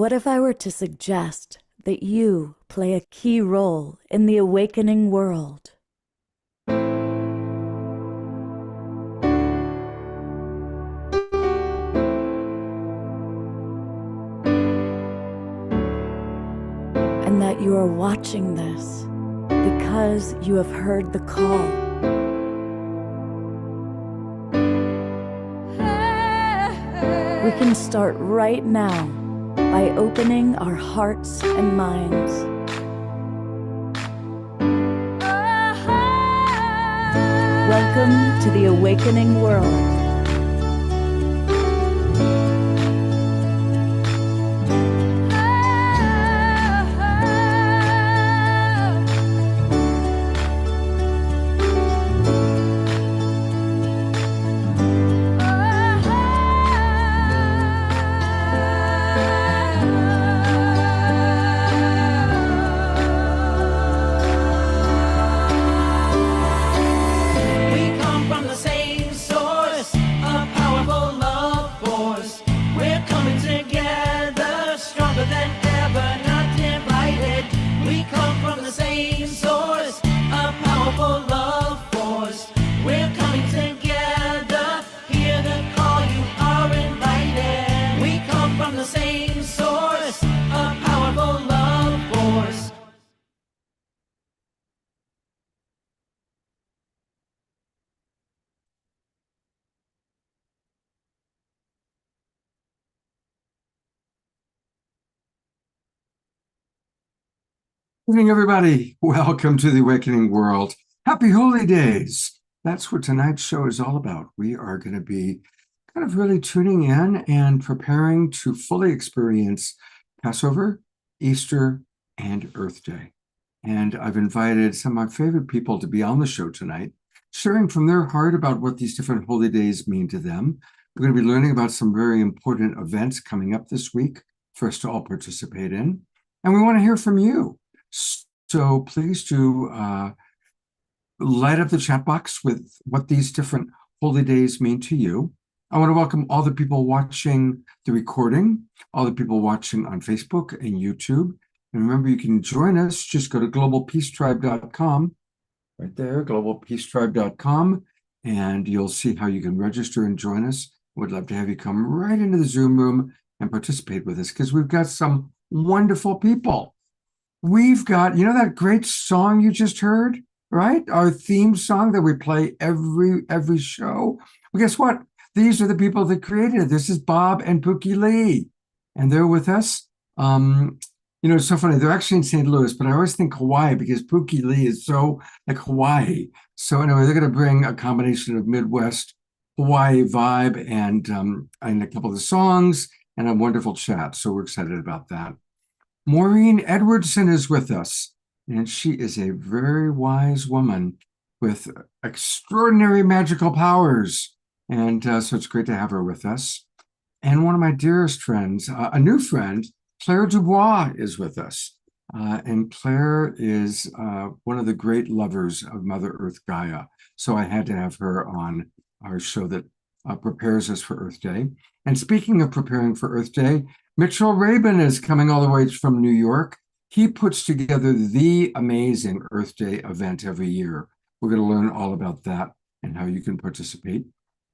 What if I were to suggest that you play a key role in the awakening world? And that you are watching this because you have heard the call. We can start right now by opening our hearts and minds. Welcome to the awakening world. Evening, everybody. Welcome to the Awakening World. Happy Holy Days. That's what tonight's show is all about. We are going to be kind of really tuning in and preparing to fully experience Passover, Easter, and Earth Day. And I've invited some of my favorite people to be on the show tonight, sharing from their heart about what these different holy days mean to them. We're going to be learning about some very important events coming up this week for us to all participate in. And we want to hear from you. So please do light up the chat box with what these different holy days mean to you. I want to welcome all the people watching the recording, all the people watching on Facebook and YouTube. And remember, you can join us. Just go to globalpeacetribe.com, right there, globalpeacetribe.com, and you'll see how you can register and join us. We'd love to have you come right into the Zoom room and participate with us because we've got some wonderful people. We've got, you know, that great song you just heard, right? Our theme song that we play every show. Well, guess what? These are the people that created it. This is Bob and Pookie Lee, and they're with us. It's so funny. They're actually in St. Louis, but I always think Hawaii because Pookie Lee is so like Hawaii. So anyway, they're going to bring a combination of Midwest Hawaii vibe and a couple of the songs and a wonderful chat. So we're excited about that. Maureen Edwardson is with us, and she is a very wise woman with extraordinary magical powers. And so it's great to have her with us. And one of my dearest friends, a new friend, Claire Dubois, is with us. And Claire is one of the great lovers of Mother Earth Gaia. So I had to have her on our show that prepares us for Earth Day. And speaking of preparing for Earth Day, Mitchell Rabin is coming all the way from New York. He puts together the amazing Earth Day event every year. We're going to learn all about that and how you can participate.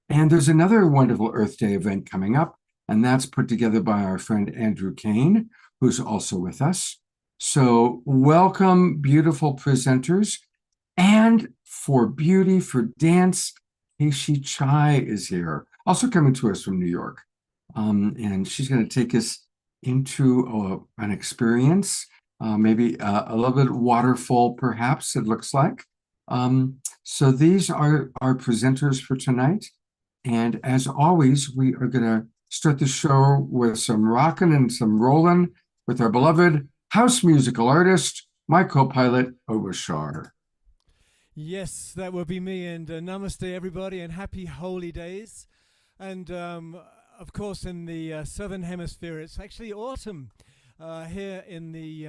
And there's another wonderful Earth Day event coming up, and that's put together by our friend Andrew Kane, who's also with us. So welcome, beautiful presenters. And for beauty, for dance, Keishi Chai is here, also coming to us from New York. And she's going to take us into an experience, maybe a little bit waterfall, perhaps, it looks like. So these are our presenters for tonight. And as always, we are going to start the show with some rockin' and some rollin' with our beloved house musical artist, my co-pilot, Obashar. Yes, that would be me. And namaste, everybody, and happy holy days. And of course, in the southern hemisphere, it's actually autumn. Here in the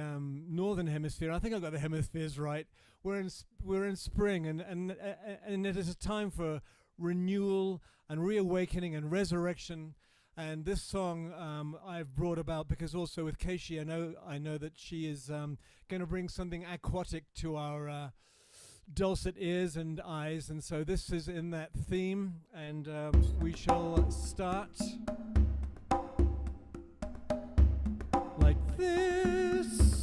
northern hemisphere, I think I've got the hemispheres right. We're in spring, and it is a time for renewal and reawakening and resurrection. And this song I've brought about because also with Keishi, I know that she is going to bring something aquatic to our dulcet ears and eyes, and so this is in that theme, and we shall start like this.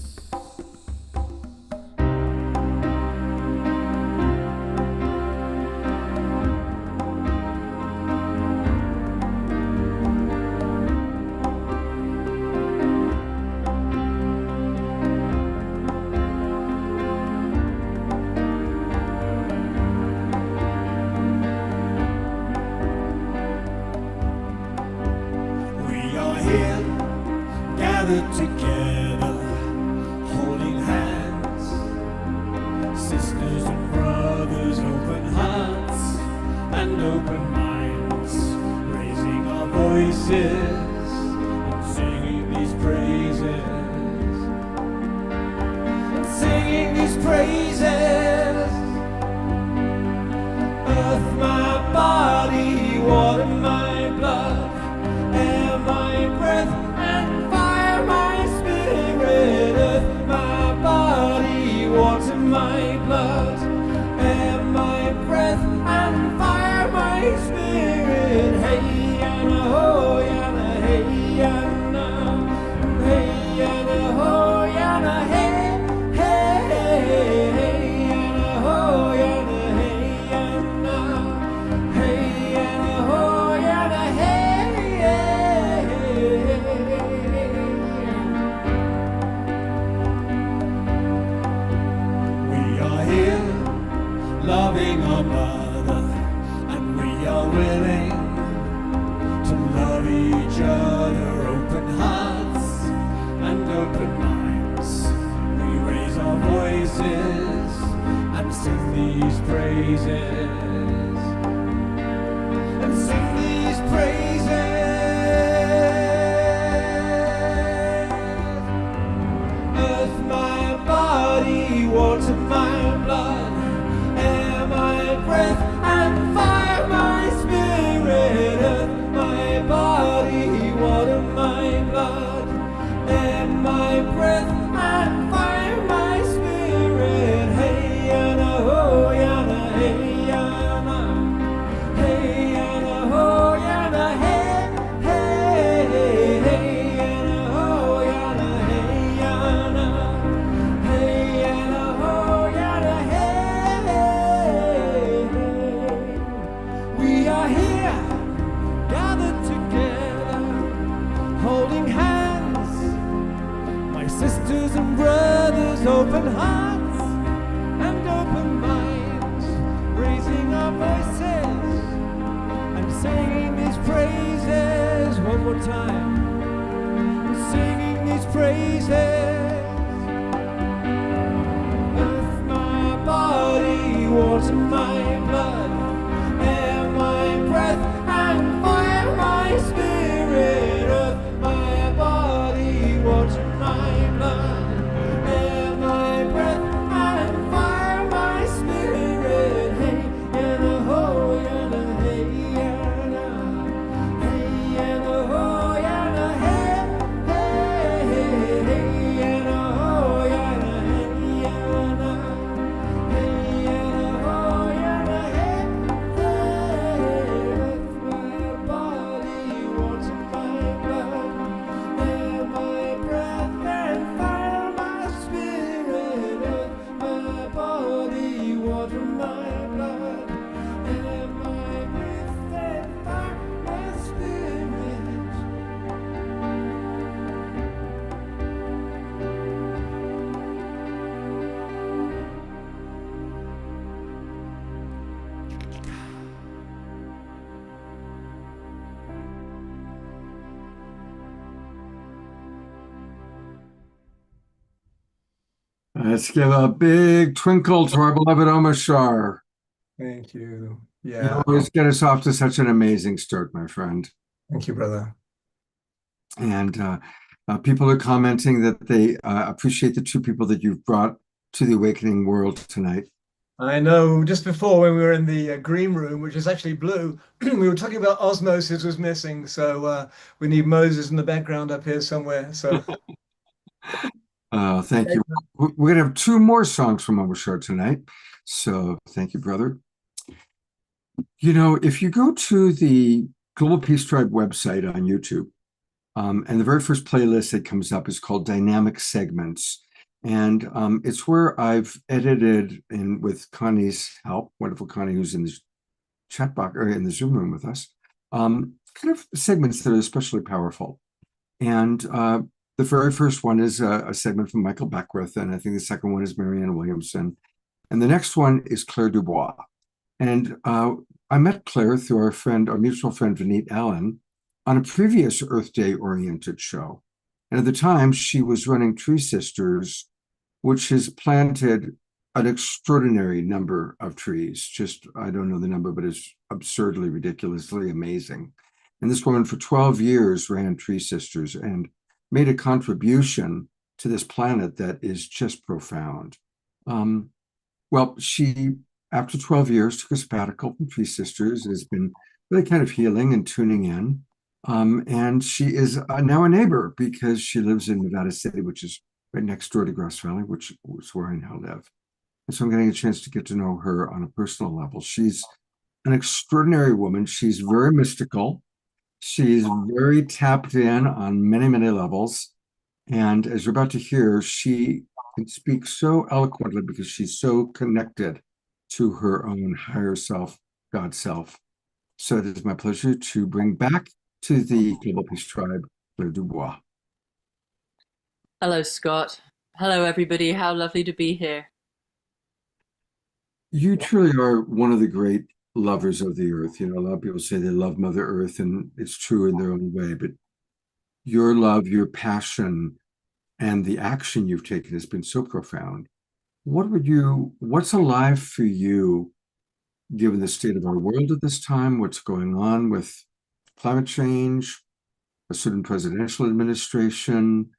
Together, holding hands, sisters and brothers, open hearts and open minds, raising our voices and singing these praises, Earth, my body, water, my blood, air, my breath, and fire, my spirit. Earth, my body, water, my blood, air, my breath, and fire, my spirit. Hey, yana, ho, yana, hey, yana, hey, yana, ho, yana, hey, hey, hey, yana, ho, yana, hey, yana, hey, yana, ho, yana, hey, We are here, loving our mother, and we are willing to love each other, open hearts and open minds. We raise our voices and sing these praises, and sing these praises. Earth, my body, water, my blood, air, my breath, and fire, my spirit. Earth, my body, water, my blood, air, my breath, and fire, my spirit. Hey, yana, ho, yana, hey, yana, hey, yana, ho, yana, hey, hey, hey, yana, ho, yana, hey, yana, hey, yana, ho, yana, hey, hey. We are here, gathered together, holding hands, my sisters and brothers, open hearts and open minds, raising our voices and singing these praises one more time, singing these praises. Earth, my body, water, my blood, air, my breath, and fire, my spirit. Earth, my body, water, my blood, air, my breath, and fire, my spirit. Hey, yana, ho, yana, hey, yana, hey, yana, ho, yana, hey, hey, hey, yana, ho, yana, hey, yana, hey, yana, ho, yana, hey, hey. Earth, my body, water, my blood, air, my breath, and fire, my spirit. Earth, my body, water, my blood, air, my breath, and fire, my spirit. Let's give a big twinkle to our beloved Omashar. Thank you. You Yeah. always get us off to such an amazing start, my friend. Thank you, brother. And people are commenting that they appreciate the two people that you've brought to the awakening world tonight. I know. Just before, when we were in the green room, which is actually blue, we were talking about osmosis was missing. So we need Moses in the background up here somewhere. So Thank you. We're going to have two more songs from Overshore tonight. So thank you, brother. You know, if you go to the Global Peace Tribe website on YouTube, and the very first playlist that comes up is called Dynamic Segments. And it's where I've edited in with Connie's help, wonderful Connie, who's in the chat box or in the Zoom room with us, kind of segments that are especially powerful. And the very first one is a segment from Michael Beckwith, and I think the second one is Marianne Williamson. And the next one is Claire Dubois. And I met Claire through our mutual friend, Vineet Allen, on a previous Earth Day oriented show. And at the time, she was running Tree Sisters, which has planted an extraordinary number of trees. Just, I don't know the number, but it's absurdly, ridiculously amazing. And this woman for 12 years ran Tree Sisters and made a contribution to this planet that is just profound. Well, she, after 12 years, took a sabbatical from Tree Sisters and has been really kind of healing and tuning in. And she is now a neighbor because she lives in Nevada City, which is right next door to Grass Valley, which is where I now live. And so I'm getting a chance to get to know her on a personal level. She's an extraordinary woman. She's very mystical. She's very tapped in on many, many levels. And as you're about to hear, she can speak so eloquently because she's so connected to her own higher self, God self. So it is my pleasure to bring back to the Global Peace Tribe, Claire Dubois. Hello, Scott. Hello, everybody. How lovely to be here. You truly are one of the great lovers of the earth. You know, a lot of people say they love Mother Earth, and it's true in their own way, but your love, your passion, and the action you've taken has been so profound. What's alive for you, given the state of our world at this time, what's going on with climate change, a certain presidential administration?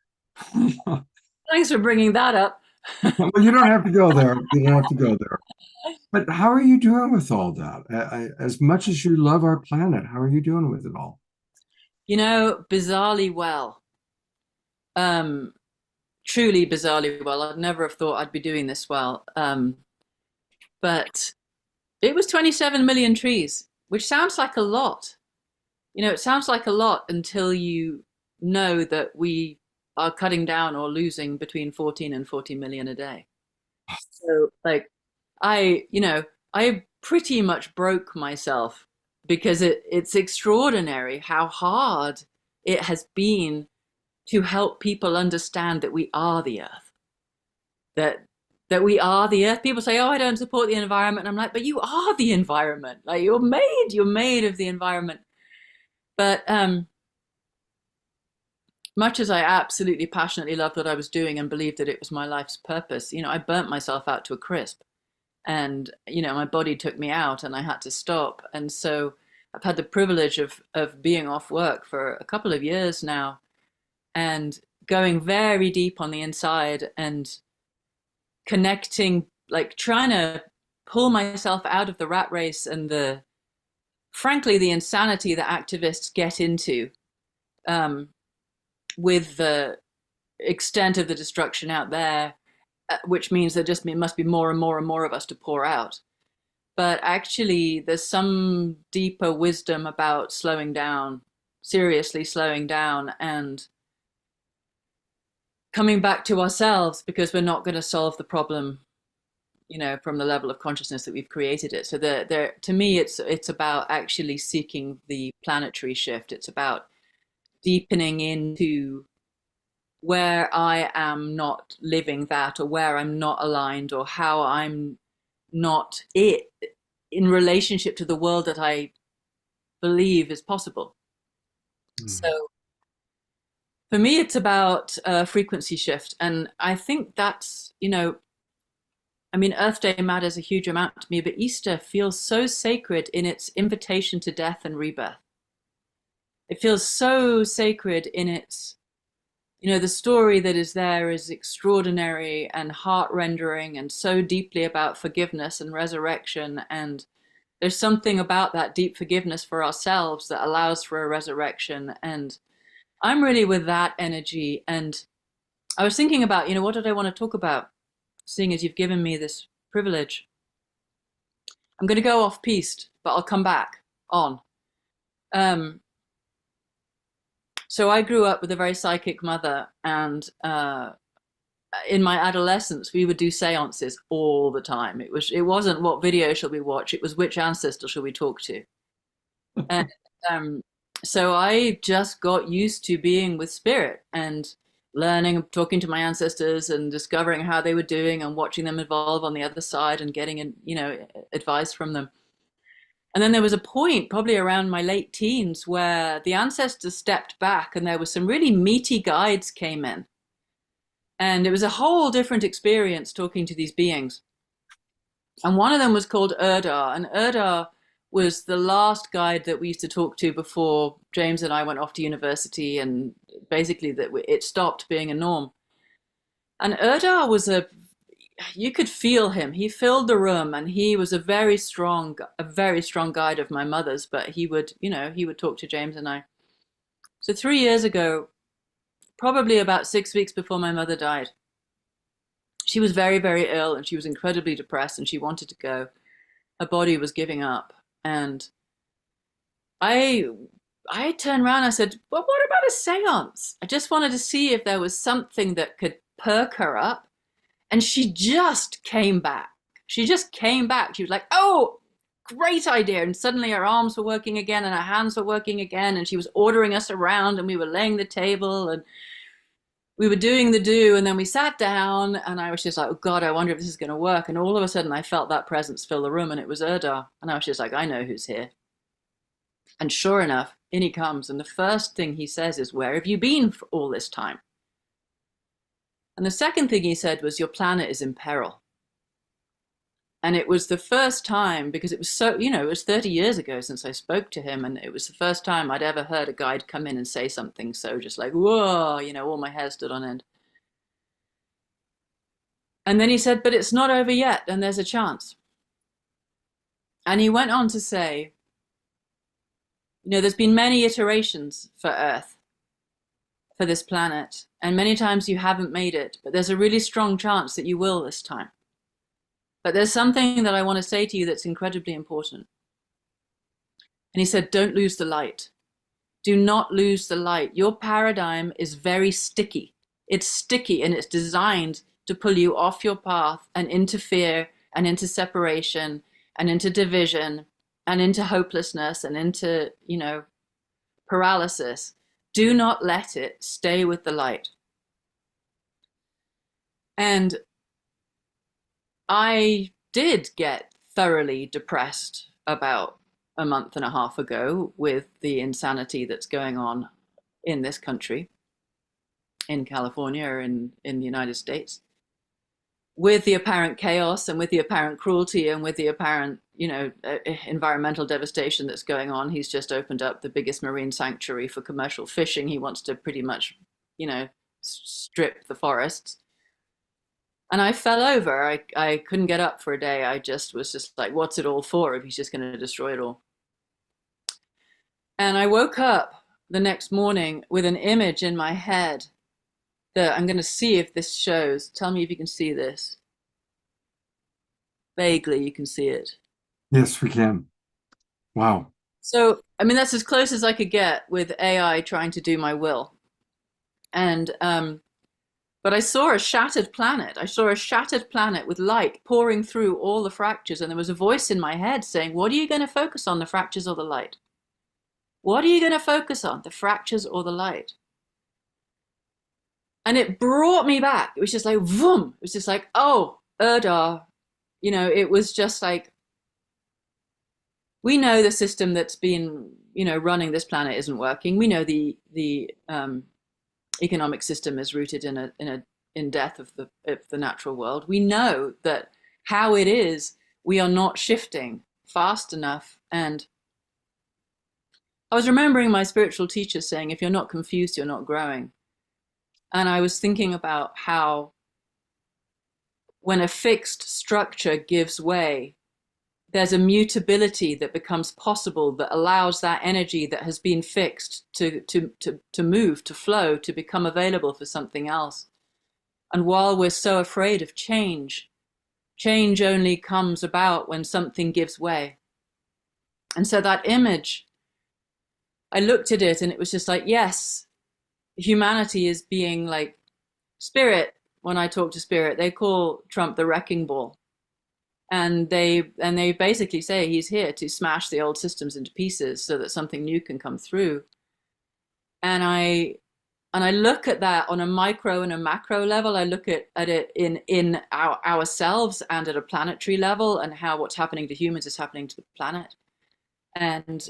Thanks for bringing that up. Well, you don't have to go there. You don't have to go there. But how are you doing with all that? As much as you love our planet, how are you doing with it all? You know, bizarrely well. Truly bizarrely well. I'd never have thought I'd be doing this well. But it was 27 million trees, which sounds like a lot. You know, it sounds like a lot until you know that we are cutting down or losing between 14 and 40 million a day. So, like, I pretty much broke myself because it's extraordinary how hard it has been to help people understand that we are the earth, that we are the earth. People say, "Oh, I don't support the environment." And I'm like, "But you are the environment. Like you're made of the environment." But much as I absolutely passionately loved what I was doing and believed that it was my life's purpose, you know, I burnt myself out to a crisp. And, you know, my body took me out and I had to stop. And so I've had the privilege of being off work for a couple of years now and going very deep on the inside and connecting, like trying to pull myself out of the rat race and frankly, the insanity that activists get into with the extent of the destruction out there, which means there just must be more and more and more of us to pour out. But actually, there's some deeper wisdom about slowing down, seriously slowing down and coming back to ourselves, because we're not going to solve the problem, you know, from the level of consciousness that we've created it. So to me, it's about actually seeking the planetary shift. It's about deepening into where I am not living that, or where I'm not aligned, or how I'm not it in relationship to the world that I believe is possible. So for me, it's about a frequency shift. And I think that's, you know, I mean, Earth Day matters a huge amount to me, but Easter feels so sacred in its invitation to death and rebirth. It feels so sacred in its, the story that is there is extraordinary and heart-rendering and so deeply about forgiveness and resurrection. And there's something about that deep forgiveness for ourselves that allows for a resurrection. And I'm really with that energy. And I was thinking about, what did I want to talk about, seeing as you've given me this privilege. I'm going to go off piste, but I'll come back on. So I grew up with a very psychic mother, and in my adolescence, we would do seances all the time. It wasn't what video shall we watch, it was which ancestor shall we talk to. And so I just got used to being with spirit and learning, talking to my ancestors and discovering how they were doing and watching them evolve on the other side and getting, advice from them. And then there was a point, probably around my late teens, where the ancestors stepped back and there were some really meaty guides came in. And it was a whole different experience talking to these beings. And one of them was called Erdar. And Erdar was the last guide that we used to talk to before James and I went off to university, and basically that it stopped being a norm. And Erdar was you could feel him. He filled the room, and he was a very strong guide of my mother's, but he would talk to James and I. So 3 years ago, probably about 6 weeks before my mother died, she was very, very ill, and she was incredibly depressed, and she wanted to go. Her body was giving up. And I turned around and I said, well, what about a seance? I just wanted to see if there was something that could perk her up. And she just came back. She just came back. She was like, oh, great idea. And suddenly her arms were working again and her hands were working again. And she was ordering us around, and we were laying the table and we were doing the do. And then we sat down, and I was just like, oh God, I wonder if this is going to work. And all of a sudden I felt that presence fill the room, and it was Erdar. And I was just like, I know who's here. And sure enough, in he comes. And the first thing he says is, where have you been for all this time? And the second thing he said was, your planet is in peril. And it was the first time, because it was it was 30 years ago since I spoke to him. And it was the first time I'd ever heard a guide come in and say something so just like, whoa, all my hair stood on end. And then he said, but it's not over yet, and there's a chance. And he went on to say, there's been many iterations for Earth, for this planet, and many times you haven't made it, but there's a really strong chance that you will this time. But there's something that I want to say to you that's incredibly important. And he said, don't lose the light. Do not lose the light. Your paradigm is very sticky. It's sticky, and it's designed to pull you off your path and into fear and into separation and into division and into hopelessness and into, paralysis. Do not let it. Stay with the light. And I did get thoroughly depressed about a month and a half ago with the insanity that's going on in this country, in California, in the United States, with the apparent chaos and with the apparent cruelty and with the apparent, environmental devastation that's going on. He's just opened up the biggest marine sanctuary for commercial fishing. He wants to pretty much, strip the forests. And I fell over. I couldn't get up for a day. I was just like, what's it all for if he's just going to destroy it all? And I woke up the next morning with an image in my head that I'm going to see if this shows. Tell me if you can see this. Vaguely, you can see it. Yes, we can. Wow. So, that's as close as I could get with AI trying to do my will. And, but I saw a shattered planet. I saw a shattered planet with light pouring through all the fractures. And there was a voice in my head saying, what are you going to focus on, the fractures or the light? What are you going to focus on, the fractures or the light? And it brought me back. It was just like, vroom. It was just like, oh, Erdar. It was just like, we know the system that's been, running this planet isn't working. We know the economic system is rooted in death of the natural world. We know that how it is, we are not shifting fast enough. And I was remembering my spiritual teacher saying, if you're not confused, you're not growing. And I was thinking about how when a fixed structure gives way, there's a mutability that becomes possible that allows that energy that has been fixed to move, to flow, to become available for something else. And while we're so afraid of change, change only comes about when something gives way. And so that image, I looked at it and it was just like, yes, humanity is being like spirit. When I talk to spirit, they call Trump the wrecking ball. And they basically say he's here to smash the old systems into pieces so that something new can come through. And I look at that on a micro and a macro level. I look at it in ourselves and at a planetary level, and how what's happening to humans is happening to the planet. And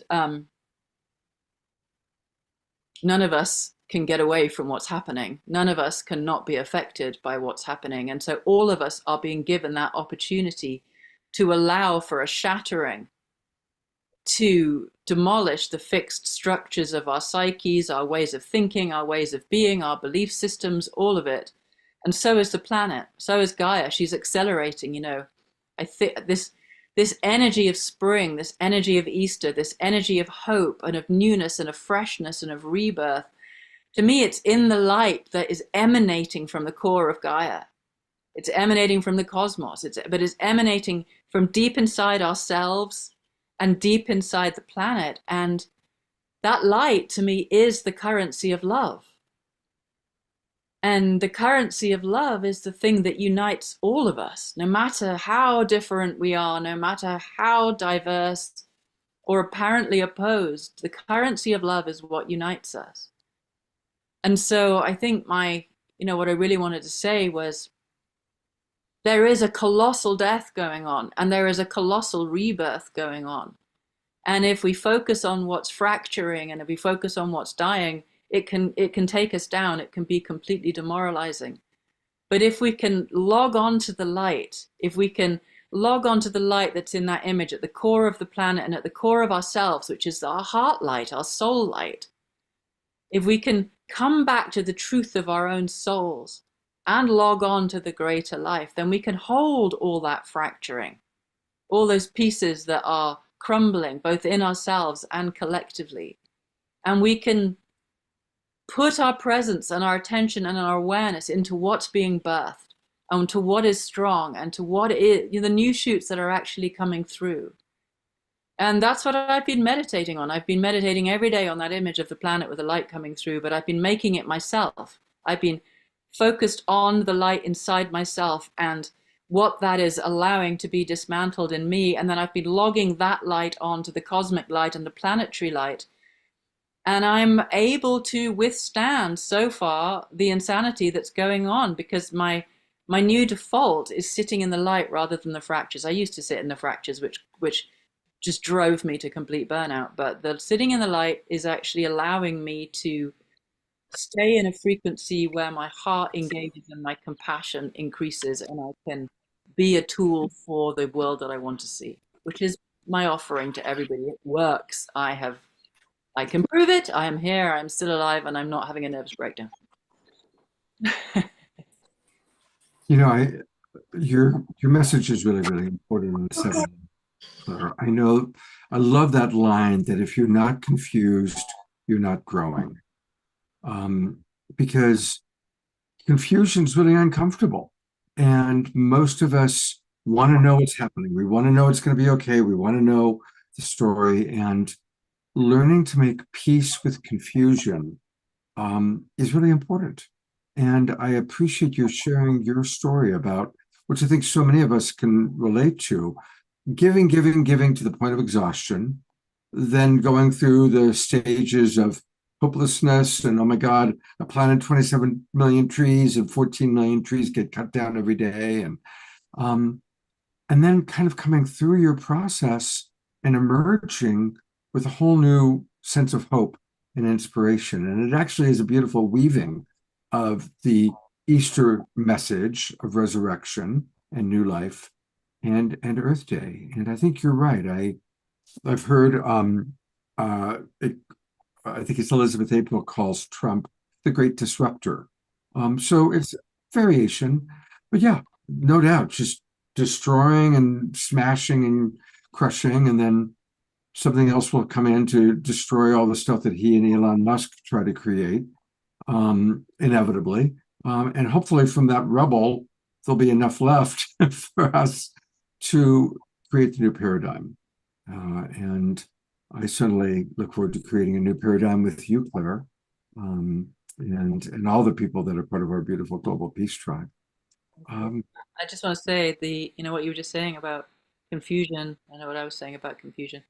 none of us can get away from what's happening. None of us can not be affected by what's happening. And so all of us are being given that opportunity to allow for a shattering, to demolish the fixed structures of our psyches, our ways of thinking, our ways of being, our belief systems, all of it. And so is the planet. So is Gaia. She's accelerating, you know. I think this energy of spring, this energy of Easter, this energy of hope and of newness and of freshness and of rebirth, to me, it's in the light that is emanating from the core of Gaia. It's emanating from the cosmos, but it's emanating from deep inside ourselves and deep inside the planet. And that light, to me, is the currency of love. And the currency of love is the thing that unites all of us, no matter how different we are, no matter how diverse or apparently opposed. The currency of love is what unites us. And so I think what I really wanted to say was, there is a colossal death going on, and there is a colossal rebirth going on. And if we focus on what's fracturing, and if we focus on what's dying, it can take us down. It can be completely demoralizing. But if we can log on to the light, if we can log on to the light that's in that image at the core of the planet and at the core of ourselves, which is our heart light, our soul light, if we can come back to the truth of our own souls and log on to the greater life, then we can hold all that fracturing, all those pieces that are crumbling, both in ourselves and collectively. And we can put our presence and our attention and our awareness into what's being birthed, and to what is strong, and to what is, the new shoots that are actually coming through. And that's what I've been meditating on. I've been meditating every day on that image of the planet with the light coming through, but I've been making it myself. I've been focused on the light inside myself and what that is allowing to be dismantled in me. And then I've been logging that light onto the cosmic light and the planetary light. And I'm able to withstand so far the insanity that's going on, because my new default is sitting in the light rather than the fractures. I used to sit in the fractures, which just drove me to complete burnout. But the sitting in the light is actually allowing me to stay in a frequency where my heart engages and my compassion increases, and I can be a tool for the world that I want to see, which is my offering to everybody. It works. I can prove it. I am here. I'm still alive, and I'm not having a nervous breakdown. Your message is really, really important on 7. I love that line that if you're not confused, you're not growing. Because confusion is really uncomfortable. And most of us want to know what's happening. We want to know it's going to be okay. We want to know the story. And learning to make peace with confusion is really important. And I appreciate you sharing your story about, which I think so many of us can relate to, giving to the point of exhaustion, then going through the stages of hopelessness and, oh my God, I planted 27 million trees and 14 million trees get cut down every day. And then kind of coming through your process and emerging with a whole new sense of hope and inspiration. And it actually is a beautiful weaving of the Easter message of resurrection and new life and Earth Day. And I think you're right. I've heard I think it's Elizabeth April calls Trump the great disruptor. So it's variation, but yeah, no doubt, just destroying and smashing and crushing, and then something else will come in to destroy all the stuff that he and Elon Musk try to create, inevitably. And hopefully from that rubble, there'll be enough left for us to create the new paradigm. And I certainly look forward to creating a new paradigm with you, Claire, and all the people that are part of our beautiful global peace tribe. I just want to say what you were just saying about confusion. I know what I was saying about confusion.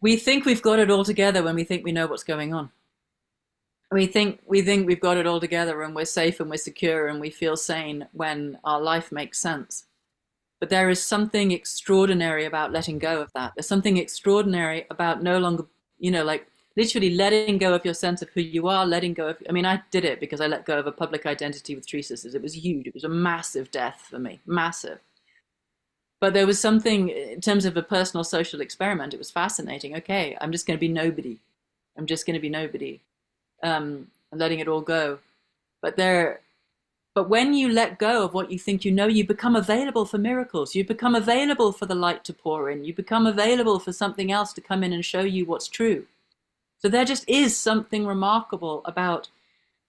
We think we've got it all together when we think we know what's going on. We think we've got it all together and we're safe and we're secure and we feel sane when our life makes sense. But there is something extraordinary about letting go of that. There's something extraordinary about no longer, like literally letting go of your sense of who you are, letting go of, I did it because I let go of a public identity with three sisters. It was huge. It was a massive death for me, massive. But there was something in terms of a personal social experiment. It was fascinating. Okay, I'm just going to be nobody. I'm just going to be nobody. And letting it all go. But when you let go of what you think you know, you become available for miracles. You become available for the light to pour in. You become available for something else to come in and show you what's true. So there just is something remarkable about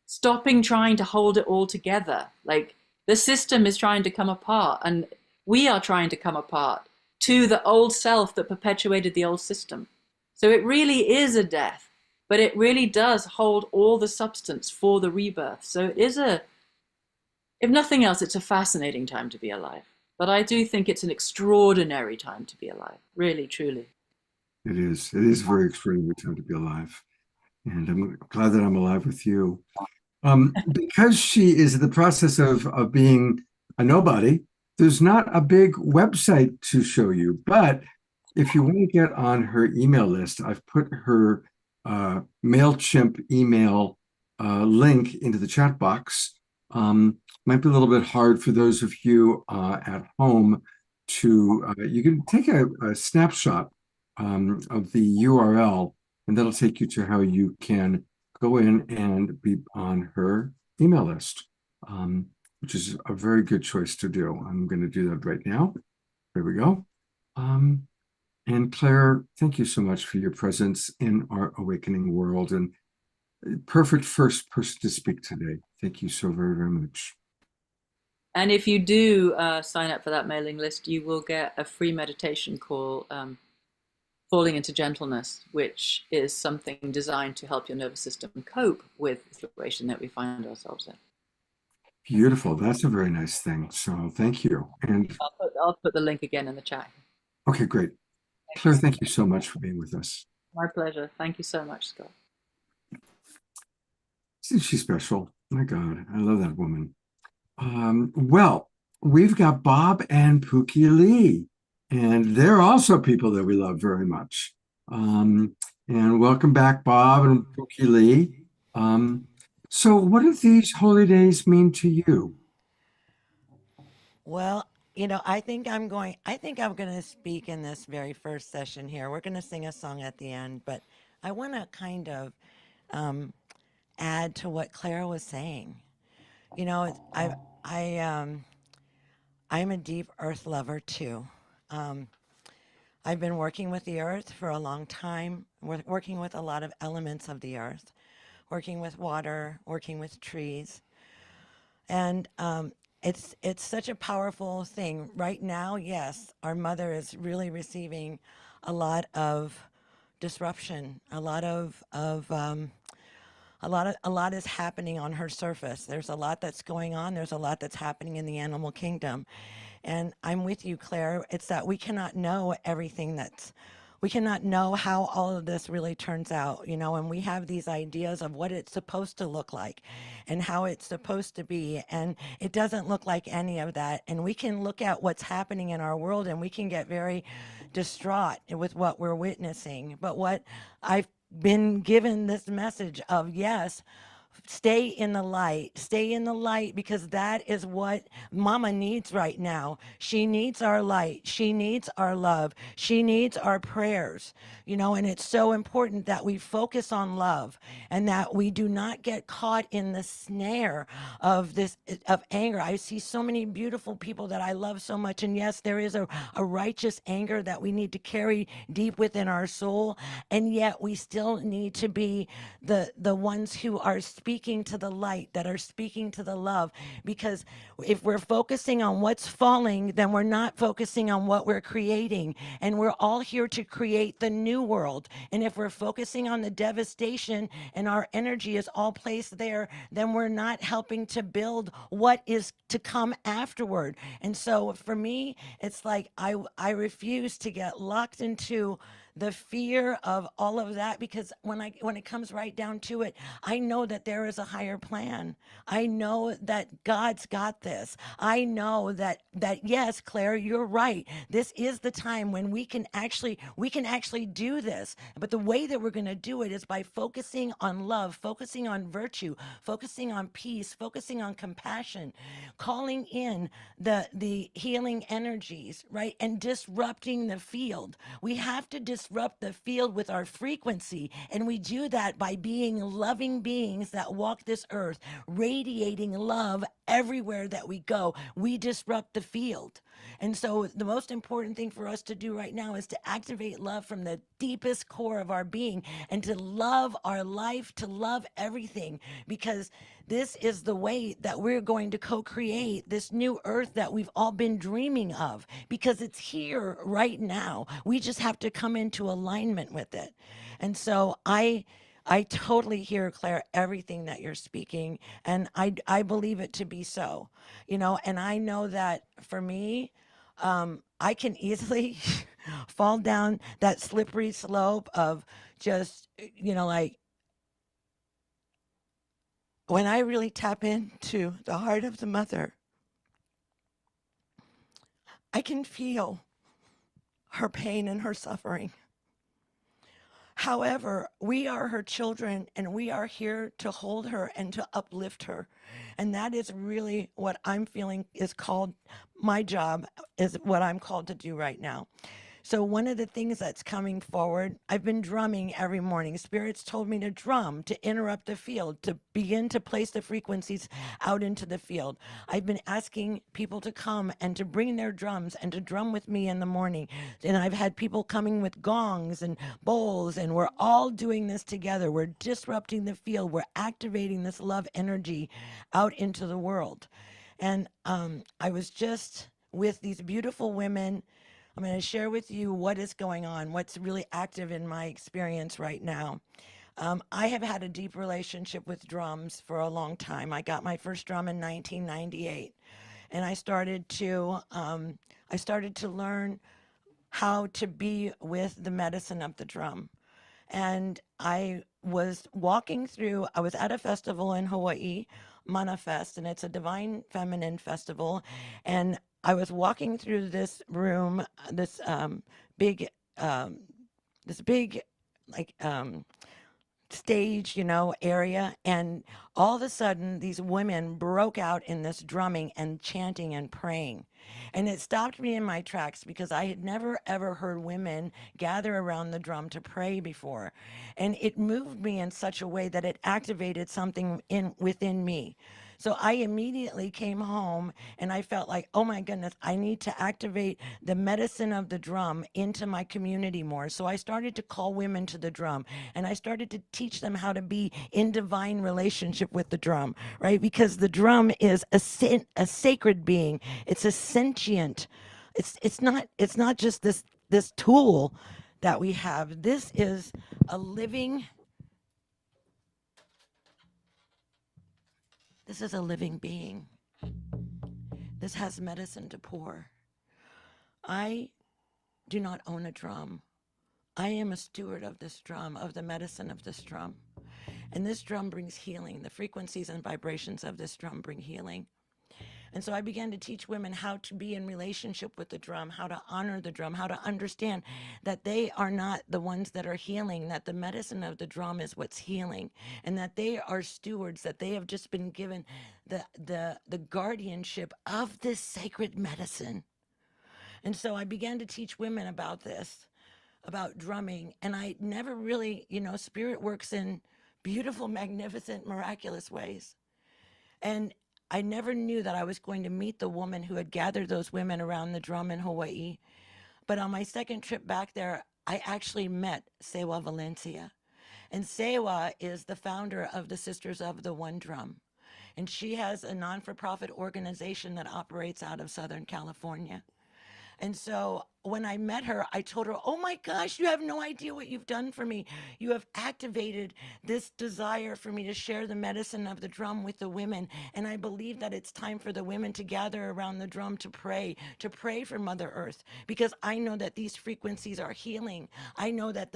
stopping trying to hold it all together. Like the system is trying to come apart and we are trying to come apart to the old self that perpetuated the old system. So it really is a death, but it really does hold all the substance for the rebirth. So it is if nothing else, it's a fascinating time to be alive. But I do think it's an extraordinary time to be alive, really, truly. It is. It is a very extraordinary time to be alive. And I'm glad that I'm alive with you. Because she is in the process of being a nobody, there's not a big website to show you. But if you want to get on her email list, I've put her MailChimp email link into the chat box. Might be a little bit hard for those of you at home to, you can take a snapshot of the URL, and that'll take you to how you can go in and be on her email list, which is a very good choice to do. I'm going to do that right now. There we go. And Claire, thank you so much for your presence in our awakening world, and perfect first person to speak today. Thank you so very, very much. And if you do sign up for that mailing list, you will get a free meditation called Falling into Gentleness, which is something designed to help your nervous system cope with the situation that we find ourselves in. Beautiful. That's a very nice thing. So thank you. And I'll put the link again in the chat. Okay, great. Claire, thank you so much for being with us. My pleasure. Thank you so much, Scott. Isn't she special? My God, I love that woman. Well, we've got Bob and Pookie Lee, and they're also people that we love very much. And welcome back, Bob and Pookie Lee. So what do these holy days mean to you? Well, I think I'm going to speak in this very first session here. We're going to sing a song at the end, but I want to kind of add to what Clara was saying. I'm a deep earth lover too. I've been working with the earth for a long time, working with a lot of elements of the earth, working with water, working with trees. And it's such a powerful thing. Right now, yes, our mother is really receiving a lot of disruption, a lot is happening on her surface. There's a lot that's going on. There's a lot that's happening in the animal kingdom. And I'm with you, Claire. It's that we cannot know everything we cannot know how all of this really turns out, and we have these ideas of what it's supposed to look like and how it's supposed to be. And it doesn't look like any of that. And we can look at what's happening in our world and we can get very distraught with what we're witnessing. But what I've been given this message of, yes, Stay in the light. Stay in the light, because that is what Mama needs right now. She needs our light. She needs our love. She needs our prayers. And it's so important that we focus on love, and that we do not get caught in the snare of anger. I see so many beautiful people that I love so much. And yes, there is a righteous anger that we need to carry deep within our soul. And yet we still need to be the ones who are speaking to the light, that are speaking to the love. Because if we're focusing on what's falling, then we're not focusing on what we're creating. And we're all here to create the new world. And if we're focusing on the devastation and our energy is all placed there, then we're not helping to build what is to come afterward. And so for me, it's like I refuse to get locked into the fear of all of that, because when it comes right down to it, I know that there is a higher plan. I know that God's got this. I know that yes, Claire, you're right. This is the time when we can actually do this. But the way that we're going to do it is by focusing on love, focusing on virtue, focusing on peace, focusing on compassion, calling in the healing energies, right? And disrupting the field. We have to disrupt the field with our frequency. And we do that by being loving beings that walk this earth, radiating love everywhere that we go. We disrupt the field. And so the most important thing for us to do right now is to activate love from the deepest core of our being, and to love our life, to love everything, because this is the way that we're going to co-create this new earth that we've all been dreaming of, because it's here right now. We just have to come into alignment with it. And so I totally hear, Claire, everything that you're speaking, and I believe it to be so. And I know that for me, I can easily fall down that slippery slope of just, like, when I really tap into the heart of the mother, I can feel her pain and her suffering. However, we are her children, and we are here to hold her and to uplift her. And that is really what I'm feeling is called, my job is what I'm called to do right now. So one of the things that's coming forward, I've been drumming every morning. Spirits told me to drum, to interrupt the field, to begin to place the frequencies out into the field. I've been asking people to come and to bring their drums and to drum with me in the morning. And I've had people coming with gongs and bowls, and we're all doing this together. We're disrupting the field. We're activating this love energy out into the world. And I was just with these beautiful women. I'm going to share with you what is going on, what's really active in my experience right now. I have had a deep relationship with drums for a long time. I got my first drum in 1998, and I started to learn how to be with the medicine of the drum. And I was at a festival in Hawaii, Manifest, and it's a divine feminine festival. And I was walking through this room, big, this big, like, stage, area. And all of a sudden, these women broke out in this drumming and chanting and praying. And it stopped me in my tracks, because I had never, ever heard women gather around the drum to pray before. And it moved me in such a way that it activated something within me. So I immediately came home, and I felt like, oh my goodness, I need to activate the medicine of the drum into my community more. So I started to call women to the drum, and I started to teach them how to be in divine relationship with the drum, right? Because the drum is a sacred being. It's a sentient. It's not just this tool that we have. This is a living. This is a living being. This has medicine to pour. I do not own a drum. I am a steward of this drum, of the medicine of this drum. And this drum brings healing. The frequencies and vibrations of this drum bring healing. And so I began to teach women how to be in relationship with the drum, how to honor the drum, how to understand that they are not the ones that are healing, that the medicine of the drum is what's healing, and that they are stewards, that they have just been given the guardianship of this sacred medicine. And so I began to teach women about this, about drumming. And I never really, spirit works in beautiful, magnificent, miraculous ways. And I never knew that I was going to meet the woman who had gathered those women around the drum in Hawaii. But on my second trip back there, I actually met Sewa Valencia. And Sewa is the founder of the Sisters of the One Drum. And she has a non-for-profit organization that operates out of Southern California. And so when I met her, I told her, oh my gosh, you have no idea what you've done for me. You have activated this desire for me to share the medicine of the drum with the women. And I believe that it's time for the women to gather around the drum to pray for Mother Earth, because I know that these frequencies are healing. I know that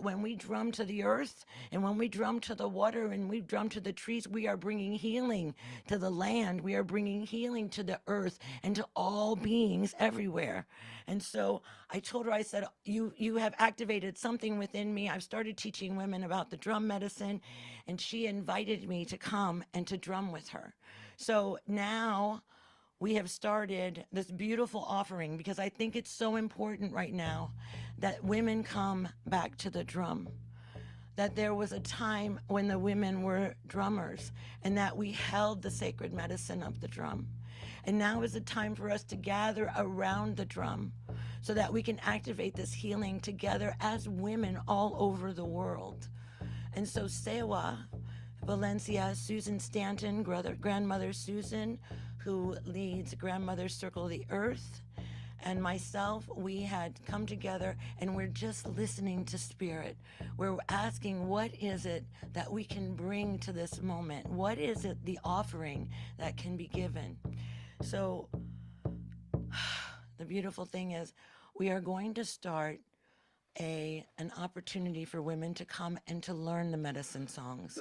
when we drum to the earth and when we drum to the water and we drum to the trees, we are bringing healing to the land. We are bringing healing to the earth and to all beings everywhere. And so I told her, I said, you have activated something within me. I've started teaching women about the drum medicine, and she invited me to come and to drum with her. So now we have started this beautiful offering, because I think it's so important right now that women come back to the drum. That there was a time when the women were drummers, and that we held the sacred medicine of the drum. And now is the time for us to gather around the drum so that we can activate this healing together as women all over the world. And so Sewa Valencia, Susan Stanton, grandmother Susan, who leads Grandmother's Circle of the Earth, and myself, we had come together and we're just listening to Spirit. We're asking, what is it that we can bring to this moment? What is it, the offering that can be given? So the beautiful thing is we are going to start an opportunity for women to come and to learn the medicine songs,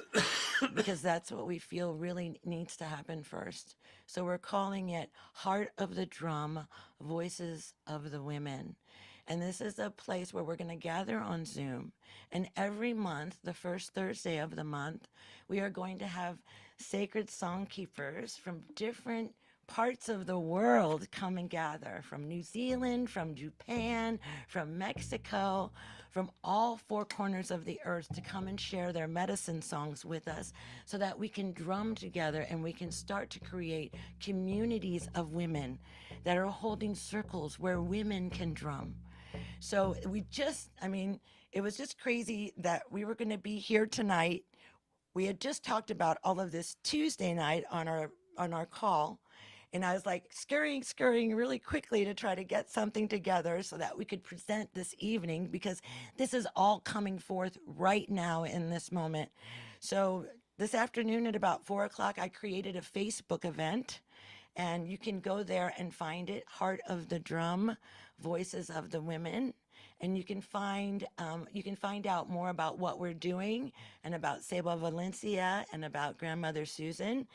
because that's what we feel really needs to happen first. So we're calling it Heart of the Drum, Voices of the Women. And this is a place where we're going to gather on Zoom. And every month, the first Thursday of the month, we are going to have sacred song keepers from different parts of the world come and gather, from New Zealand, from Japan, from Mexico, from all four corners of the earth, to come and share their medicine songs with us so that we can drum together and we can start to create communities of women that are holding circles where women can drum. So it was just crazy that we were going to be here tonight. We had just talked about all of this Tuesday night on our call. And I was like scurrying really quickly to try to get something together so that we could present this evening, because this is all coming forth right now in this moment. So this afternoon at about 4:00, I created a Facebook event, and you can go there and find it, Heart of the Drum, Voices of the Women. And you can find out more about what we're doing, and about Seba Valencia, and about Grandmother Susan.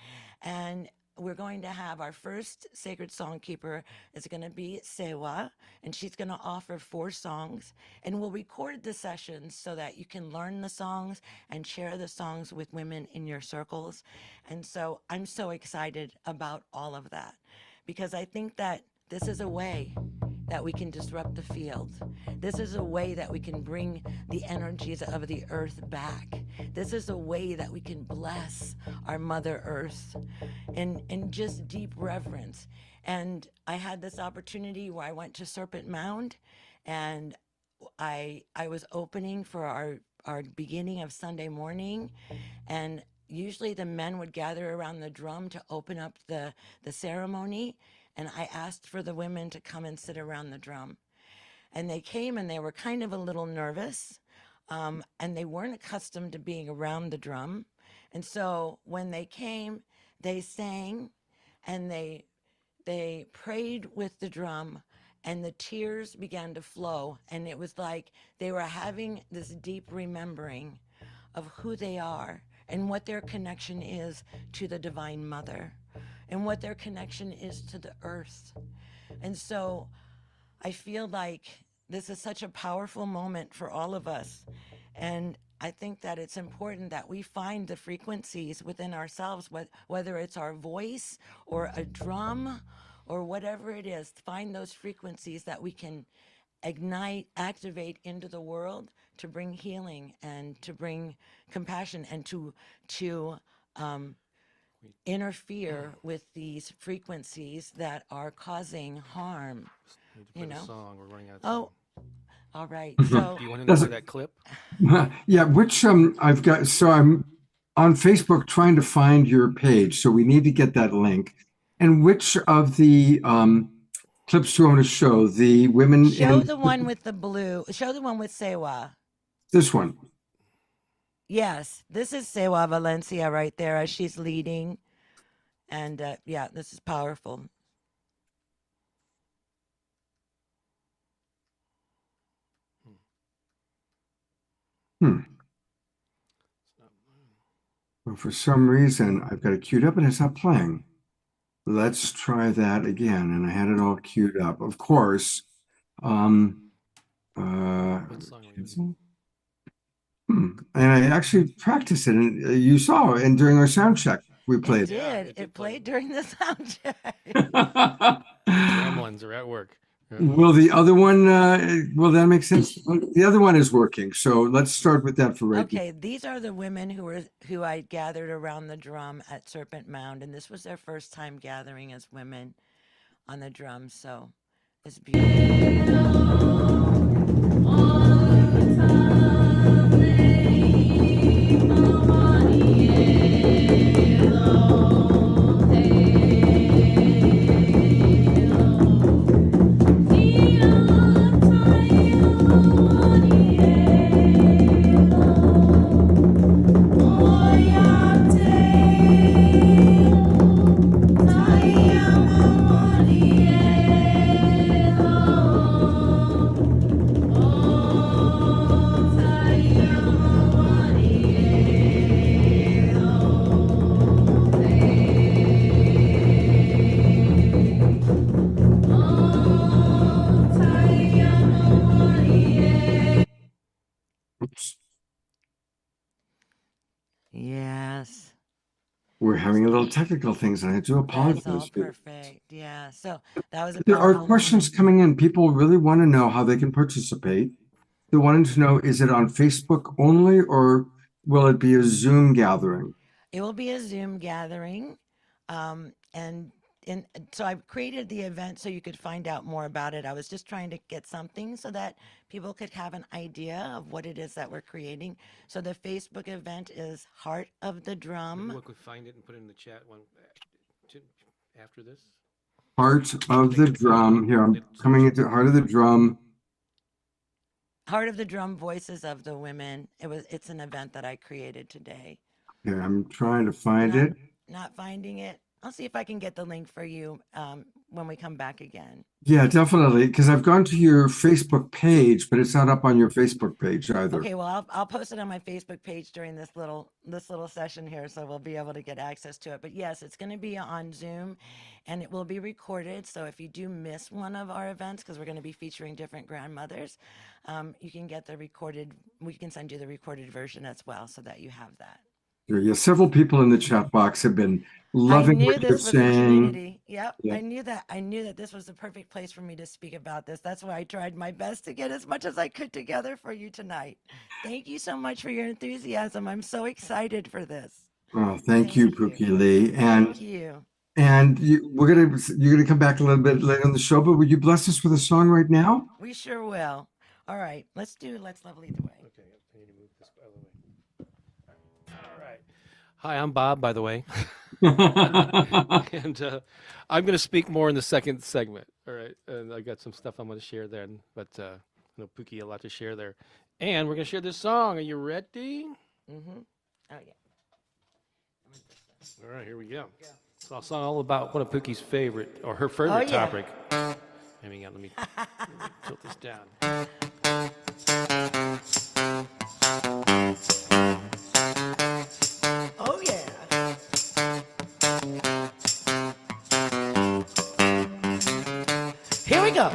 And we're going to have our first sacred song keeper is going to be Sewa, and she's going to offer 4 songs, and we'll record the sessions so that you can learn the songs and share the songs with women in your circles. And so I'm so excited about all of that, because I think that this is a way that we can disrupt the field. This is a way that we can bring the energies of the earth back. This is a way that we can bless our Mother Earth in just deep reverence. And I had this opportunity where I went to Serpent Mound, and I was opening for our beginning of Sunday morning, and usually the men would gather around the drum to open up the ceremony. And I asked for the women to come and sit around the drum. And they came, and they were kind of a little nervous, and they weren't accustomed to being around the drum. And so when they came, they sang, and they prayed with the drum, and the tears began to flow. And it was like they were having this deep remembering of who they are and what their connection is to the Divine Mother. and what their connection is to the earth. And so I feel like this is such a powerful moment for all of us. And I think that it's important that we find the frequencies within ourselves, whether it's our voice or a drum or whatever it is, find those frequencies that we can ignite, activate into the world to bring healing and to bring compassion and to interfere with these frequencies that are causing harm. Need to play You the know? song. We're running out of Oh, time. all right. Mhm. So Do you want him to Does play it- that clip? Yeah, which I've got, so I'm on Facebook trying to find your page, so we need to get that link. And which of the clips do you want to show? The women show in the one with the blue. Show the one with Sewa. this one. Yes, this is Sewa Valencia right there as she's leading. And yeah, this is powerful. Hmm. Well, for some reason, I've got it queued up and it's not playing. Let's try that again. And I had it all queued up. Of course. Um, What song are we using? And I actually practiced it, and you saw, and during our sound check, we It played. did. Yeah, It, it did play. played during the sound check. Gremlins are at work. Yeah. Will the other one, well, that makes sense. The other one is working. So let's start with that for right now. Okay, these are the women who I gathered around the drum at Serpent Mound, and this was their first time gathering as women on the drum. So it's beautiful. Oops. Yes. We're having a little technical things, and I do That's all apologize. perfect. Yeah. So that was a There are powerful questions moment. coming in. People really want to know how they can participate. They wanted to know, is it on Facebook only, or will it be a Zoom gathering? It will be a Zoom gathering. And so I created the event so you could find out more about it. I was just trying to get something so that people could have an idea of what it is that we're creating. So the Facebook event is Heart of the Maybe Drum. we could find it and put it in the chat one after this. Heart of the Drum. Here, I'm coming into Heart of the Drum. Heart of the Drum, Voices of the Women. It's an event that I created today. Here, I'm trying to find it. Not finding it. I'll see if I can get the link for you when we come back again. Yeah, definitely. Because I've gone to your Facebook page, but it's not up on your Facebook page either. Okay, well, I'll post it on my Facebook page during this little session here, so we'll be able to get access to it. But yes, it's going to be on Zoom, and it will be recorded. So if you do miss one of our events, because we're going to be featuring different grandmothers, you can get the recorded. We can send you the recorded version as well, so that you have that. Yeah, several people in the chat box have been loving I knew what you're this was a saying. community. Yep. Yeah. I knew that this was the perfect place for me to speak about this. That's why I tried my best to get as much as I could together for you tonight. Thank you so much for your enthusiasm. I'm so excited for this. Oh, thank you, Thank you. Pookie Lee. And Thank you. you're gonna come back a little bit later on the show, but would you bless us with a song right now? We sure will. All right. Let's Love Lead the Way. Okay, I need to move this out of the way. All right. Hi, I'm Bob, by the way. And I'm going to speak more in the second segment. All right. And I got some stuff I'm going to share then, but I know Pookie a lot to share there. And we're going to share this song. Are you ready? Mm-hmm. Oh, yeah. All right, here we go. So a song all about one of Pookie's favorite, or her favorite yeah. topic. Hang on, let me tilt this down. Oh, yeah. go.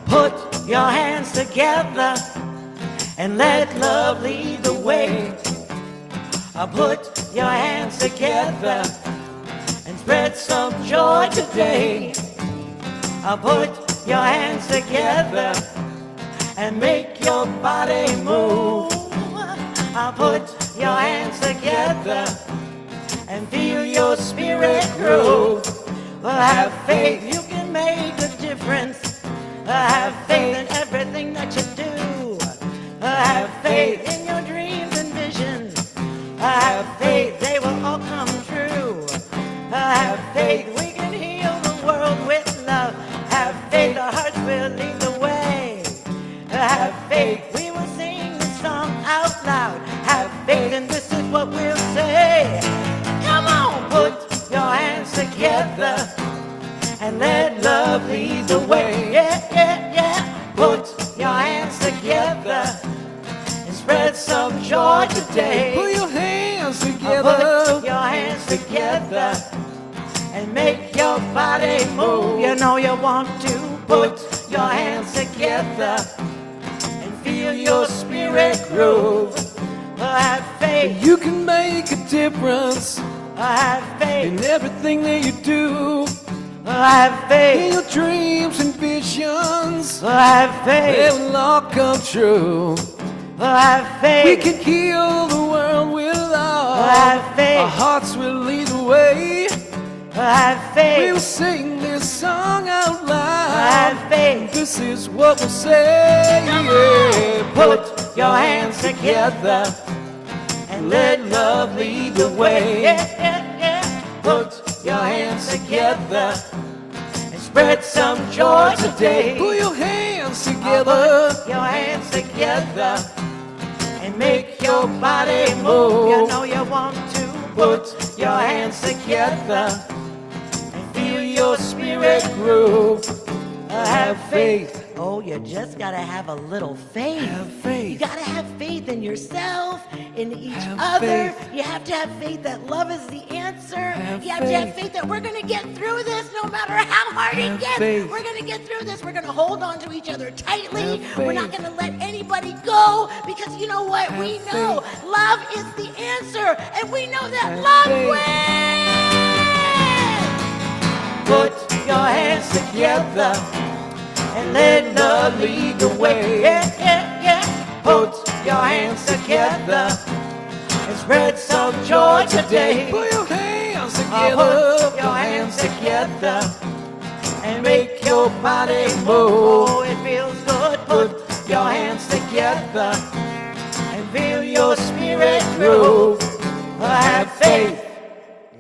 Put your hands together and let love lead the way. Put your hands together and spread some joy today. Put your hands together and make your body move. Put your hands together and feel your spirit groove. Have faith, you can make a difference. Have faith in everything that you do. Have faith in your dreams and visions. Have faith, they will all come true. Have faith, we can heal the world with love. Have faith, our hearts will lead the way. Have faith, we will sing this song out loud. Have faith, and this is what we'll say. Come on, put your hands together and let love lead the way. Yeah, yeah, yeah. Put your hands together and spread some joy today. Put your hands together. Put your hands together and make your body move. You know you want to put your hands together and feel your spirit groove. Have faith. You can make a difference Have faith. in everything that you do. Have In faith. your dreams and visions, Have they faith. will all come true. Have We faith. can heal the world with love. Have Our faith. hearts will lead the way. Have We will faith. sing this song out Have loud. faith. This is what we'll say. Yeah. Put your hands together and let love lead the way. Yeah, yeah, yeah. Put your hands together and spread some joy today. Put your hands together. Put your hands together and make your body move. You know you want to put your hands together and feel your spirit groove. Have faith. Oh, you just gotta have a little faith. Have faith. You gotta have faith in yourself, in each Have other. faith. You have to have faith that love is the answer. Have You have to have faith. faith that we're gonna get through this no matter how hard it Have gets. faith. We're gonna get through this. We're gonna hold on to each other tightly. Have We're not faith. gonna let anybody go because you know what? We Have know faith. love is the answer, and we know that Have love faith. wins. Put your hands together and let love lead the way. Yeah, yeah, yeah. Put your hands together and spread some joy today. Put your hands Put together. your hands together and make your body move. Oh, it feels good. Put your hands together and feel your spirit groove. Have faith.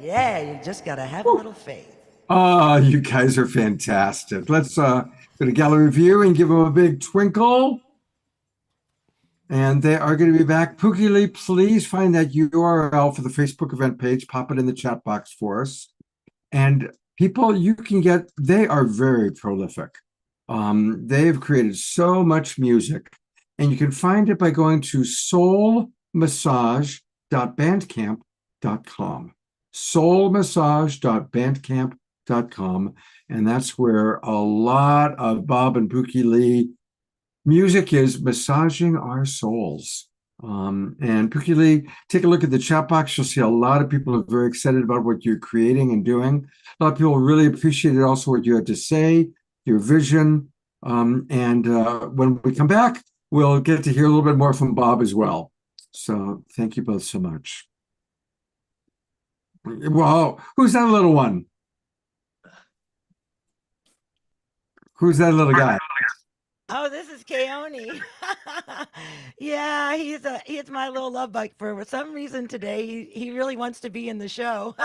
Yeah, you just gotta have a little faith. Oh, you guys are fantastic. Let's go to gallery view and give them a big twinkle. And they are going to be back. Pookie Lee, please find that URL for the Facebook event page. Pop it in the chat box for us. And people, you can get, they are very prolific. They've created so much music. And you can find it by going to soulmassage.bandcamp.com. soulmassage.bandcamp.com. And that's where a lot of Bob and Pookie Lee music is massaging our souls. And Pookie Lee, take a look at the chat box. You'll see a lot of people are very excited about what you're creating and doing. A lot of people really appreciated also what you had to say, your vision. When we come back, we'll get to hear a little bit more from Bob as well. So thank you both so much. Whoa, who's that little one? Who's that little guy? Oh, this is Keone. Yeah, he's my little love bug. For some reason today, he really wants to be in the show.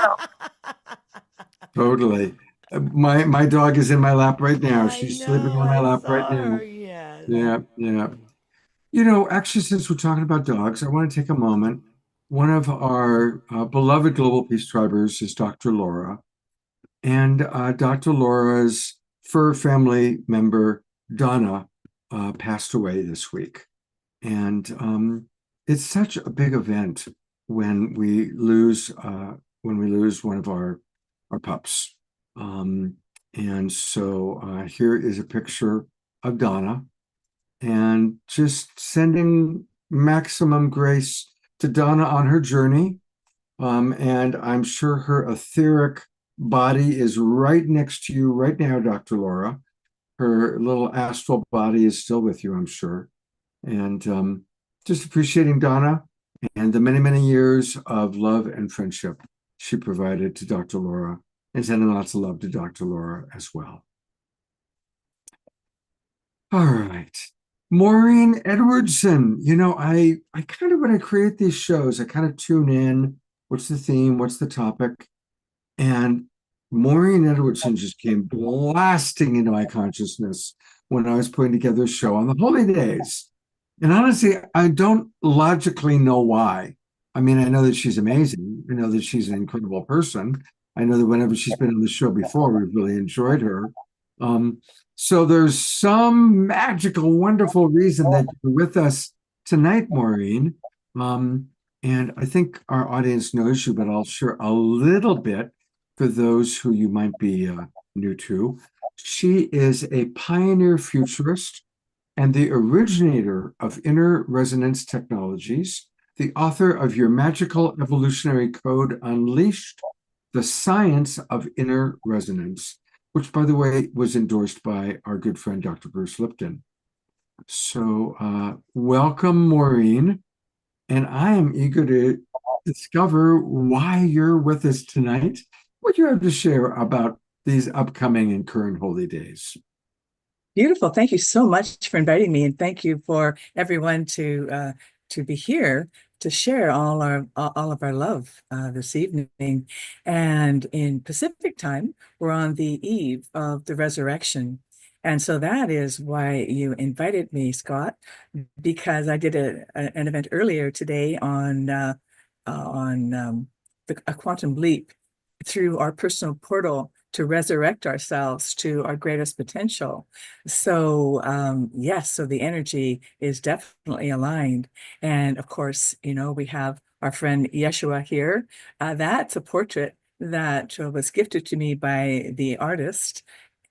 Totally. My dog is in my lap right now. I She's know, sleeping in my I lap saw right now. her, yes. Yeah, yeah. You know, actually, since we're talking about dogs, I want to take a moment. One of our beloved Global Peace Tribers is Dr. Laura. And Dr. Laura's fur family member, Donna, passed away this week. And it's such a big event when we lose one of our pups. And so here is a picture of Donna, and just sending maximum grace to Donna on her journey. And I'm sure her etheric body is right next to you right now, Dr. Laura. Her little astral body is still with you, I'm sure. And just appreciating Donna and the many, many years of love and friendship she provided to Dr. Laura, and sending lots of love to Dr. Laura as well. All right. Maureen Edwardson, I kind of, when I create these shows, I kind of tune in. What's the theme? What's the topic? And Maureen Edwardson just came blasting into my consciousness when I was putting together a show on the holy days. And honestly, I don't logically know why. I mean, I know that she's amazing. I know that she's an incredible person. I know that whenever she's been on the show before, we've really enjoyed her. So there's some magical, wonderful reason that you're with us tonight, Maureen. And I think our audience knows you, but I'll share a little bit for those who you might be new to. She is a pioneer futurist and the originator of inner resonance technologies, the author of Your Magical Evolutionary Code Unleashed, The Science of Inner Resonance, which, by the way, was endorsed by our good friend, Dr. Bruce Lipton. So welcome, Maureen. And I am eager to discover why you're with us tonight. What you have to share about these upcoming and current holy days. Beautiful. Thank you so much for inviting me, and thank you for everyone to be here to share all of our love this evening. And in Pacific time, we're on the eve of the resurrection. And so that is why you invited me, Scott, because I did an event earlier today on a quantum leap through our personal portal to resurrect ourselves to our greatest potential. So yes, so the energy is definitely aligned. And of course, we have our friend Yeshua here. That's a portrait that was gifted to me by the artist.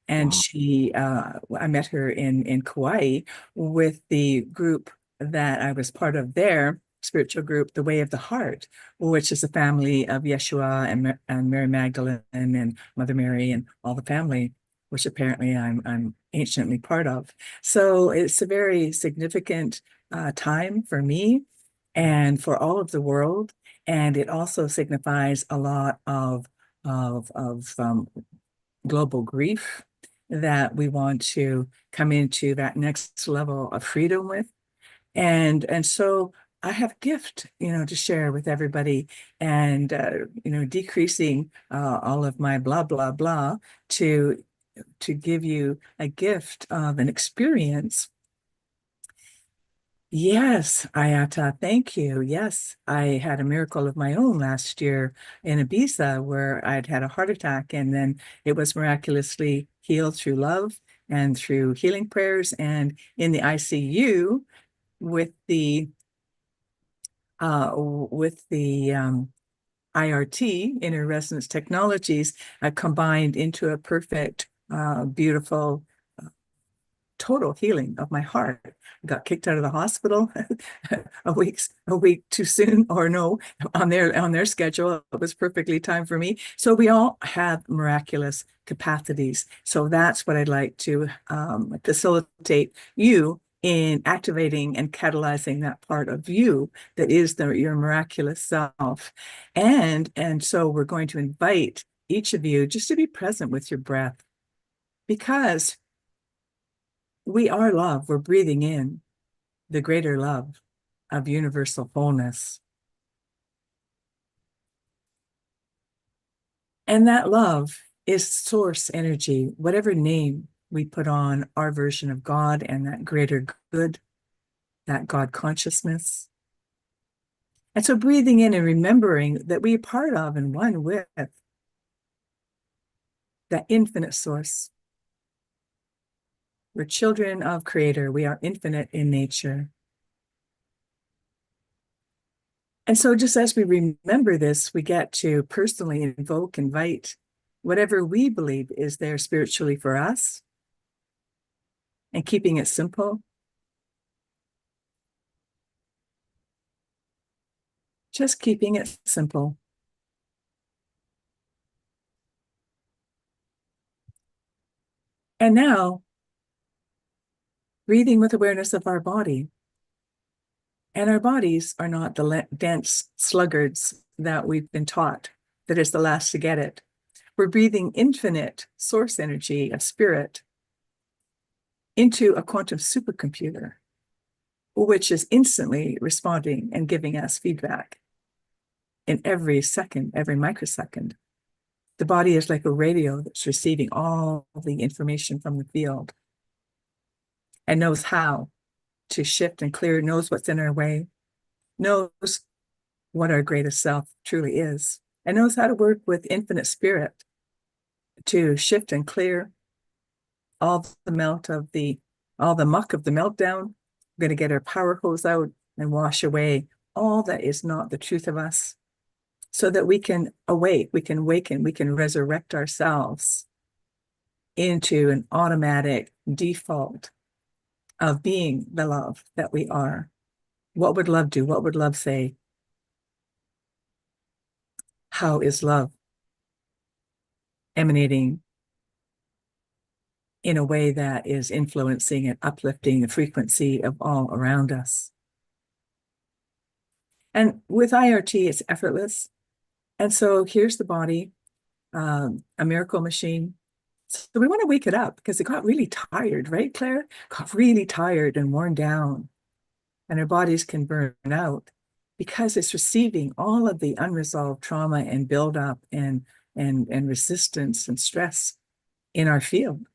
And I met her in Kauai with the group that I was part of there, spiritual group, The Way of the Heart, which is a family of Yeshua and Mary Magdalene and Mother Mary and all the family, which apparently I'm anciently part of. So it's a very significant time for me and for all of the world. And it also signifies a lot of global grief that we want to come into that next level of freedom with. And so I have a gift, to share with everybody, and decreasing all of my blah blah blah to give you a gift of an experience. Yes, Ayata, thank you. Yes, I had a miracle of my own last year in Ibiza where I'd had a heart attack, and then it was miraculously healed through love and through healing prayers. And in the ICU with the IRT, inner resonance technologies, combined into a perfect, beautiful total healing of my heart. I got kicked out of the hospital a week too soon, or no, on their schedule. It was perfectly time for me. So we all have miraculous capacities. So that's what I'd like to facilitate you in activating and catalyzing that part of you that is your miraculous self. And so we're going to invite each of you just to be present with your breath, because we are love. We're breathing in the greater love of universal wholeness. And that love is source energy, whatever name we put on our version of God and that greater good, that God consciousness. And so breathing in and remembering that we are part of and one with that infinite source. We're children of Creator. We are infinite in nature. And so just as we remember this, we get to personally invite whatever we believe is there spiritually for us, and keeping it simple. Just keeping it simple. And now, breathing with awareness of our body. And our bodies are not the dense sluggards that we've been taught, that is the last to get it. We're breathing infinite source energy of spirit into a quantum supercomputer, which is instantly responding and giving us feedback in every second, every microsecond. The body is like a radio that's receiving all the information from the field and knows how to shift and clear, knows what's in our way, knows what our greatest self truly is, and knows how to work with infinite spirit to shift and clear all the muck of the meltdown. We're going to get our power hose out and wash away all that is not the truth of us, so that we can awake, we can awaken, we can resurrect ourselves into an automatic default of being the love that we are. What would love do? What would love say? How is love emanating in a way that is influencing and uplifting the frequency of all around us? And with IRT, it's effortless. And so here's the body, a miracle machine. So we want to wake it up because it got really tired, right, Claire? Got really tired and worn down. And our bodies can burn out because it's receiving all of the unresolved trauma and buildup and resistance and stress in our field.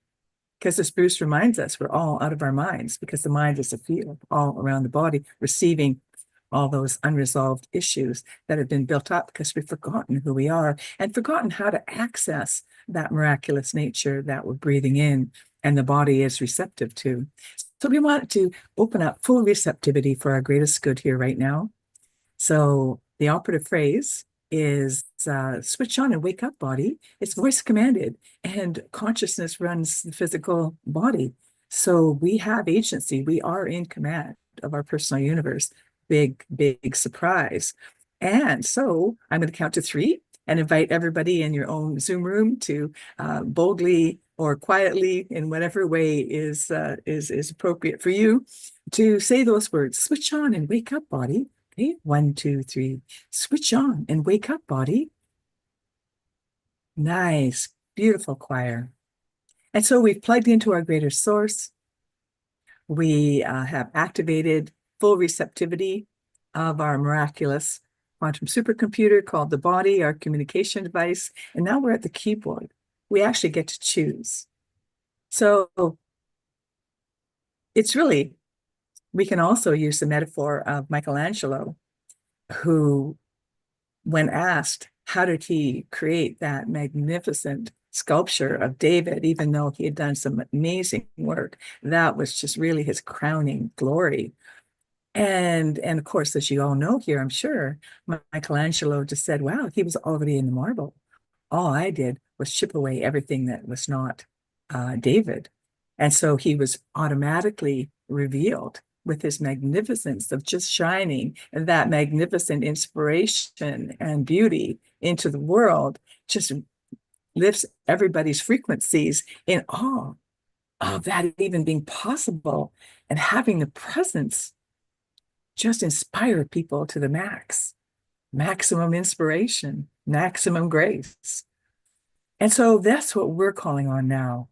Because as Bruce reminds us, we're all out of our minds because the mind is a field all around the body, receiving all those unresolved issues that have been built up because we've forgotten who we are and forgotten how to access that miraculous nature that we're breathing in and the body is receptive to. So we want to open up full receptivity for our greatest good here right now. So the operative phrase is switch on and wake up, body. It's voice commanded and consciousness runs the physical body. So we have agency. We are in command of our personal universe. Big, big surprise. And so I'm going to count to 3 and invite everybody in your own Zoom room to boldly or quietly, in whatever way is appropriate for you, to say those words. Switch on and wake up, body. Okay, 1, 2, 3. Switch on and wake up, body. Nice, beautiful choir. And so we've plugged into our greater source. We have activated full receptivity of our miraculous quantum supercomputer called the body, our communication device. And now we're at the keyboard. We actually get to choose. So it's really, we can also use the metaphor of Michelangelo, who, when asked, how did he create that magnificent sculpture of David, even though he had done some amazing work, that was just really his crowning glory. And of course, as you all know here, I'm sure, Michelangelo just said, wow, he was already in the marble. All I did was chip away everything that was not David. And so he was automatically revealed with his magnificence of just shining and that magnificent inspiration and beauty into the world, just lifts everybody's frequencies in awe of that even being possible and having the presence just inspire people to the max, maximum inspiration, maximum grace. And so that's what we're calling on now.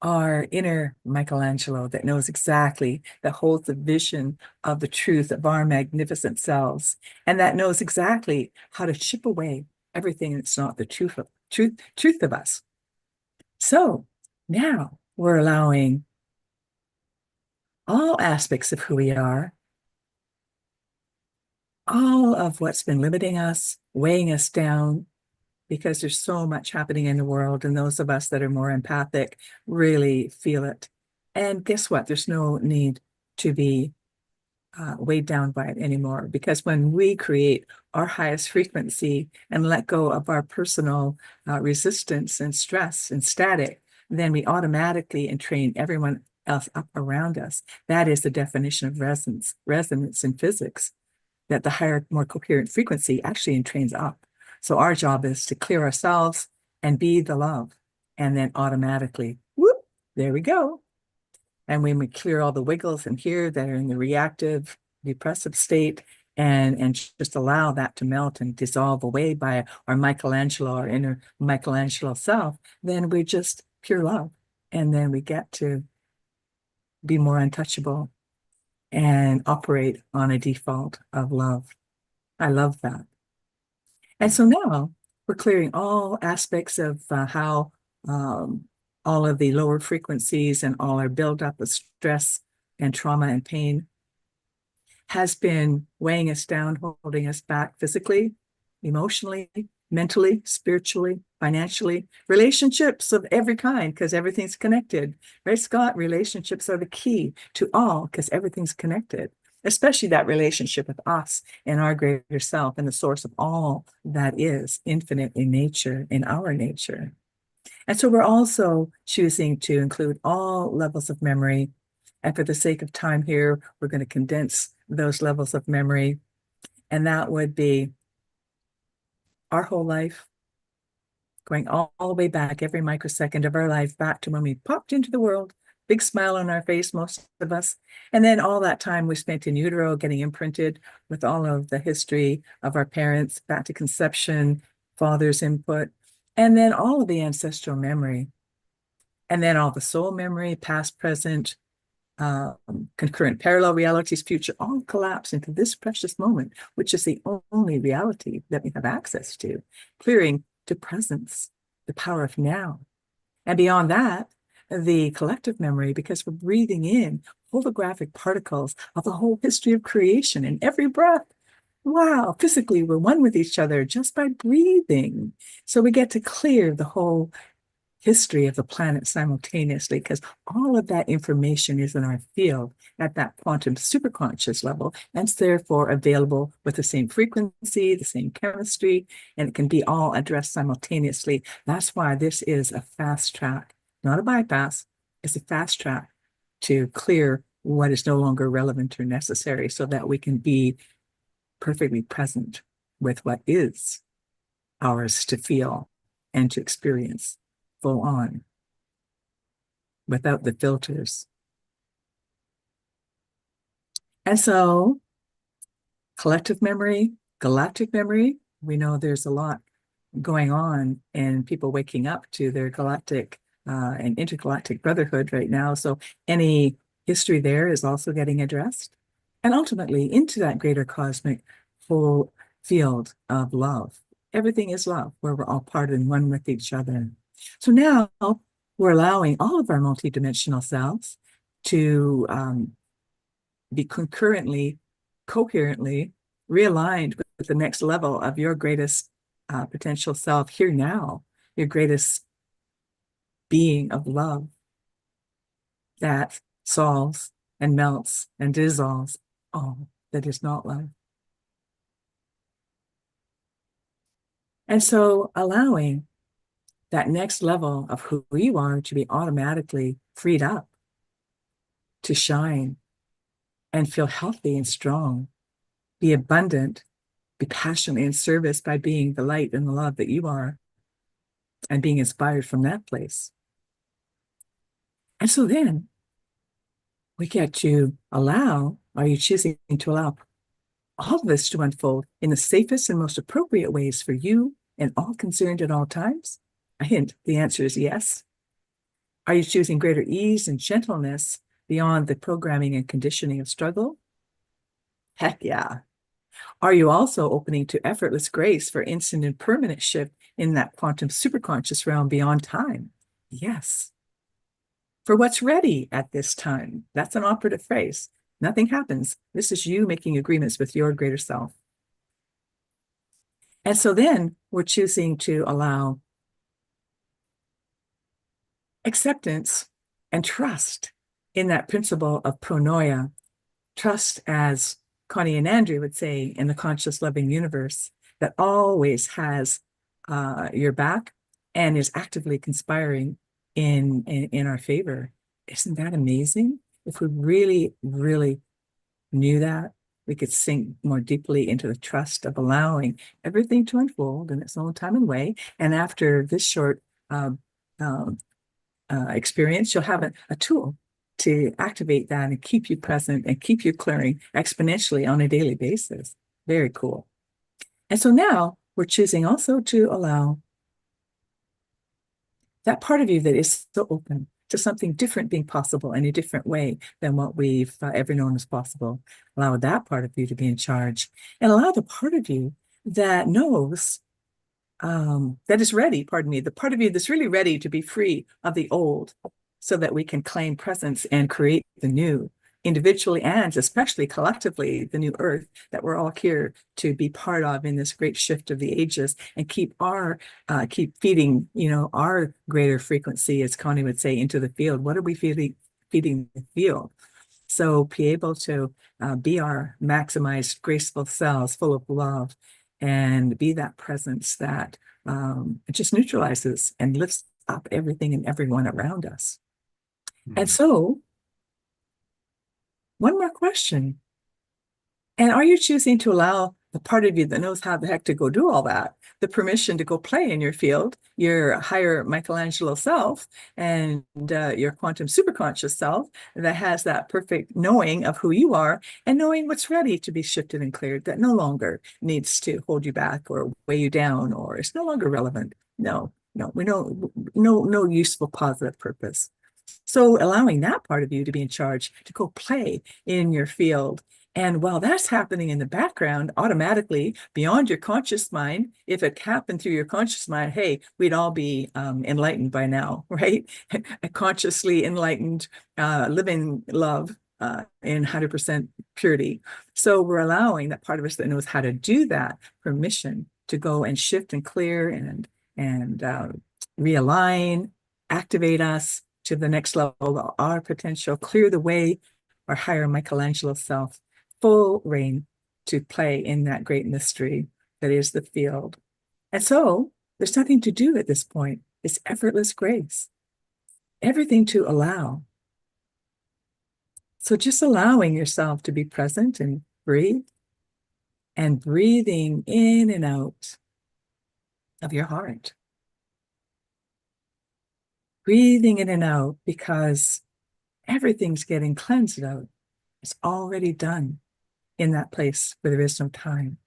Our inner Michelangelo that knows exactly, that holds the vision of the truth of our magnificent selves, and that knows exactly how to chip away everything that's not the truth of us. So now we're allowing all aspects of who we are, all of what's been limiting us, weighing us down, because there's so much happening in the world, and those of us that are more empathic really feel it. And guess what? There's no need to be weighed down by it anymore. Because when we create our highest frequency and let go of our personal resistance and stress and static, then we automatically entrain everyone else up around us. That is the definition of resonance in physics, that the higher, more coherent frequency actually entrains up. So our job is to clear ourselves and be the love. And then automatically, whoop, there we go. And when we clear all the wiggles in here that are in the reactive, depressive state, and just allow that to melt and dissolve away by our Michelangelo, our inner Michelangelo self, then we're just pure love. And then we get to be more untouchable and operate on a default of love. I love that. And so now we're clearing all aspects of how all of the lower frequencies and all our buildup of stress and trauma and pain has been weighing us down, holding us back physically, emotionally, mentally, spiritually, financially, relationships of every kind, because everything's connected. Right, Scott? Relationships are the key to all, because everything's connected, especially that relationship with us and our greater self and the source of all that is infinite in nature, in our nature. And so we're also choosing to include all levels of memory. And for the sake of time here, we're going to condense those levels of memory. And that would be our whole life, going all the way back, every microsecond of our life, back to when we popped into the world, big smile on our face, most of us. And then all that time we spent in utero getting imprinted with all of the history of our parents, back to conception, father's input, and then all of the ancestral memory. And then all the soul memory, past, present, concurrent parallel realities, future, all collapse into this precious moment, which is the only reality that we have access to, clearing to presence, the power of now. And beyond that, the collective memory, because we're breathing in holographic particles of the whole history of creation in every breath. Wow, physically, we're one with each other just by breathing. So we get to clear the whole history of the planet simultaneously, because all of that information is in our field at that quantum superconscious level, and it's therefore available with the same frequency, the same chemistry, and it can be all addressed simultaneously. That's why this is a fast track, not a bypass. It's a fast track to clear what is no longer relevant or necessary, so that we can be perfectly present with what is ours to feel and to experience full on, without the filters. And so collective memory, galactic memory, we know there's a lot going on and people waking up to their galactic and intergalactic brotherhood right now. So any history there is also getting addressed. And ultimately into that greater cosmic whole field of love. Everything is love, where we're all part and one with each other. So now we're allowing all of our multidimensional selves to be concurrently, coherently realigned with the next level of your greatest potential self here now, your greatest being of love that solves and melts and dissolves all that is not love. And so allowing that next level of who you are to be automatically freed up to shine and feel healthy and strong, be abundant, be passionately in service by being the light and the love that you are and being inspired from that place. And so then we get to allow, are you choosing to allow all of this to unfold in the safest and most appropriate ways for you and all concerned at all times? A hint, the answer is yes. Are you choosing greater ease and gentleness beyond the programming and conditioning of struggle? Heck yeah. Are you also opening to effortless grace for instant and permanent shift in that quantum superconscious realm beyond time? Yes. For what's ready at this time? That's an operative phrase. Nothing happens. This is you making agreements with your greater self. And so then we're choosing to allow acceptance and trust in that principle of pronoia, Trust, as Connie and Andrew would say, in the conscious loving universe that always has your back and is actively conspiring in our favor. Isn't that amazing? If we really, really knew that, we could sink more deeply into the trust of allowing everything to unfold in its own time and way. And after this short um, um, experience, you'll have a tool to activate that and keep you present and keep you clearing exponentially on a daily basis. Very cool. And so now we're choosing also to allow that part of you that is so open to something different being possible in a different way than what we've ever known as possible. Allow that part of you to be in charge, and allow the part of you that knows, that is ready, pardon me, the part of you that's really ready to be free of the old so that we can claim presence and create the new, individually and especially collectively, the new earth that we're all here to be part of in this great shift of the ages, and keep feeding, our greater frequency, as Connie would say, into the field. What are we feeding the field? So be able to be our maximized, graceful selves, full of love, and be that presence that just neutralizes and lifts up everything and everyone around us. And so, one more question. And are you choosing to allow the part of you that knows how the heck to go do all that, the permission to go play in your field, your higher Michelangelo self, and your quantum superconscious self that has that perfect knowing of who you are and knowing what's ready to be shifted and cleared, that no longer needs to hold you back or weigh you down, or it's no longer relevant? No, we know no useful positive purpose. So allowing that part of you to be in charge, to go play in your field. And while that's happening in the background, automatically beyond your conscious mind, if it happened through your conscious mind, hey, we'd all be enlightened by now, right? Consciously enlightened, living love in 100% purity. So we're allowing that part of us that knows how to do that permission to go and shift and clear and realign, activate us to the next level of our potential, clear the way, our higher Michelangelo self, full reign to play in that great mystery that is the field. And so there's nothing to do at this point. It's effortless grace, everything to allow. So just allowing yourself to be present and breathe, and breathing in and out of your heart. Breathing in and out, because everything's getting cleansed out. It's already done in that place where there is no time.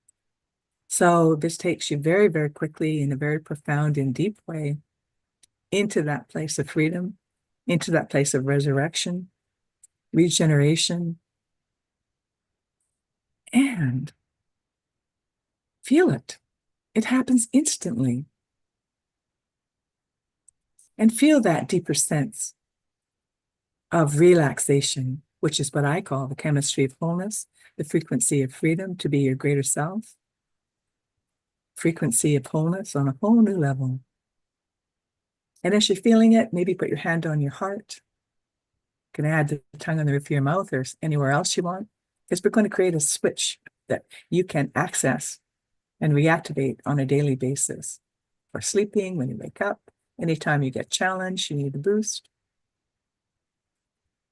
So this takes you very, very quickly, in a very profound and deep way, into that place of freedom, into that place of resurrection, regeneration, and feel it. It happens instantly. And feel that deeper sense of relaxation, which is what I call the chemistry of wholeness, the frequency of freedom to be your greater self, frequency of wholeness on a whole new level. And as you're feeling it, maybe put your hand on your heart. You can add the tongue on the roof of your mouth or anywhere else you want, because we're going to create a switch that you can access and reactivate on a daily basis. For sleeping, when you wake up, anytime you get challenged, you need a boost.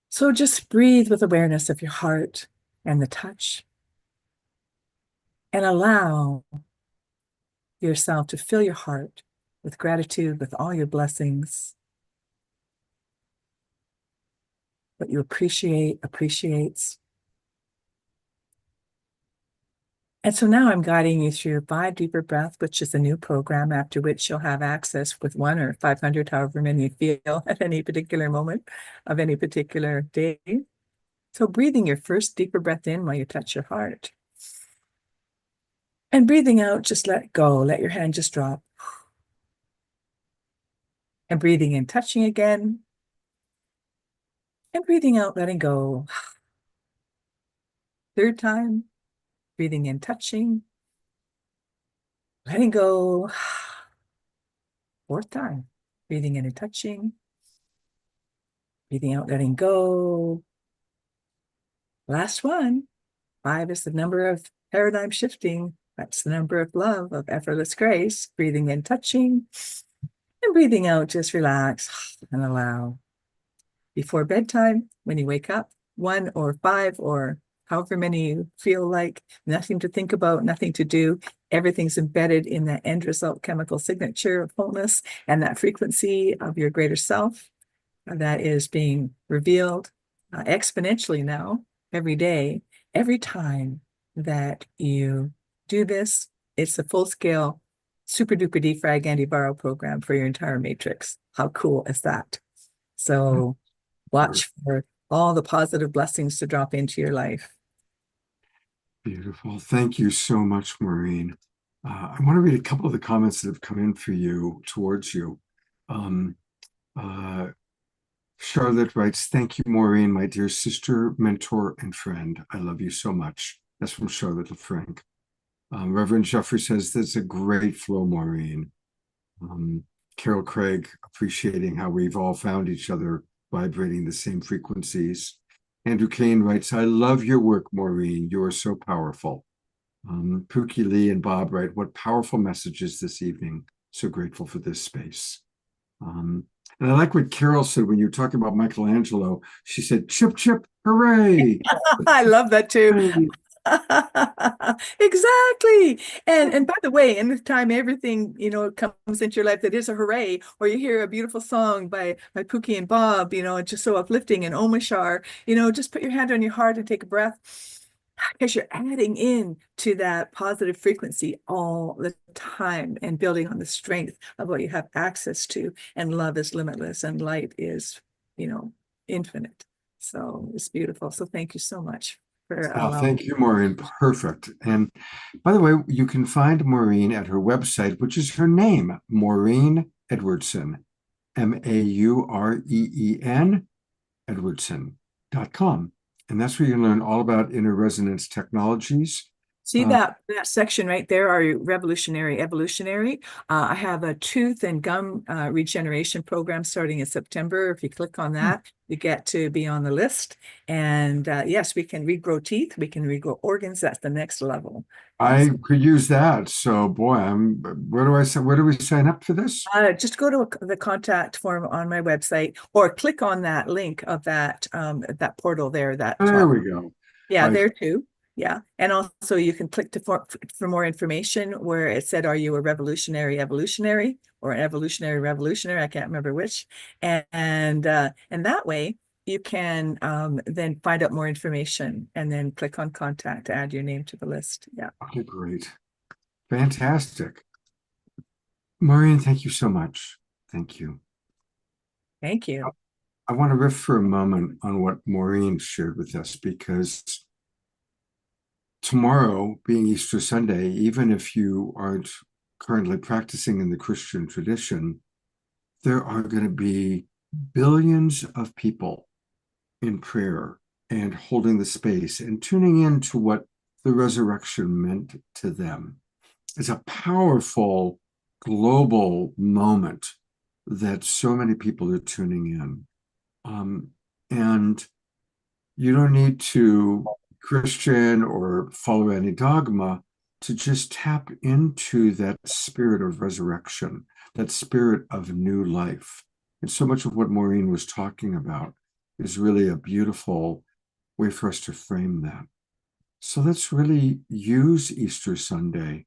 So just breathe with awareness of your heart and the touch, and allow yourself to fill your heart with gratitude, with all your blessings. What you appreciates. And so now I'm guiding you through 5 deeper breaths, which is a new program, after which you'll have access with 1 or 500, however many you feel at any particular moment of any particular day. So breathing your first deeper breath in while you touch your heart. And breathing out, just let go. Let your hand just drop. And breathing in, touching again. And breathing out, letting go. 3rd time, breathing in, touching. Letting go. 4th time, breathing in and touching. Breathing out, letting go. Last one. 5 is the number of paradigm shifting. That's the number of love, of effortless grace. Breathing in, touching, and breathing out, just relax and allow. Before bedtime, when you wake up, 1 or 5 or however many you feel like, nothing to think about, nothing to do. Everything's embedded in that end result chemical signature of wholeness and that frequency of your greater self that is being revealed exponentially now every day. Every time that you do this, it's a full-scale super duper defrag antiviral program for your entire matrix. How cool is that? So watch for all the positive blessings to drop into your life. Beautiful. Thank you so much, Maureen. I want to read a couple of the comments that have come in for you, towards you. Charlotte writes, thank you, Maureen, my dear sister, mentor, and friend. I love you so much. That's from Charlotte LeFranc. Reverend Jeffrey says, that's a great flow, Maureen. Carol Craig, appreciating how we've all found each other vibrating the same frequencies. Andrew Kane writes, I love your work, Maureen. You are so powerful. Pookie Lee and Bob write, what powerful messages this evening. So grateful for this space. And I like what Carol said when you were talking about Michelangelo. She said, chip, chip, hooray. I love that too. Exactly. And by the way, anytime everything, comes into your life that is a hooray, or you hear a beautiful song by Pookie and Bob, it's just so uplifting, and Omashar, just put your hand on your heart and take a breath, because you're adding in to that positive frequency all the time and building on the strength of what you have access to. And love is limitless and light is, infinite. So it's beautiful. So thank you so much for allowing. Thank you, Maureen. Perfect. And by the way, you can find Maureen at her website, which is her name, Maureen Edwardson, Maureen Edwardson.com. And that's where you can learn all about inner resonance technologies. See that section right there, are you revolutionary, evolutionary? I have a tooth and gum regeneration program starting in September. If you click on that, you get to be on the list. And yes, we can regrow teeth, we can regrow organs. That's the next level. I could use that. So boy, where do we sign up for this? Just go to the contact form on my website, or click on that link of that portal there. There we go. Yeah, there too. Yeah. And also you can click for more information where it said, are you a revolutionary evolutionary or an evolutionary revolutionary? I can't remember which. And that way you can then find out more information and then click on contact to add your name to the list. Yeah. Okay, great. Fantastic. Maureen, thank you so much. Thank you. Thank you. I want to riff for a moment on what Maureen shared with us, because tomorrow, being Easter Sunday, even if you aren't currently practicing in the Christian tradition, there are going to be billions of people in prayer and holding the space and tuning into what the resurrection meant to them. It's a powerful global moment that so many people are tuning in. And you don't need to Christian or follow any dogma to just tap into that spirit of resurrection, that spirit of new life. And so much of what Maureen was talking about is really a beautiful way for us to frame that. So let's really use Easter Sunday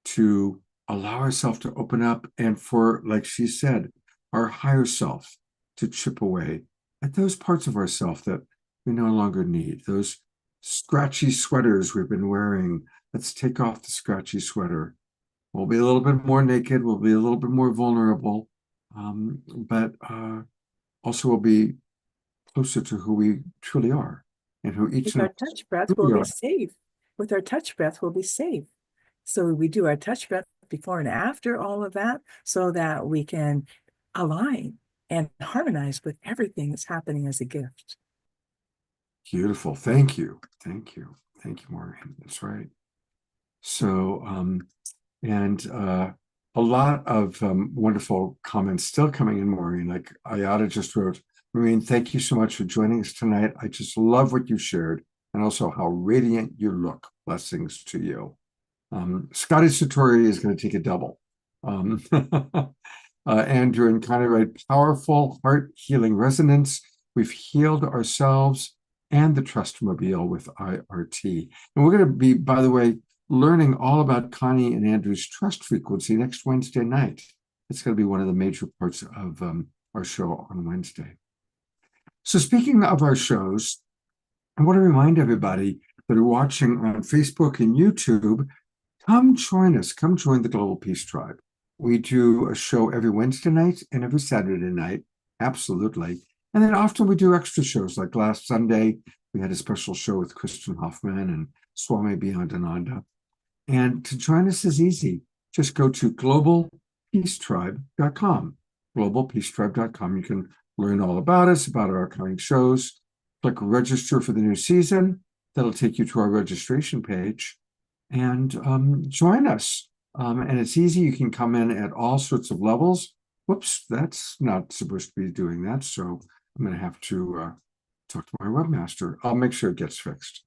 to allow ourselves to open up and for, like she said, our higher self to chip away at those parts of ourself that we no longer need, those scratchy sweaters we've been wearing. Let's take off the scratchy sweater. We'll be a little bit more naked. We'll be a little bit more vulnerable, but also we'll be closer to who we truly are and who each With our touch breath, we'll be safe. With our touch breath, we'll be safe. So we do our touch breath before and after all of that, so that we can align and harmonize with everything that's happening as a gift. Beautiful. Thank you. Thank you. Thank you, Maureen. That's right. So, a lot of wonderful comments still coming in, Maureen. Like Ayada just wrote, Maureen, thank you so much for joining us tonight. I just love what you shared. and also how radiant you look. Blessings to you. Scotty Satori is going to take a double. Andrew, in kind of a powerful heart healing resonance, we've healed ourselves and the Trustmobile with IRT. And we're going to be, by the way, learning all about Connie and Andrew's trust frequency next Wednesday night. It's going to be one of the major parts of our show on Wednesday. So speaking of our shows, I want to remind everybody that are watching on Facebook and YouTube, come join us. Come join the Global Peace Tribe. We do a show every Wednesday night and every Saturday night. Absolutely. And then often we do extra shows, like last Sunday, we had a special show with Kristen Hoffman and Swami Beyondananda. And to join us is easy. Just go to globalpeacetribe.com. Globalpeacetribe.com. You can learn all about us, about our upcoming shows. Click register for the new season. That'll take you to our registration page. And join us. And it's easy. You can come in at all sorts of levels. Whoops, that's not supposed to be doing that. So I'm going to have to talk to my webmaster. I'll make sure it gets fixed.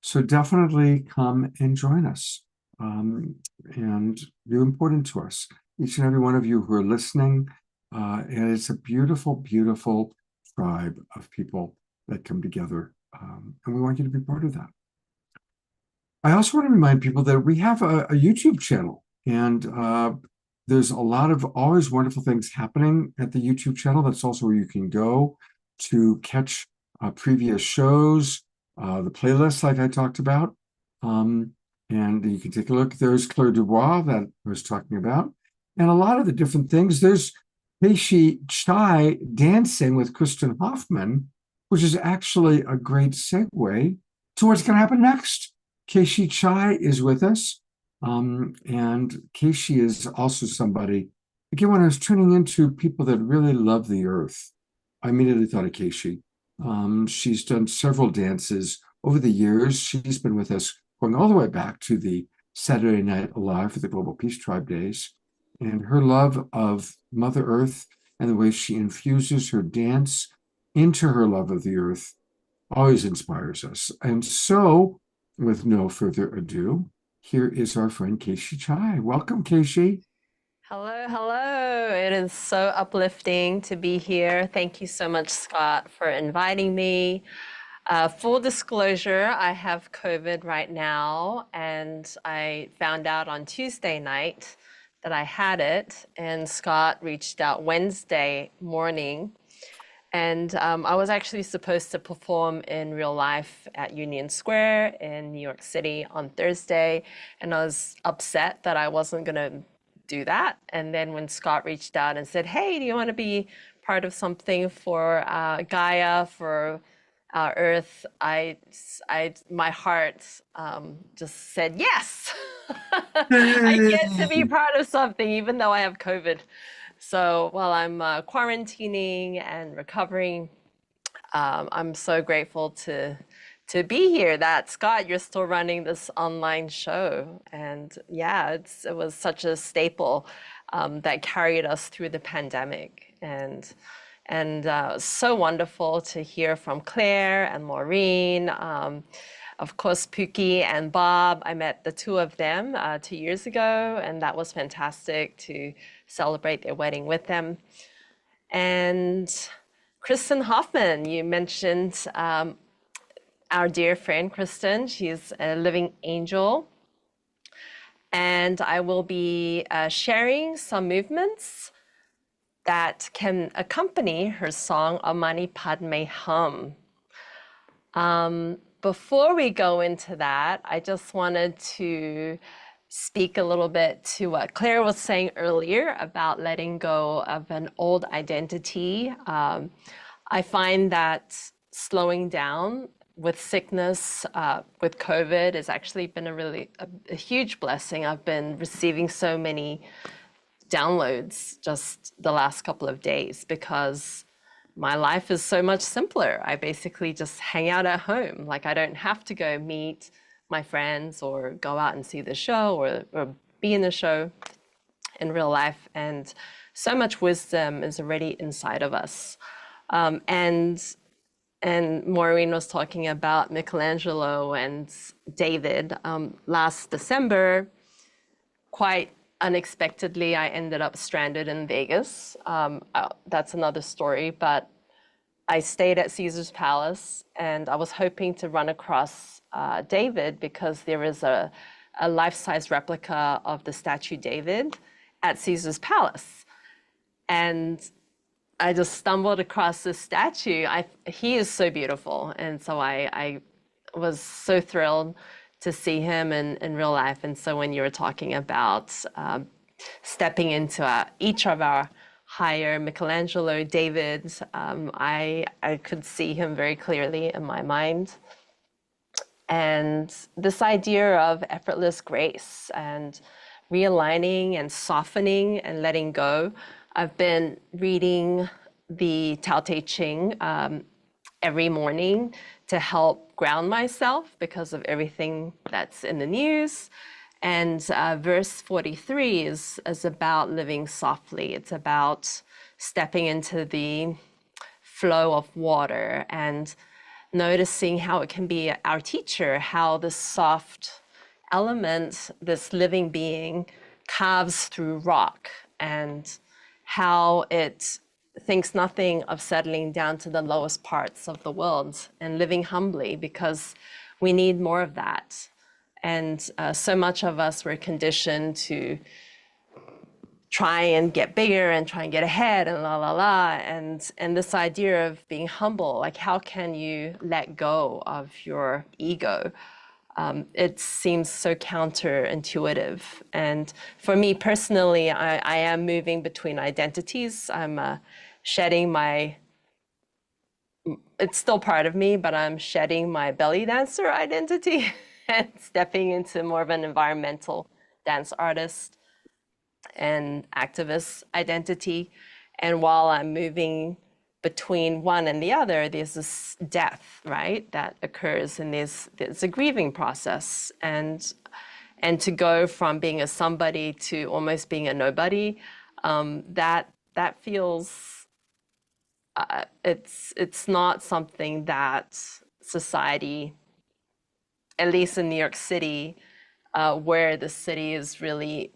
So definitely come and join us. And you're important to us. Each and every one of you who are listening. And it's a beautiful, beautiful tribe of people that come together. And we want you to be part of that. I also want to remind people that we have a YouTube channel, and there's a lot of always wonderful things happening at the YouTube channel. That's also where you can go to catch previous shows, the playlists like I talked about. And you can take a look. There's Claire Dubois that I was talking about, and a lot of the different things. There's Peishi Chai dancing with Kristen Hoffman, which is actually a great segue to what's going to happen next. Keishi Chai is with us, and Keishi is also somebody, again, when I was tuning into people that really love the earth, I immediately thought of Keishi. She's done several dances over the years. She's been with us going all the way back to the Saturday Night Alive for the Global Peace Tribe days, and her love of Mother Earth and the way she infuses her dance into her love of the earth always inspires us. And so, with no further ado, here is our friend Keishi Chai. Welcome, Keishi. Hello, hello. It is so uplifting to be here. Thank you so much, Scott, for inviting me. Full disclosure, I have COVID right now, and I found out on Tuesday night that I had it, and Scott reached out Wednesday morning. And I was actually supposed to perform in real life at Union Square in New York City on Thursday. And I was upset that I wasn't going to do that. And then when Scott reached out and said, hey, do you want to be part of something for Gaia, for Earth? My heart just said, yes, I get to be part of something, even though I have COVID. So while I'm quarantining and recovering, I'm so grateful to be here. That Scott, you're still running this online show, and yeah, it was such a staple that carried us through the pandemic, and so wonderful to hear from Claire and Maureen. Of course, Pookie and Bob, I met the two of them 2 years ago, and that was fantastic to celebrate their wedding with them. And Kristen Hoffman, you mentioned our dear friend Kristen. She's a living angel. And I will be sharing some movements that can accompany her song Mani Padme Hum. Before we go into that, I just wanted to speak a little bit to what Claire was saying earlier about letting go of an old identity. I find that slowing down with sickness, with COVID, has actually been a huge blessing. I've been receiving so many downloads just the last couple of days because my life is so much simpler. I basically just hang out at home. Like, I don't have to go meet my friends or go out and see the show or be in the show in real life. And so much wisdom is already inside of us. And and Maureen was talking about Michelangelo and David. Last December, quite unexpectedly, I ended up stranded in Vegas. That's another story, but I stayed at Caesar's Palace, and I was hoping to run across David because there is a life-size replica of the statue David at Caesar's Palace. And I just stumbled across this statue. He is so beautiful. And so I was so thrilled to see him in real life. And so when you were talking about stepping into each of our higher Michelangelo, David, I could see him very clearly in my mind. And this idea of effortless grace and realigning and softening and letting go. I've been reading the Tao Te Ching every morning to help ground myself because of everything that's in the news. And verse 43 is about living softly. It's about stepping into the flow of water and noticing how it can be our teacher, how this soft element, this living being, carves through rock, and how it thinks nothing of settling down to the lowest parts of the world and living humbly, because we need more of that. And so much of us were conditioned to try and get bigger and try and get ahead and la la la, and this idea of being humble, like how can you let go of your ego? It seems so counterintuitive. And for me personally, I am moving between identities. I'm shedding it's still part of me, but I'm shedding my belly dancer identity and stepping into more of an environmental dance artist and activist identity. And while I'm moving between one and the other, there's this death, right, that occurs, and there's a grieving process. And to go from being a somebody to almost being a nobody, that feels, it's not something that society, at least in New York City, where the city is really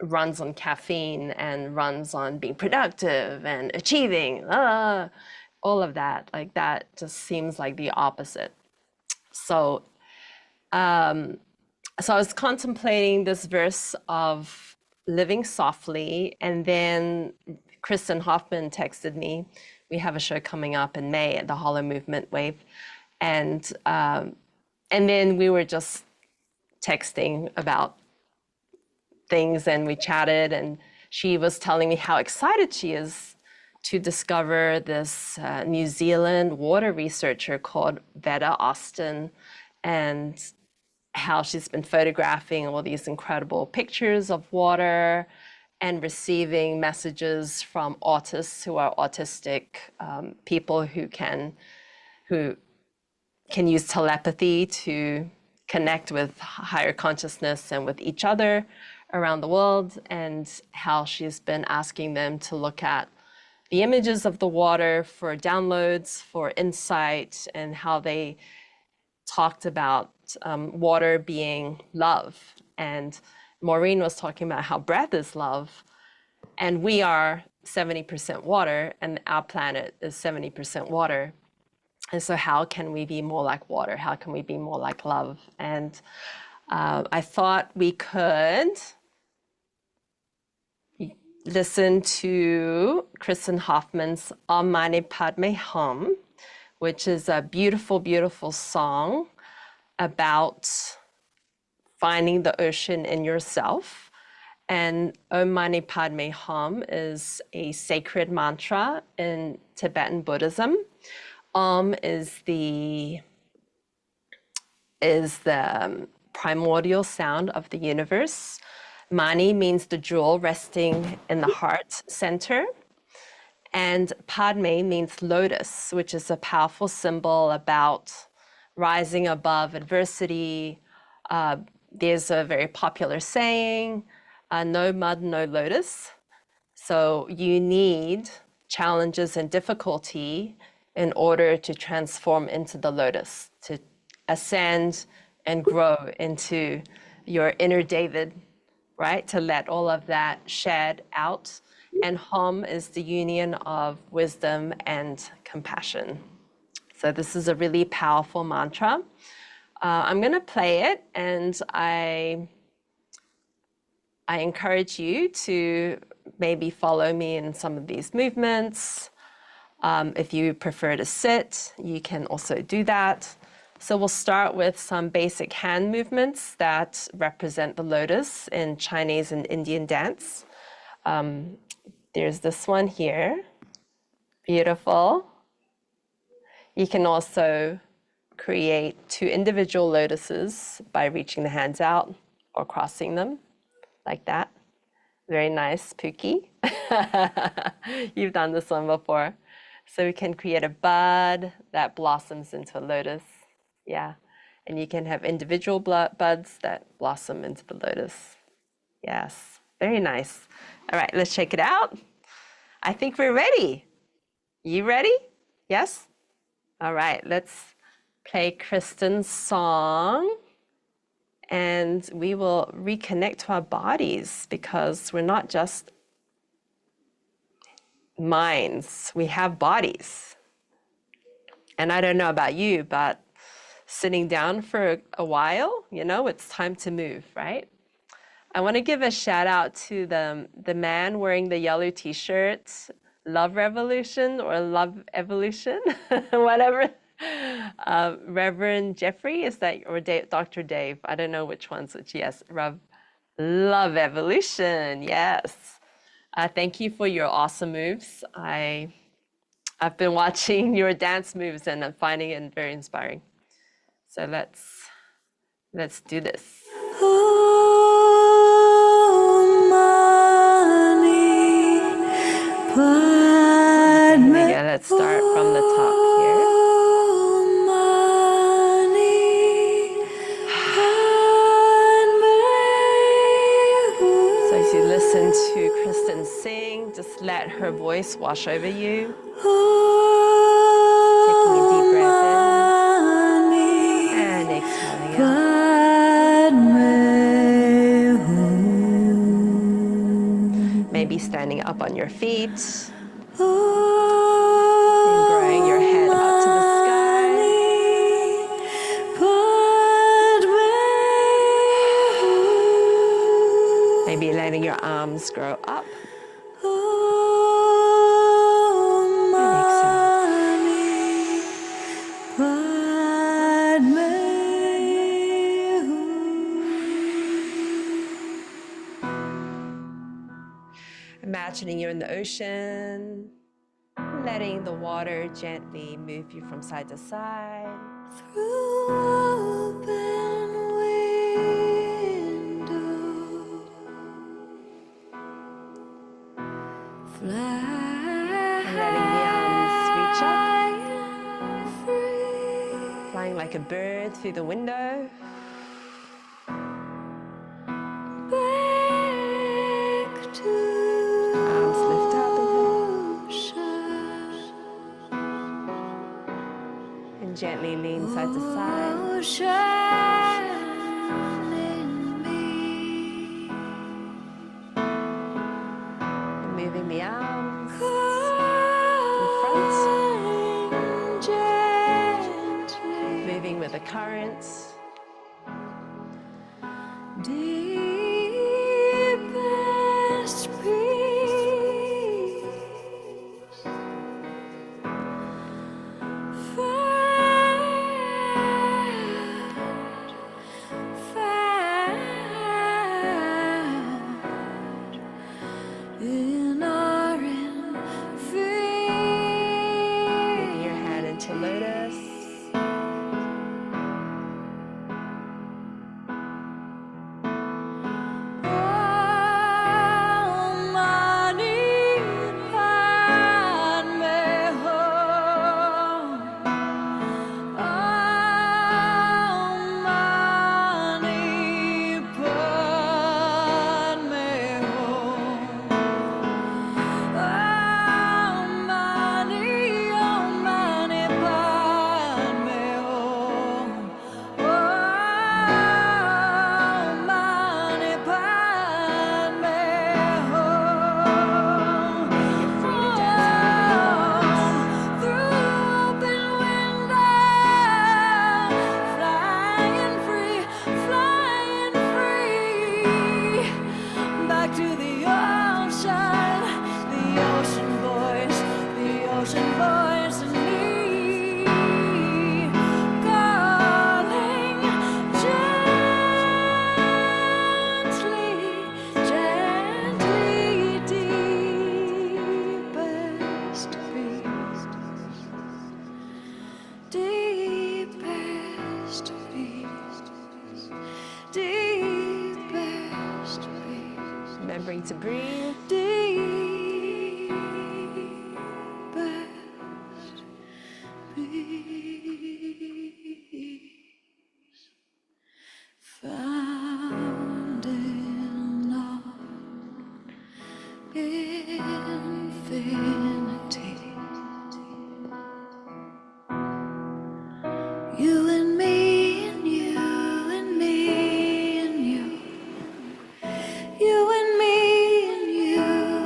runs on caffeine and runs on being productive and achieving, all of that, like that just seems like the opposite. So, so I was contemplating this verse of living softly, and then Kristen Hoffman texted me. We have a show coming up in May at the Hollow Movement Wave, and then we were just texting about things, and we chatted, and she was telling me how excited she is to discover this New Zealand water researcher called Veda Austin, and how she's been photographing all these incredible pictures of water and receiving messages from autists who are autistic people who can use telepathy to connect with higher consciousness and with each other around the world, and how she's been asking them to look at the images of the water for downloads, for insight, and how they talked about water being love. And Maureen was talking about how breath is love, and we are 70% water, and our planet is 70% water. And so how can we be more like water? How can we be more like love? And I thought we could listen to Kristen Hoffman's Om Mani Padme Hum, which is a beautiful, beautiful song about finding the ocean in yourself. And Om Mani Padme Hum is a sacred mantra in Tibetan Buddhism. Om is the primordial sound of the universe. Mani means the jewel resting in the heart center. And Padme means lotus, which is a powerful symbol about rising above adversity. There's a very popular saying, no mud, no lotus. So you need challenges and difficulty in order to transform into the lotus, to ascend and grow into your inner David, right? To let all of that shed out. And Hom is the union of wisdom and compassion. So this is a really powerful mantra. I'm going to play it, and I encourage you to maybe follow me in some of these movements. If you prefer to sit, you can also do that. So we'll start with some basic hand movements that represent the lotus in Chinese and Indian dance. There's this one here. Beautiful. You can also create 2 individual lotuses by reaching the hands out or crossing them like that. Very nice, Pookie. You've done this one before. So we can create a bud that blossoms into a lotus. Yeah. And you can have individual buds that blossom into the lotus. Yes. Very nice. All right, let's check it out. I think we're ready. You ready? Yes? All right, let's play Kristen's song. And we will reconnect to our bodies, because we're not just minds, we have bodies. And I don't know about you, but sitting down for a while, you know, it's time to move, right? I want to give a shout out to the man wearing the yellow t-shirt, Love Revolution or Love Evolution, whatever. Reverend Jeffrey, is that, or Dr. Dave? I don't know which one's which. Yes, Love Evolution. Yes. Thank you for your awesome moves. I've been watching your dance moves and I'm finding it very inspiring. So let's do this. Yeah, let's start from the top here. So as you listen to Kristen sing, just let her voice wash over you. Taking a deep breath in and exhaling out. Maybe standing up on your feet. And growing your head up to the sky. Maybe letting your arms grow up. And exhale. Imagining you're in the ocean. Letting the water gently move you from side to side. Through open window, and letting the arms reach up. Flying like a bird through the window. Back to arms lift up and gently lean side to side. And moving the arms in front. Moving with the current. Deepest peace. In our moving your head into lotus. to breathe. Deepest peace found in all infinity. You and me and you and me and you. You and me and you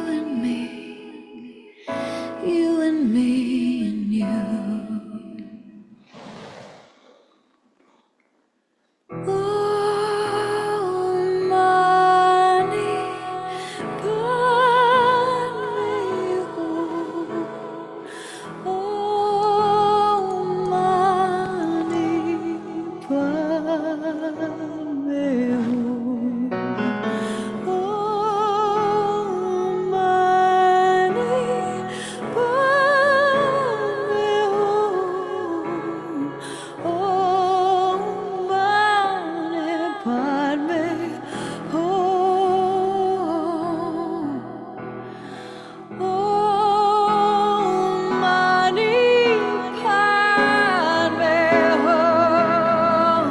and me. You and me and you. Oh, money, padme hum. Oh, money, padme hum. Oh, money, padme hum. Oh, money, padme hum. Oh, money, padme hum. Oh, money, padme hum.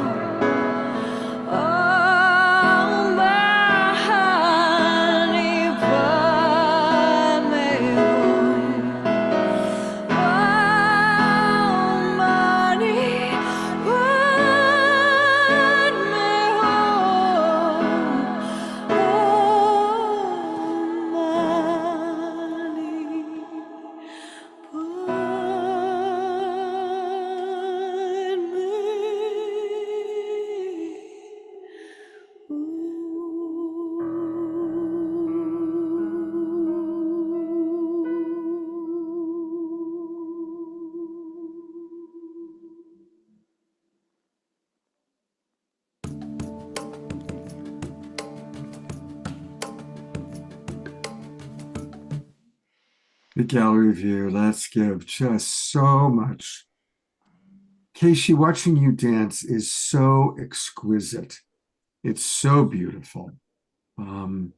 Oh, money, padme hum. The gallery view, let's give just so much. Casey, watching you dance is so exquisite. It's so beautiful. I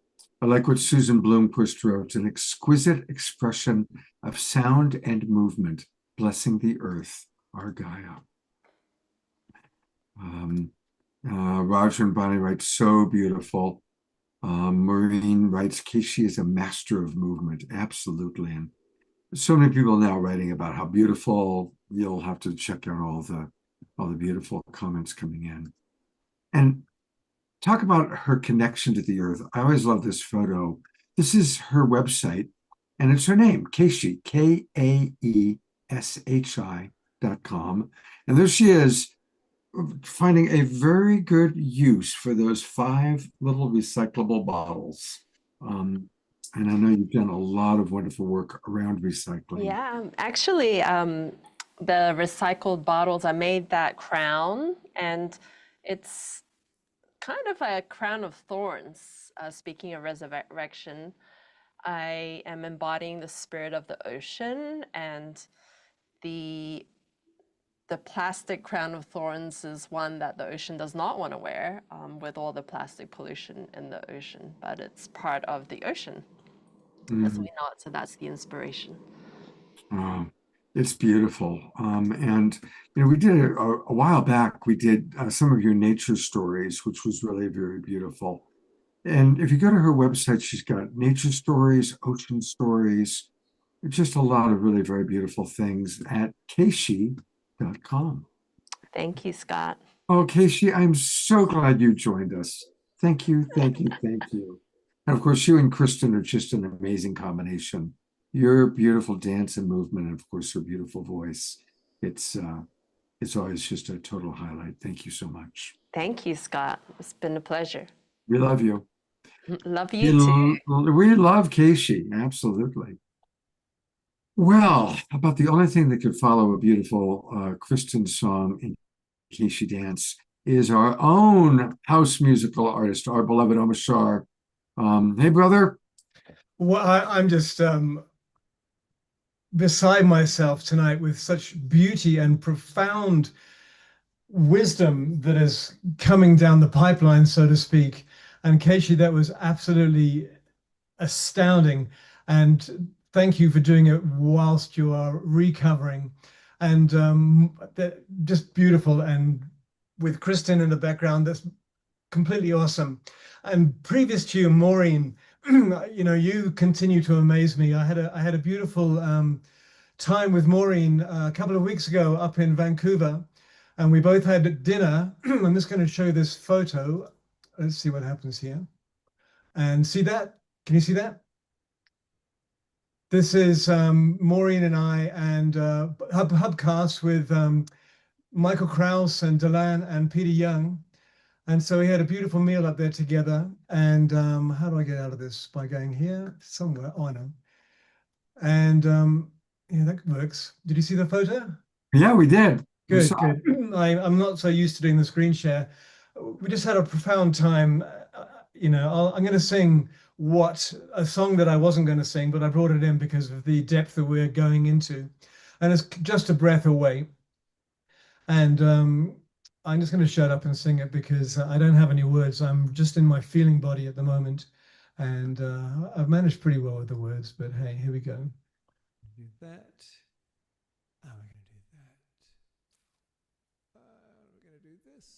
like what Susan Bloomquist wrote, an exquisite expression of sound and movement, blessing the earth, our Gaia. Roger and Bonnie write, so beautiful. Maureen writes, Casey is a master of movement. Absolutely. And so many people now writing about how beautiful. You'll have to check out all the beautiful comments coming in. And talk about her connection to the earth. I always love this photo. This is her website, and it's her name, Kaeshi, KAESHI.com. And there she is, finding a very good use for those 5 little recyclable bottles. And I know you've done a lot of wonderful work around recycling. Yeah, actually, the recycled bottles, I made that crown, and it's kind of a crown of thorns. Speaking of resurrection, I am embodying the spirit of the ocean, and the plastic crown of thorns is one that the ocean does not want to wear, with all the plastic pollution in the ocean, but it's part of the ocean as we know it, so that's the inspiration. It's beautiful. And we did a while back, we did some of your nature stories, which was really very beautiful. And if you go to her website, she's got nature stories, ocean stories, just a lot of really very beautiful things at Kaeshi.com. Thank you, Scott. Oh, Kaeshi, I'm so glad you joined us. Thank you, thank you, thank you. And of course, you and Kristen are just an amazing combination. Your beautiful dance and movement, and of course, her beautiful voice. It's always just a total highlight. Thank you so much. Thank you, Scott. It's been a pleasure. We love you. Love you too. We love Kaeshi, absolutely. Well, about the only thing that could follow a beautiful Kristen song in Kaeshi dance is our own house musical artist, our beloved Omashar. Hey, brother. Well, I'm just beside myself tonight with such beauty and profound wisdom that is coming down the pipeline, so to speak. And Kaeshi, that was absolutely astounding. And thank you for doing it whilst you are recovering. And just beautiful. And with Kristen in the background, that's completely awesome. And previous to you, Maureen, you continue to amaze me. I had a beautiful time with Maureen a couple of weeks ago up in Vancouver, and we both had dinner. I'm just going to show this photo. Let's see what happens here. And see that? Can you see that? This is Maureen and I and Hubcast with Michael Krause and Delan and Peter Young. And so we had a beautiful meal up there together. And how do I get out of this? By going here somewhere. Oh, I know. And yeah, that works. Did you see the photo? Yeah, we did. Good, good. I'm not so used to doing the screen share. We just had a profound time. I'm going to sing a song that I wasn't going to sing, but I brought it in because of the depth that we're going into. And it's just a breath away. And I'm just going to shut up and sing it because I don't have any words. I'm just in my feeling body at the moment. And I've managed pretty well with the words, but hey, here we go. Do that. Oh, we're going to do that. We're going to do this.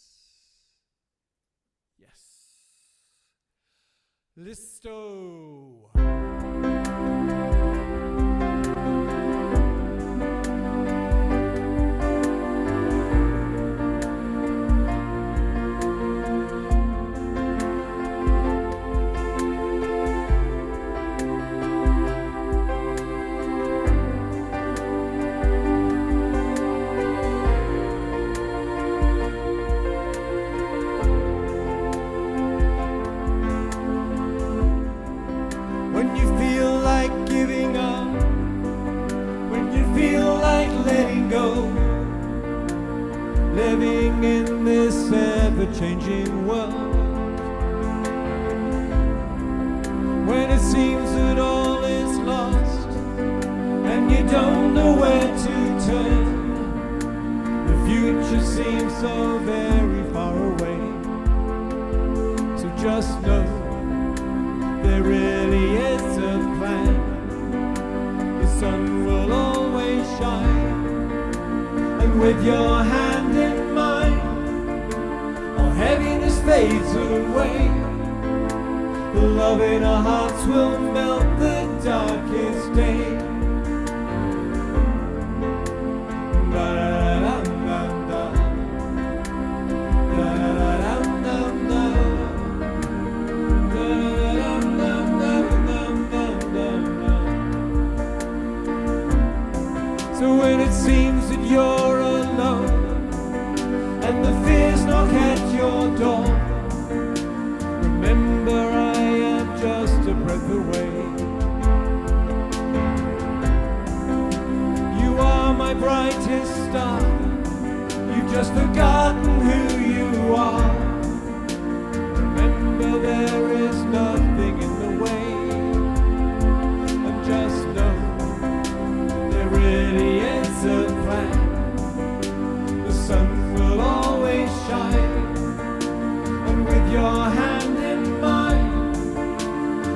Yes. Listo. When you feel like giving up, when you feel like letting go, living in this ever-changing world, when it seems that all is lost and you don't know where to turn, the future seems so very far away. So just know there really is a plan. The sun will always shine, and with your hand in mine, all heaviness fades away. The love in our hearts will melt the darkest day. So when it seems that you're alone and the fears knock at your door, remember I am just a breath away. You are my brightest star, you've just forgotten who you are. Remember there is nothing in the way, and just know there really is a plan. The sun will always shine, and with your hand in mine,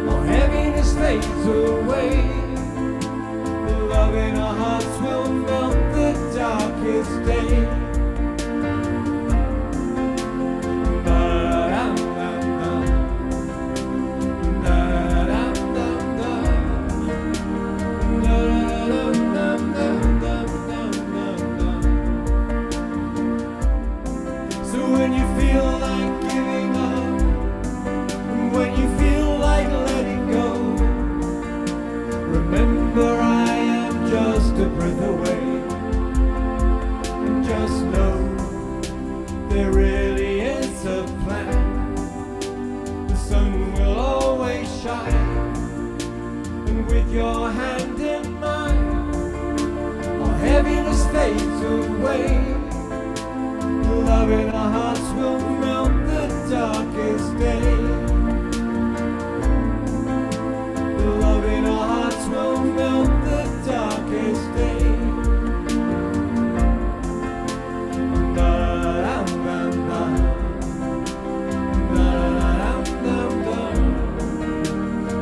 all heaviness fades away. The love in our hearts will melt the darkest day. When you feel like giving up, when you feel like letting go, remember I am just a breath away. And just know there really is a plan. The sun will always shine, and with your hand in mine, all heaviness fades away. Love in our hearts will melt the darkest day. The love in our hearts will melt the darkest day.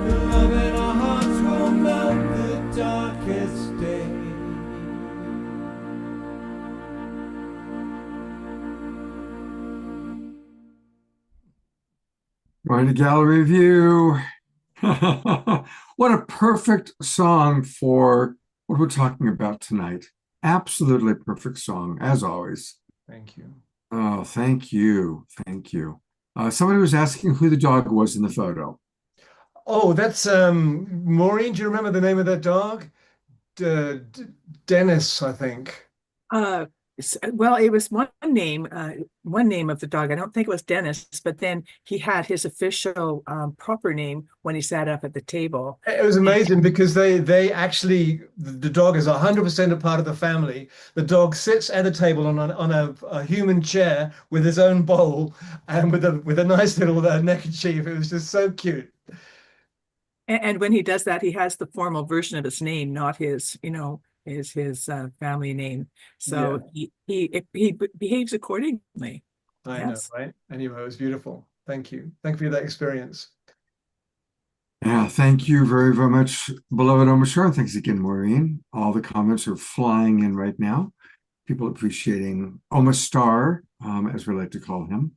The love darkest day. Going to gallery view. What a perfect song for what we're talking about tonight. Absolutely perfect song, as always. Thank you. Oh, thank you. Thank you. Somebody was asking who the dog was in the photo. Oh, that's Maureen. Do you remember the name of that dog? Dennis, I think. Well, it was one name of the dog. I don't think it was Dennis, but then he had his official proper name when he sat up at the table. It was amazing because they actually the dog is 100% a part of the family. The dog sits at a table on a human chair with his own bowl and with a nice little neckerchief. It was just so cute. And when he does that, he has the formal version of his name, not his, his family name. So he behaves accordingly. I know, Yes. right? Anyway, it was beautiful. Thank you. Thank you for that experience. Yeah, thank you very, very much, beloved Omashar. And thanks again, Maureen. All the comments are flying in right now. People appreciating Omastar, as we like to call him.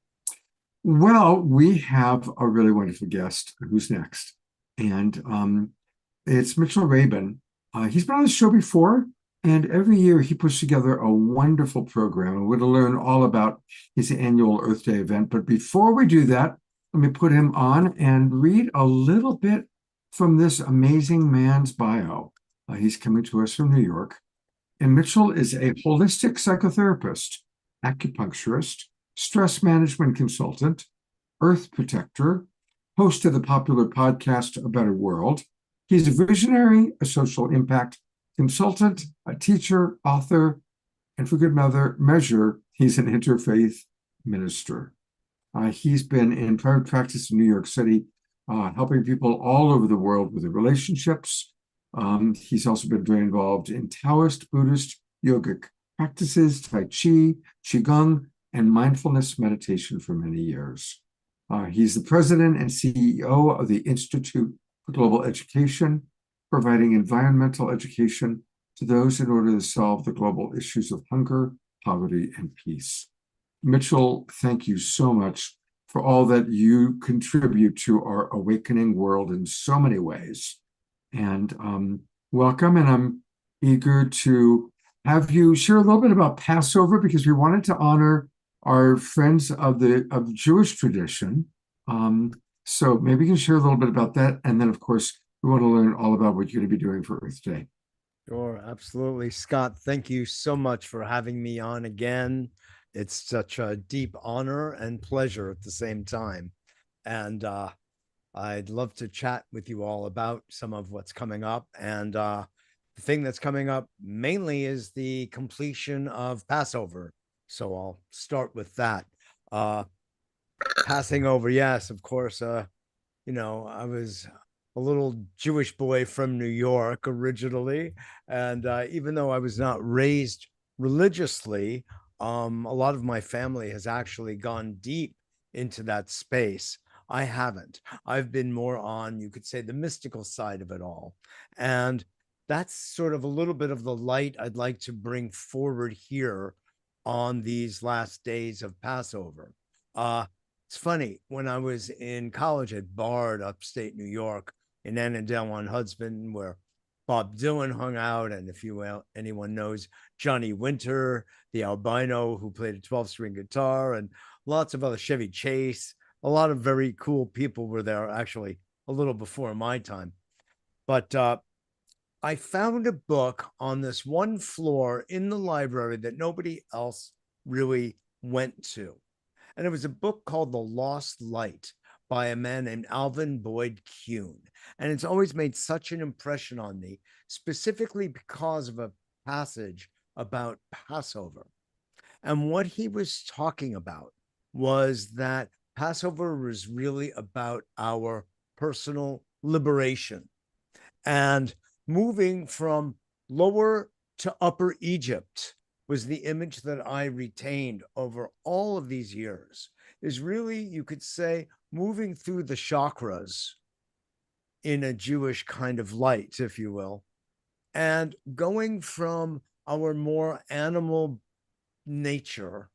Well, we have a really wonderful guest. Who's next? And it's Mitchell Rabin. He's been on the show before, and every year he puts together a wonderful program. And we're going to learn all about his annual Earth Day event. But before we do that, let me put him on and read a little bit from this amazing man's bio. He's coming to us from New York. And Mitchell is a holistic psychotherapist, acupuncturist, stress management consultant, earth protector, host of the popular podcast A Better World. He's a visionary, a social impact consultant, a teacher, author, and for good measure, he's an interfaith minister. He's been in private practice in New York City, helping people all over the world with their relationships. He's also been very involved in Taoist, Buddhist, yogic practices, Tai Chi, Qigong, and mindfulness meditation for many years. He's the president and CEO of the Institute for Global Education, providing environmental education to those in order to solve the global issues of hunger, poverty, and peace. Mitchell, thank you so much for all that you contribute to our awakening world in so many ways. And welcome, and I'm eager to have you share a little bit about Passover, because we wanted to honor our friends of Jewish tradition. So maybe you can share a little bit about that. And then, of course, we want to learn all about what you're going to be doing for Earth Day. Sure, absolutely. Scott, thank you so much for having me on again. It's such a deep honor and pleasure at the same time. And I'd love to chat with you all about some of what's coming up. And the thing that's coming up mainly is the completion of Passover. So I'll start with that. Passing over, yes, of course. I was a little Jewish boy from New York originally. And even though I was not raised religiously, a lot of my family has actually gone deep into that space. I haven't. I've been more on, you could say, the mystical side of it all. And that's sort of a little bit of the light I'd like to bring forward here on these last days of Passover. It's funny, when I was in college at Bard, upstate New York, in Annandale-on-Hudson, where Bob Dylan hung out, and if anyone knows Johnny Winter, the albino who played a 12-string guitar, and lots of other, Chevy Chase, a lot of very cool people were there, actually a little before my time. But I found a book on this one floor in the library that nobody else really went to. And it was a book called The Lost Light by a man named Alvin Boyd Kuhn. And it's always made such an impression on me, specifically because of a passage about Passover. And what he was talking about was that Passover was really about our personal liberation and moving from lower to upper Egypt was the image that I retained over all of these years, is really, you could say, moving through the chakras in a Jewish kind of light, if you will, And going from our more animal nature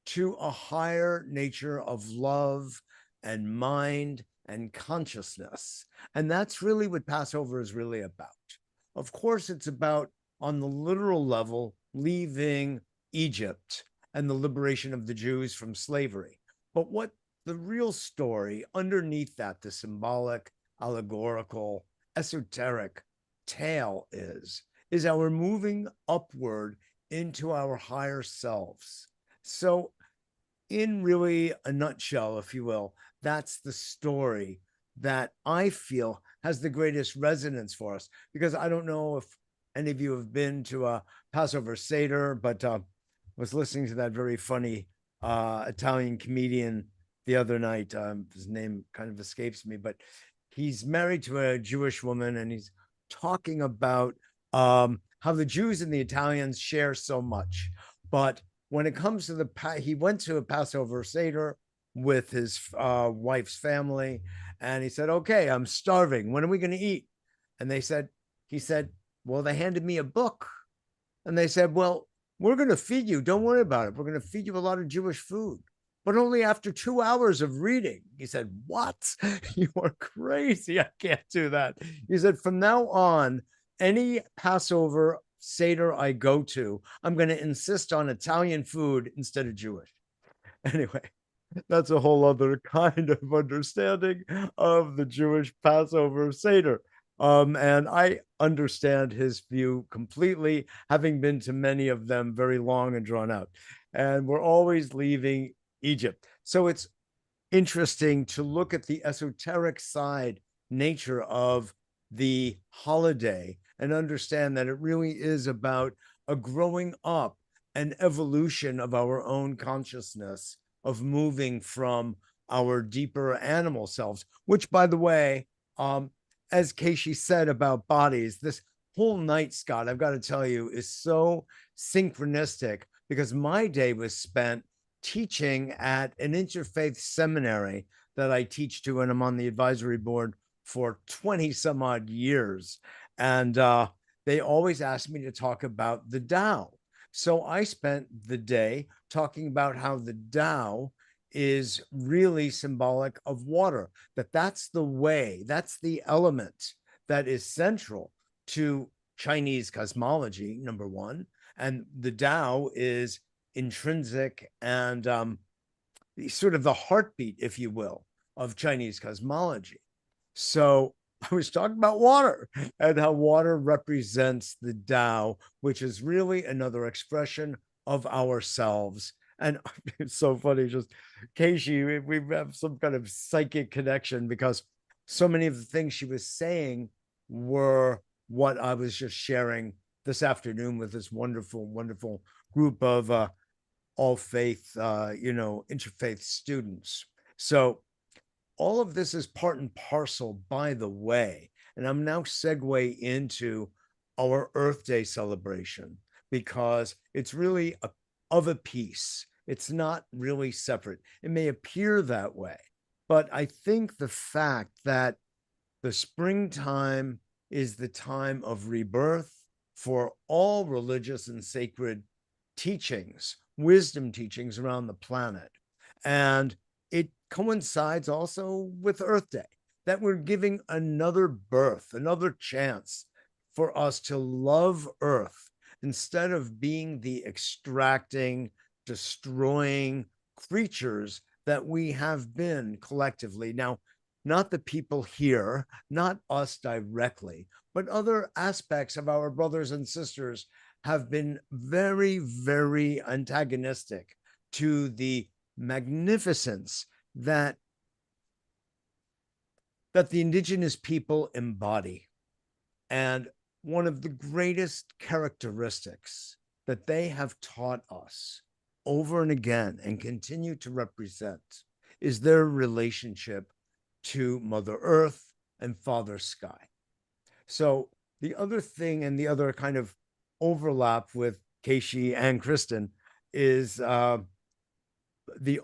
to a higher nature of love and mind and consciousness. And that's really what Passover is really about. Of course, it's about, on the literal level, leaving Egypt and the liberation of the Jews from slavery. But what the real story underneath that, the symbolic, allegorical, esoteric tale is our moving upward into our higher selves. So, in really a nutshell, if you will, that's the story that I feel has the greatest resonance for us. Because I don't know if any of you have been to a Passover Seder, but was listening to that very funny Italian comedian the other night. His name kind of escapes me, but he's married to a Jewish woman, and he's talking about how the Jews and the Italians share so much. But when it comes to he went to a Passover Seder with his wife's family, and he said, "Okay, I'm starving. When are we going to eat?" And he said, "Well, they handed me a book." And they said, "Well, we're going to feed you. Don't worry about it. We're going to feed you a lot of Jewish food, but only after 2 hours of reading." He said, "What? You are crazy. I can't do that." He said, "From now on, any Passover Seder I go to, I'm going to insist on Italian food instead of Jewish." Anyway, that's a whole other kind of understanding of the Jewish Passover Seder. And I understand his view completely, having been to many of them, very long and drawn out. And we're always leaving Egypt. So it's interesting to look at the esoteric side nature of the holiday and understand that it really is about a growing up, an evolution of our own consciousness, of moving from our deeper animal selves, which, by the way, as Casey said about bodies, this whole night, Scott, I've got to tell you, is so synchronistic, because my day was spent teaching at an interfaith seminary that I teach to, and I'm on the advisory board for 20 some odd years. And they always ask me to talk about the Tao. So I spent the day talking about how the Tao is really symbolic of water, that's the way, that's the element that is central to Chinese cosmology, number one. And the Tao is intrinsic and sort of the heartbeat, if you will, of Chinese cosmology. So I was talking about water and how water represents the Tao, which is really another expression of ourselves. And it's so funny, just Casey, we have some kind of psychic connection, because so many of the things she was saying were what I was just sharing this afternoon with this wonderful, wonderful group of all faith, interfaith students. So all of this is part and parcel, by the way. And I'm now segue into our Earth Day celebration, because it's really of a piece. It's not really separate. It may appear that way, but I think the fact that the springtime is the time of rebirth for all religious and sacred teachings, wisdom teachings around the planet. And it coincides also with Earth Day, that we're giving another birth, another chance for us to love Earth instead of being the extracting, destroying creatures that we have been collectively. Now, not the people here, not us directly, but other aspects of our brothers and sisters have been very, very antagonistic to the magnificence that the indigenous people embody. And one of the greatest characteristics that they have taught us over and again and continue to represent is their relationship to Mother Earth and Father Sky. So the other thing, and the other kind of overlap with Keishi and Kristen, is the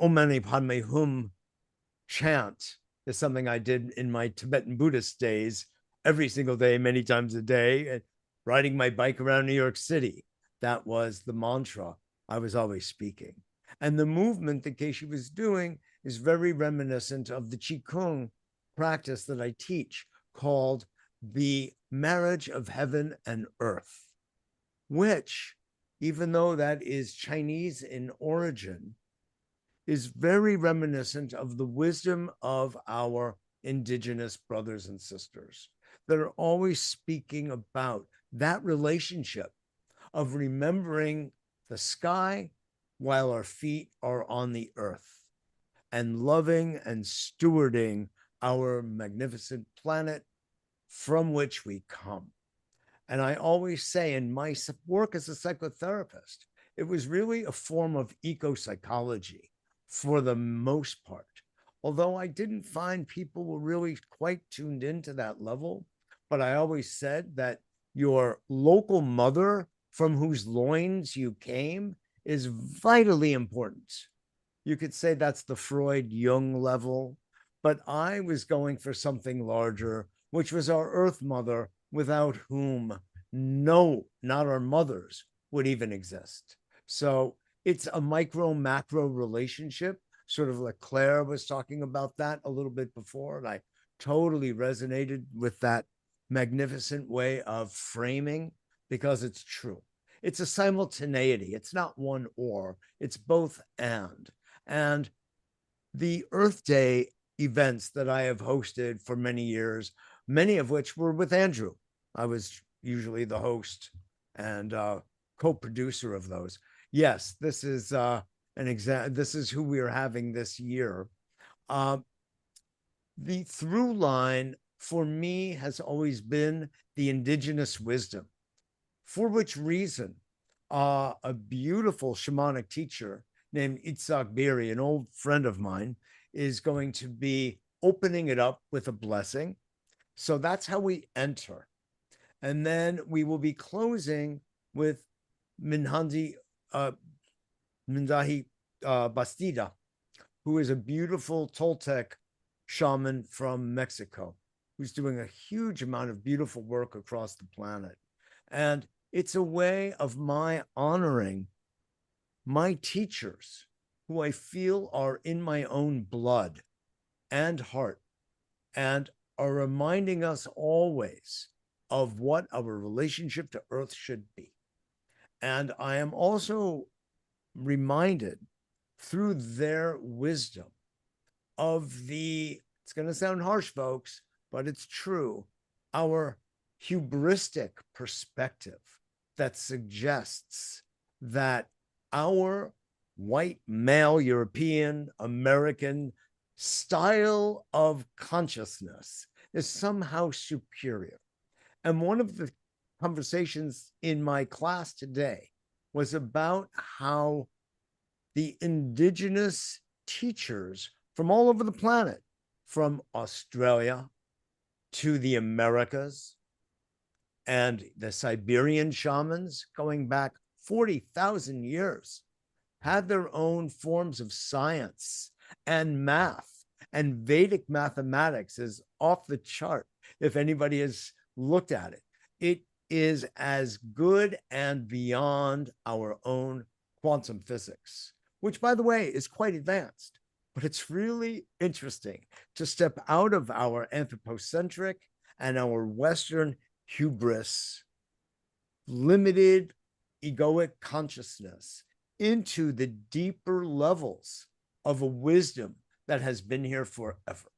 Om Mani Padme Hum chant is something I did in my Tibetan Buddhist days, every single day, many times a day. And riding my bike around New York City. That was the mantra I was always speaking. And the movement that Keisha was doing is very reminiscent of the Qigong practice that I teach, called the marriage of heaven and earth, which, even though that is Chinese in origin, is very reminiscent of the wisdom of our indigenous brothers and sisters that are always speaking about that relationship of remembering the sky while our feet are on the earth, and loving and stewarding our magnificent planet from which we come. And I always say in my work as a psychotherapist, it was really a form of eco-psychology for the most part. Although I didn't find people were really quite tuned into that level, but I always said that your local mother from whose loins you came is vitally important. You could say that's the Freud Jung level, but I was going for something larger, which was our Earth Mother, without whom no, not our mothers, would even exist. So it's a micro macro relationship, sort of like Claire was talking about that a little bit before. And I totally resonated with that magnificent way of framing, because it's true. It's a simultaneity. It's not one or, it's both and. And the Earth Day events that I have hosted for many years, many of which were with Andrew. I was usually the host and co-producer of those. Yes, this is an example. This is who we are having this year. The through line for me has always been the indigenous wisdom, for which reason a beautiful shamanic teacher named Itzhak Beery, an old friend of mine, is going to be opening it up with a blessing. So that's how we enter. And then we will be closing with Mindahi Bastida, who is a beautiful Toltec shaman from Mexico, who's doing a huge amount of beautiful work across the planet. And it's a way of my honoring my teachers, who I feel are in my own blood and heart, and are reminding us always of what our relationship to Earth should be. And I am also reminded through their wisdom of the, it's going to sound harsh, folks, but it's true, our hubristic perspective that suggests that our white male European American style of consciousness is somehow superior. And one of the conversations in my class today was about how the indigenous teachers from all over the planet, from Australia to the Americas, and the Siberian shamans going back 40,000 years, had their own forms of science and math, and Vedic mathematics is off the chart. If anybody has looked at it, it is as good and beyond our own quantum physics, which, by the way, is quite advanced. But it's really interesting to step out of our anthropocentric and our Western hubris, limited egoic consciousness, into the deeper levels of a wisdom that has been here forever.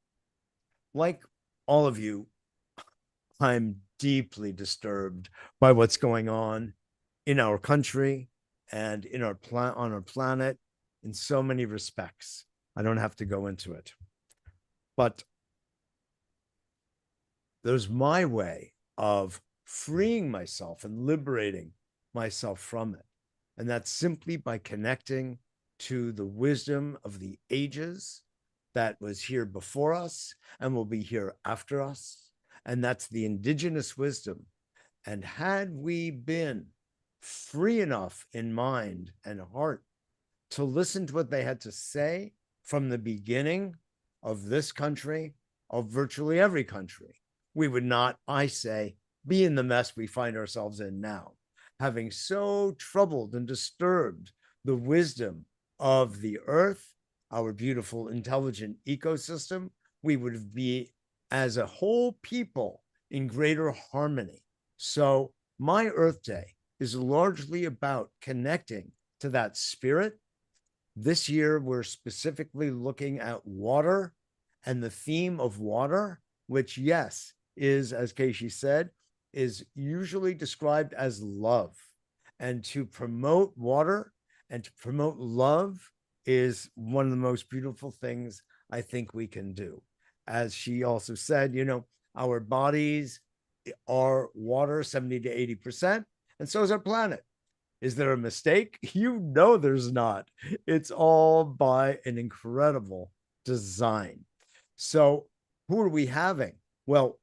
Like all of you, I'm deeply disturbed by what's going on in our country and in our on our planet in so many respects. I don't have to go into it. But there's my way of freeing myself and liberating myself from it. And that's simply by connecting to the wisdom of the ages that was here before us and will be here after us. And that's the indigenous wisdom. And had we been free enough in mind and heart to listen to what they had to say from the beginning of this country, of virtually every country, we would not, I say, be in the mess we find ourselves in now. Having so troubled and disturbed the wisdom of the earth, our beautiful, intelligent ecosystem, we would be, as a whole people, in greater harmony. So my Earth Day is largely about connecting to that spirit. This year, we're specifically looking at water and the theme of water, which, yes, is, as Casey said, is usually described as love. And to promote water and to promote love is one of the most beautiful things I think we can do. As she also said, you know, our bodies are water 70 to 80%, and so is our planet. Is there a mistake? You know there's not. It's all by an incredible design. So who are we having? Well,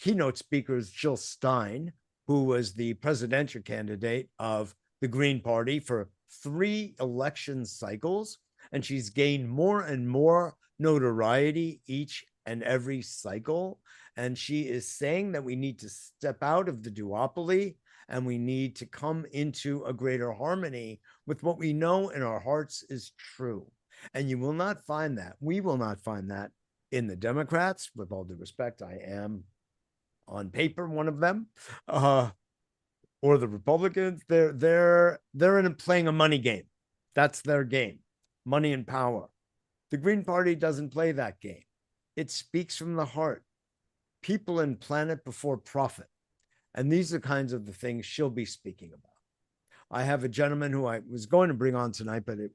keynote speaker is Jill Stein, who was the presidential candidate of the Green Party for 3 election cycles, and she's gained more and more notoriety each and every cycle. And she is saying that we need to step out of the duopoly and we need to come into a greater harmony with what we know in our hearts is true. And you will not find that. We will not find that in the Democrats. With all due respect, I am on paper one of them, or the Republicans. They're in playing a money game. That's their game, money and power. The Green Party doesn't play that game. It speaks from the heart. People and planet before profit. And these are the kinds of the things she'll be speaking about. I have a gentleman who I was going to bring on tonight, but it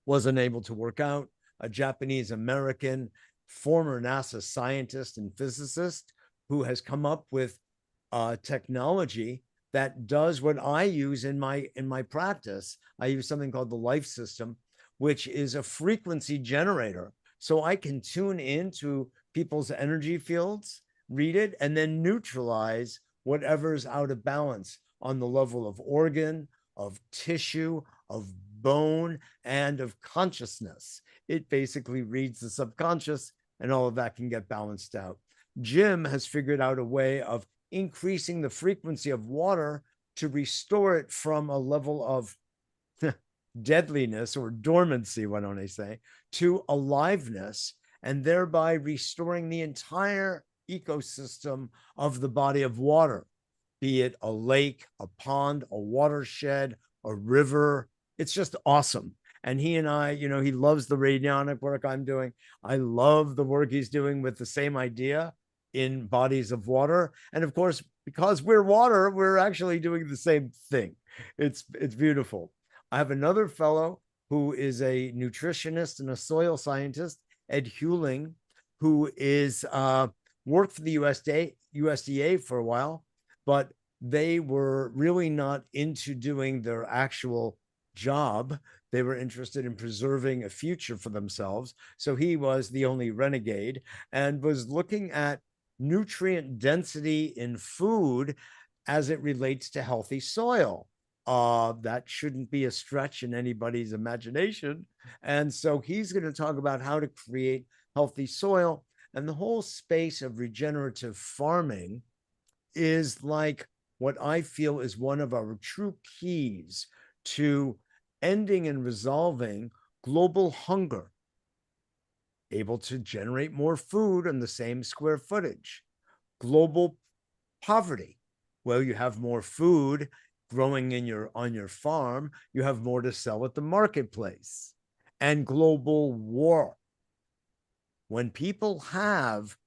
wasn't able to work out, a Japanese American, former NASA scientist and physicist who has come up with technology that does what I use in my practice. I use something called the Life System, which is a frequency generator. So I can tune into people's energy fields, read it, and then neutralize whatever's out of balance on the level of organ, of tissue, of bone, and of consciousness. It basically reads the subconscious, and all of that can get balanced out. Jim has figured out a way of increasing the frequency of water to restore it from a level of deadliness or dormancy, why don't I say, to aliveness, and thereby restoring the entire ecosystem of the body of water, be it a lake, a pond, a watershed, a river. It's just awesome. And he and I, you know, he loves the radionic work I'm doing. I love the work he's doing with the same idea in bodies of water. And of course, because we're water, we're actually doing the same thing. It's beautiful. I have another fellow who is a nutritionist and a soil scientist, Ed Hewling, who is worked for the USDA for a while, but they were really not into doing their actual job. They were interested in preserving a future for themselves. So he was the only renegade and was looking at nutrient density in food as it relates to healthy soil. That shouldn't be a stretch in anybody's imagination. And so he's going to talk about how to create healthy soil. And the whole space of regenerative farming is like what I feel is one of our true keys to ending and resolving global hunger, able to generate more food on the same square footage. Global poverty, well, you have more food growing on your farm, you have more to sell at the marketplace. And global war. When people have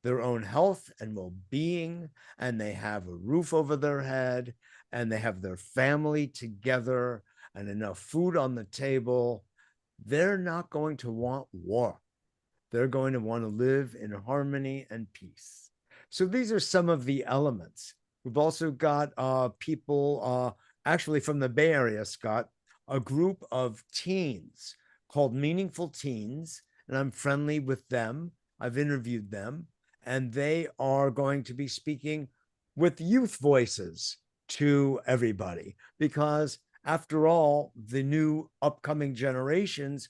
their own health and well-being, and they have a roof over their head, and they have their family together, and enough food on the table, they're not going to want war. They're going to want to live in harmony and peace. So these are some of the elements. We've also got people actually from the Bay Area, Scott, a group of teens called Meaningful Teens, and I'm friendly with them. I've interviewed them, and they are going to be speaking with youth voices to everybody, because after all, the new upcoming generations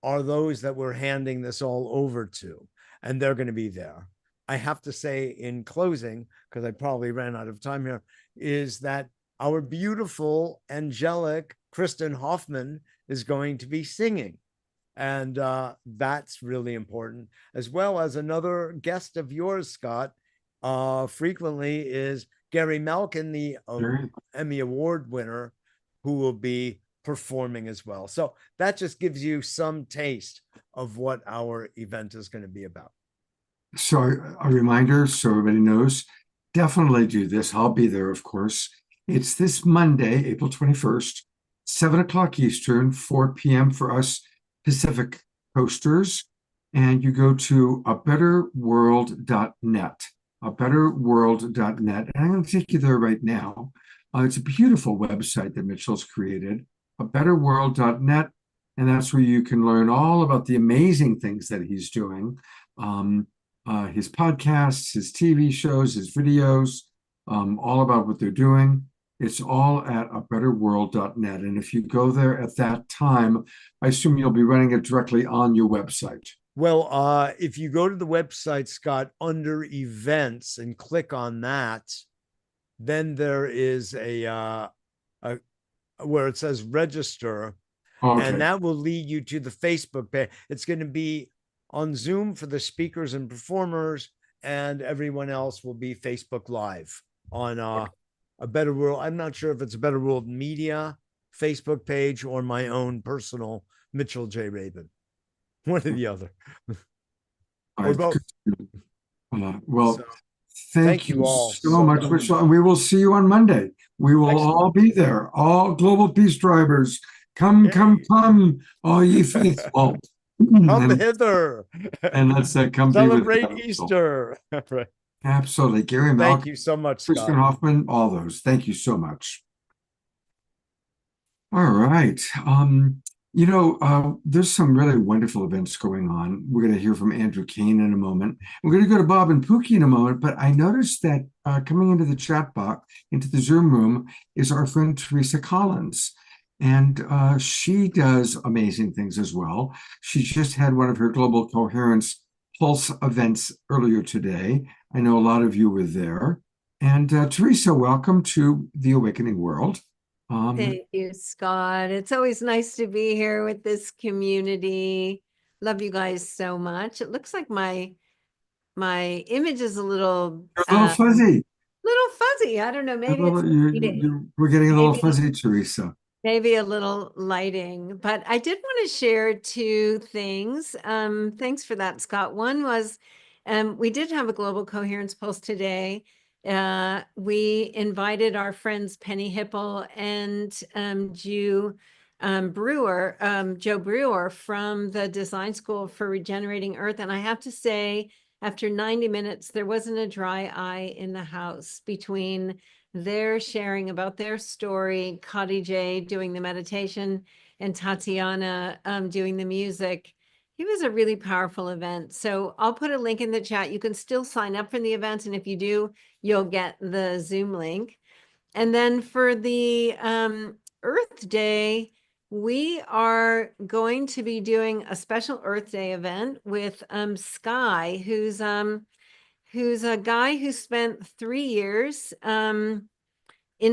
are those that we're handing this all over to, and they're going to be there. I have to say in closing, because I probably ran out of time here, is that our beautiful, angelic Kristen Hoffman is going to be singing. And that's really important, as well as another guest of yours, Scott, frequently is Gary Malkin, the Emmy Award winner, who will be performing as well. So that just gives you some taste of what our event is going to be about. So a reminder, so everybody knows, definitely do this. I'll be there, of course. It's this Monday, April 21st, 7 o'clock Eastern, 4 p.m. for us Pacific coasters. And you go to abetterworld.net, abetterworld.net. And I'm going to take you there right now. It's a beautiful website that Mitchell's created, abetterworld.net. And that's where you can learn all about the amazing things that he's doing. His podcasts, his TV shows, his videos, all about what they're doing. It's all at abetterworld.net. And if you go there at that time, I assume you'll be running it directly on your website. Well, if you go to the website, Scott, under events and click on that, then there is a where it says register, and that will lead you to the Facebook page. It's going to be on Zoom for the speakers and performers, and everyone else will be Facebook Live on A Better World. I'm not sure if it's A Better World Media Facebook page or my own personal Mitchell J. Rabin. One or the other. Or both. Well, So, thank you all so much, Mitchell. And we will see you on Monday. We will all be there. All Global Peace Drivers. Come, come, all ye faithful. Come hither. And let's come celebrate be with Easter. Right. Absolutely. Gary Malkin. Thank you so much, Scott. Kristen Hoffman, all those. Thank you so much. All right. There's some really wonderful events going on. We're going to hear from Andrew Kane in a moment. We're going to go to Bob and Pookie in a moment, but I noticed that coming into the chat box, into the Zoom room, is our friend Teresa Collins. And she does amazing things as well. She just had one of her Global Coherence Pulse events earlier today. I know a lot of you were there. And Teresa, welcome to the Awakening World. Thank you, Scott. It's always nice to be here with this community. Love you guys so much. It looks like my image is a little fuzzy. Little fuzzy. I don't know. Maybe we're getting a little fuzzy, Teresa. Maybe a little lighting, but I did want to share two things. Thanks for that, Scott. One was we did have a Global Coherence Pulse today. We invited our friends Penny Hipple and Joe Brewer from the Design School for Regenerating Earth. And I have to say, after 90 minutes, there wasn't a dry eye in the house between their sharing about their story, Kadi J doing the meditation, and Tatiana doing the music. It was a really powerful event. So I'll put a link in the chat. You can still sign up for the event. And if you do, you'll get the Zoom link. And then for the Earth Day, we are going to be doing a special Earth Day event with Sky, who's a guy who spent 3 years in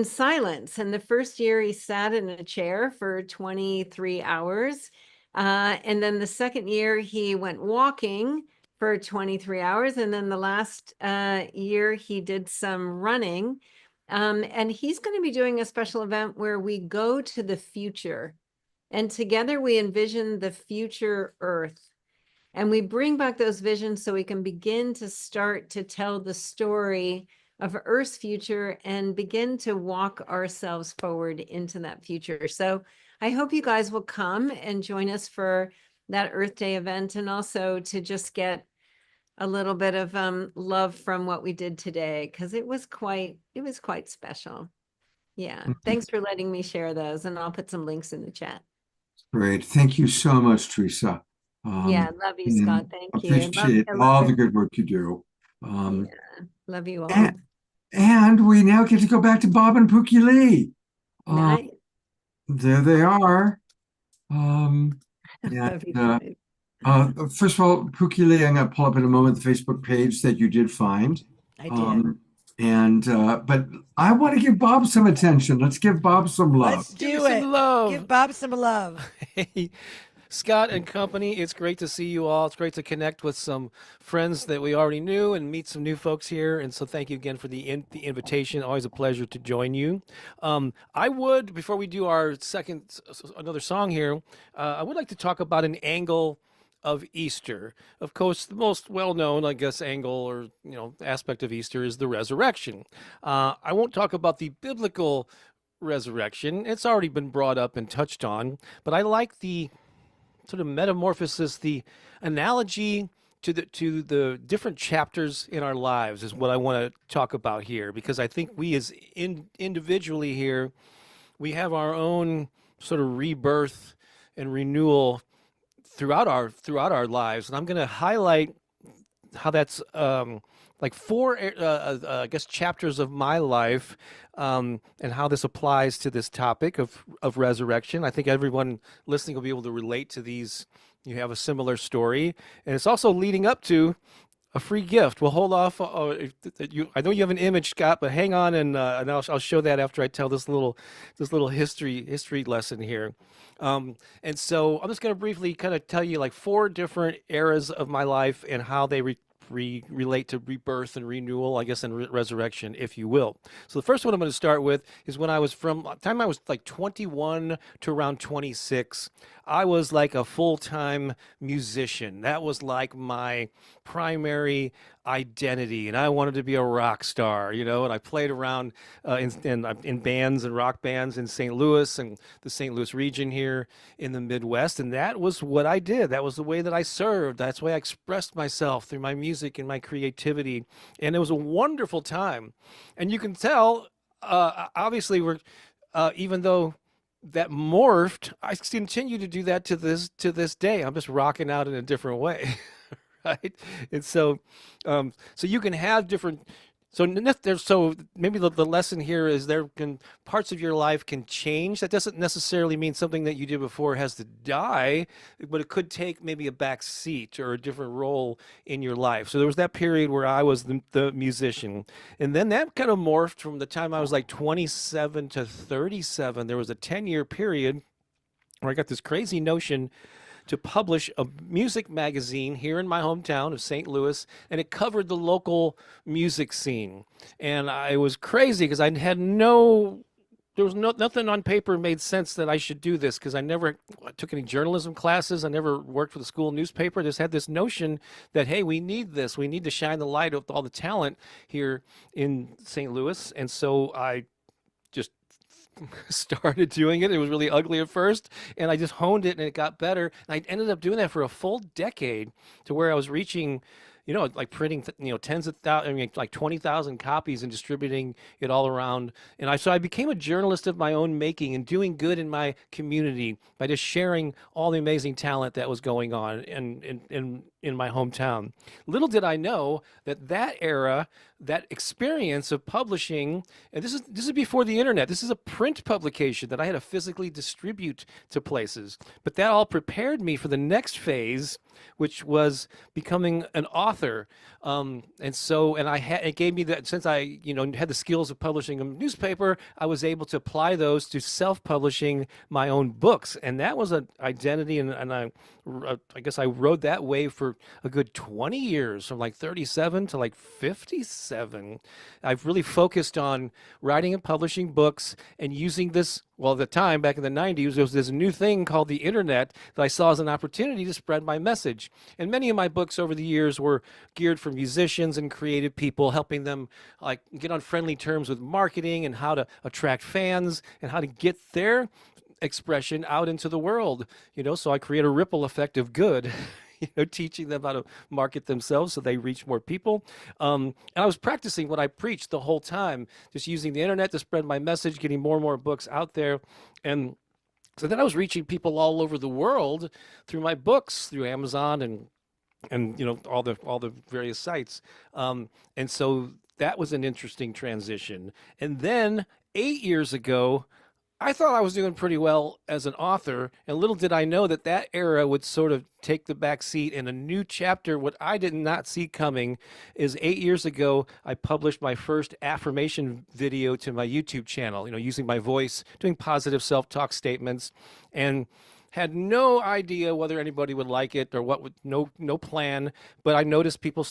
silence. And the first year he sat in a chair for 23 hours. And then the second year he went walking for 23 hours. And then the last year he did some running. And he's going to be doing a special event where we go to the future. And together we envision the future Earth. And we bring back those visions so we can begin to start to tell the story of Earth's future and begin to walk ourselves forward into that future. So I hope you guys will come and join us for that Earth Day event, and also to just get a little bit of love from what we did today, because it was quite special. Yeah. Thanks for letting me share those, and I'll put some links in the chat. Great. Thank you so much, Teresa. Yeah, love you, Scott. Thank you. Appreciate all the good work you do. Yeah, love you all. And we now get to go back to Bob and Pookie Lee. Nice. There they are. Love you guys. First of all, Pookie Lee, I'm going to pull up in a moment the Facebook page that you did find. I did. But I want to give Bob some attention. Let's give Bob some love. Let's Give me do some it. love. Give Bob some love. Hey, Scott and company, it's great to see you all. It's great to connect with some friends that we already knew and meet some new folks here. And so thank you again for the invitation. Always a pleasure to join you. I would, before we do our another song here, I would like to talk about an angle of Easter. Of course, the most well-known, I guess, angle or aspect of Easter is the resurrection. I won't talk about the biblical resurrection. It's already been brought up and touched on, but I like the sort of metamorphosis, the analogy to the different chapters in our lives is what I want to talk about here, because I think we as individually here, we have our own sort of rebirth and renewal throughout our lives, and I'm going to highlight how that's like four, I guess, chapters of my life, and how this applies to this topic of resurrection. I think everyone listening will be able to relate to these. You have a similar story, and it's also leading up to a free gift. We'll hold off. I know you have an image, Scott, but hang on, and I'll show that after I tell this little history lesson here. And so I'm just going to briefly kind of tell you like four different eras of my life and how they relate to rebirth and renewal, I guess, and resurrection, if you will. So the first one I'm going to start with is when I was from the time I was like 21 to around 26. I was like a full-time musician. That was like my primary identity, and I wanted to be a rock star, and I played around in bands and rock bands in St. Louis and the St. Louis region here in the Midwest, and that was what I did. That was the way that I served. That's the way I expressed myself through my music and my creativity, and it was a wonderful time. And you can tell, obviously, even though that morphed, I continue to do that to this day. I'm just rocking out in a different way. Right? And so you can have different. So maybe the lesson here is parts of your life can change. That doesn't necessarily mean something that you did before has to die, but it could take maybe a back seat or a different role in your life. So there was that period where I was the musician, and then that kind of morphed from the time I was like 27 to 37. There was a 10-year period where I got this crazy notion to publish a music magazine here in my hometown of St. Louis, and it covered the local music scene. And I was crazy because I had nothing on paper made sense that I should do this, because I never took any journalism classes. I never worked for the school newspaper. I just had this notion that, hey, we need this. We need to shine the light of all the talent here in St. Louis. And so I just started doing it. It was really ugly at first, and I just honed it, and it got better. And I ended up doing that for a full decade, to where I was reaching, like printing, tens of thousands, I mean, like 20,000 copies and distributing it all around. And I became a journalist of my own making and doing good in my community by just sharing all the amazing talent that was going on in my hometown. Little did I know that era, that experience of publishing, and this is before the internet. This is a print publication that I had to physically distribute to places. But that all prepared me for the next phase, which was becoming an author. It gave me that, since I had the skills of publishing a newspaper, I was able to apply those to self-publishing my own books, and that was an identity. And I guess I rode that wave for a good 20 years, from like 37 to like 57. I've really focused on writing and publishing books and using this. Well, at the time, back in the 90s, there was this new thing called the internet that I saw as an opportunity to spread my message. And many of my books over the years were geared for musicians and creative people, helping them like get on friendly terms with marketing and how to attract fans and how to get their expression out into the world. So I create a ripple effect of good. Teaching them how to market themselves so they reach more people. And I was practicing what I preached the whole time, just using the internet to spread my message, getting more and more books out there. And so then I was reaching people all over the world through my books, through Amazon and all the various sites. And so that was an interesting transition. And then 8 years ago, I thought I was doing pretty well as an author, and little did I know that that era would sort of take the back seat in a new chapter. What I did not see coming is 8 years ago, I published my first affirmation video to my YouTube channel, using my voice, doing positive self-talk statements, and had no idea whether anybody would like it or what would, no plan, but I noticed people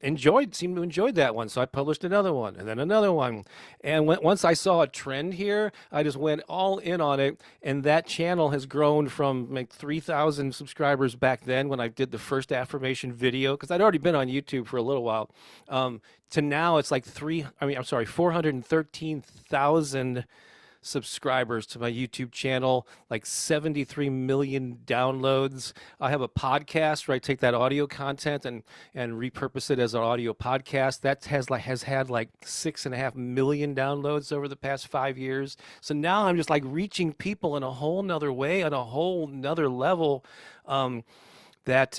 seemed to enjoy that one. So I published another one and then another one. And once I saw a trend here, I just went all in on it. And that channel has grown from like 3,000 subscribers back then when I did the first affirmation video, because I'd already been on YouTube for a little while, to now it's like 413,000 subscribers to my YouTube channel, like 73 million downloads. I have a podcast where I take that audio content and repurpose it as an audio podcast. That has had like 6.5 million downloads over the past 5 years. So now I'm just like reaching people in a whole nother way, on a whole nother level. That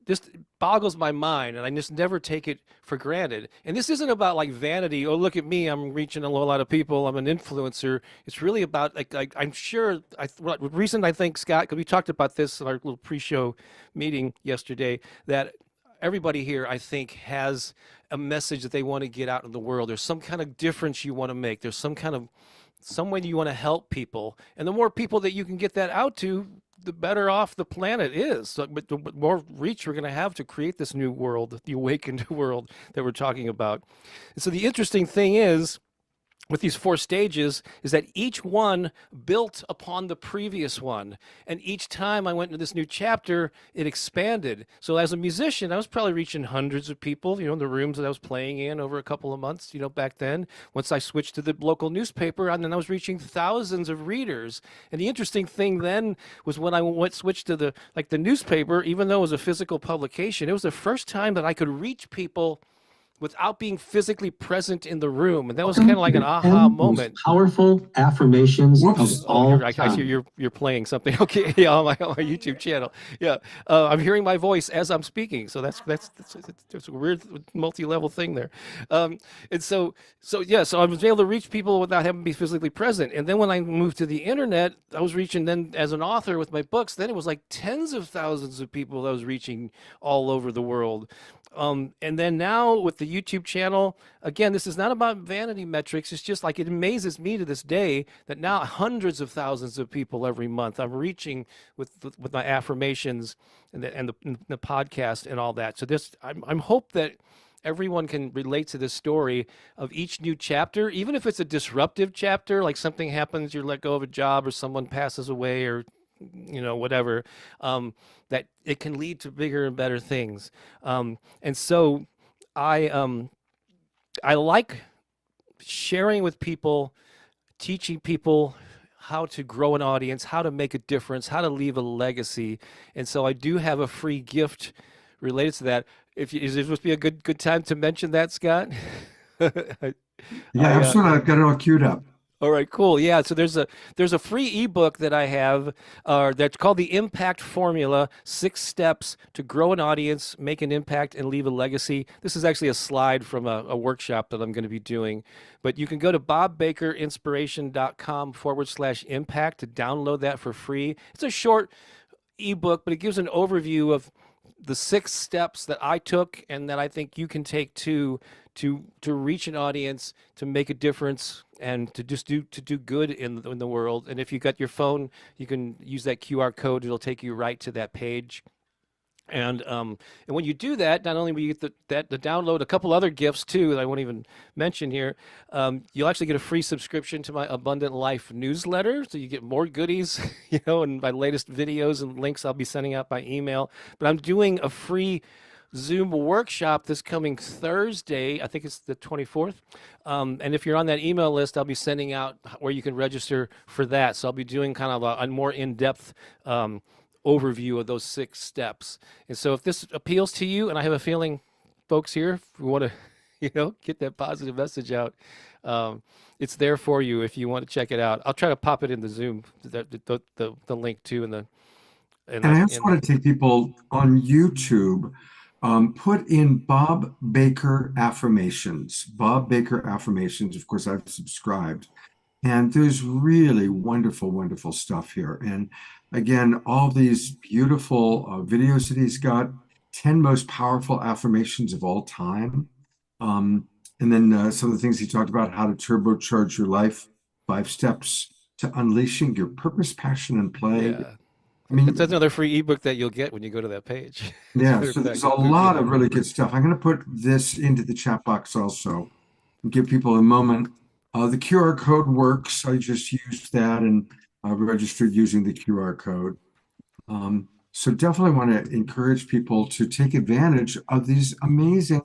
just boggles my mind, and I just never take it for granted. And this isn't about like vanity. Oh, look at me, I'm reaching a lot of people, I'm an influencer. It's really about like I'm sure reason I think, Scott, because we talked about this in our little pre-show meeting yesterday, that everybody here, I think, has a message that they want to get out in the world. There's some kind of difference you want to make. There's some way you want to help people, and the more people that you can get that out to, the better off the planet is. So, but the more reach we're going to have to create this new world, the awakened world that we're talking about. And so the interesting thing is, with these 4 stages, is that each one built upon the previous one. And each time I went into this new chapter, it expanded. So as a musician, I was probably reaching hundreds of people, in the rooms that I was playing in over a couple of months, back then. Once I switched to the local newspaper, and then I was reaching thousands of readers. And the interesting thing then was when I switched to the newspaper, even though it was a physical publication, it was the first time that I could reach people without being physically present in the room. And that was kind of like an aha moment. Powerful affirmations of all I see you're playing something. Okay, yeah, on my YouTube channel. Yeah, I'm hearing my voice as I'm speaking. So that's a weird multi-level thing there. And so I was able to reach people without having to be physically present. And then when I moved to the internet, I was reaching then as an author with my books. Then it was like tens of thousands of people that I was reaching all over the world. And then now with the YouTube channel, again, this is not about vanity metrics. It's just like, it amazes me to this day that now hundreds of thousands of people every month I'm reaching with my affirmations and the podcast and all that. So I'm hope that everyone can relate to this story of each new chapter, even if it's a disruptive chapter, like something happens, you're let go of a job, or someone passes away, or whatever, that it can lead to bigger and better things. And so I like sharing with people, teaching people how to grow an audience, how to make a difference, how to leave a legacy. And so I do have a free gift related to that. Is it supposed to be a good time to mention that, Scott? Yeah, absolutely. I've got it all queued up. All right, cool. Yeah, so there's a free ebook that I have that's called The Impact Formula: 6 Steps to Grow an Audience, Make an Impact, and Leave a Legacy. This is actually a slide from a workshop that I'm going to be doing. But you can go to bobbakerinspiration.com/impact to download that for free. It's a short ebook, but it gives an overview of the 6 steps that I took and that I think you can take too, to reach an audience, to make a difference, and to just do good in the world. And if you got your phone, you can use that QR code. It'll take you right to that page. And when you do that, not only will you get the download, a couple other gifts too that I won't even mention here. You'll actually get a free subscription to my Abundant Life newsletter, so you get more goodies, and my latest videos and links I'll be sending out by email. But I'm doing a free Zoom workshop this coming Thursday. I think it's the 24th. And if you're on that email list, I'll be sending out where you can register for that. So I'll be doing kind of a more in-depth overview of those 6 steps. And so if this appeals to you, and I have a feeling folks here, if we want to, get that positive message out, it's there for you if you want to check it out. I'll try to pop it in the Zoom, the link too. And I also want to take people on YouTube, put in Bob Baker affirmations. Bob Baker affirmations. Of course, I've subscribed. And there's really wonderful, wonderful stuff here. And again, all these beautiful videos that he's got, 10 most powerful affirmations of all time. And then some of the things he talked about, how to turbocharge your life, 5 steps to unleashing your purpose, passion, and play. Yeah. I mean, That's another free ebook that you'll get when you go to that page. As a yeah, matter of so fact, there's a Pookie and lot I of wrote. really good stuff. I'm going to put this into the chat box also and give people a moment. The QR code works. I just used that and registered using the QR code. So definitely want to encourage people to take advantage of these amazing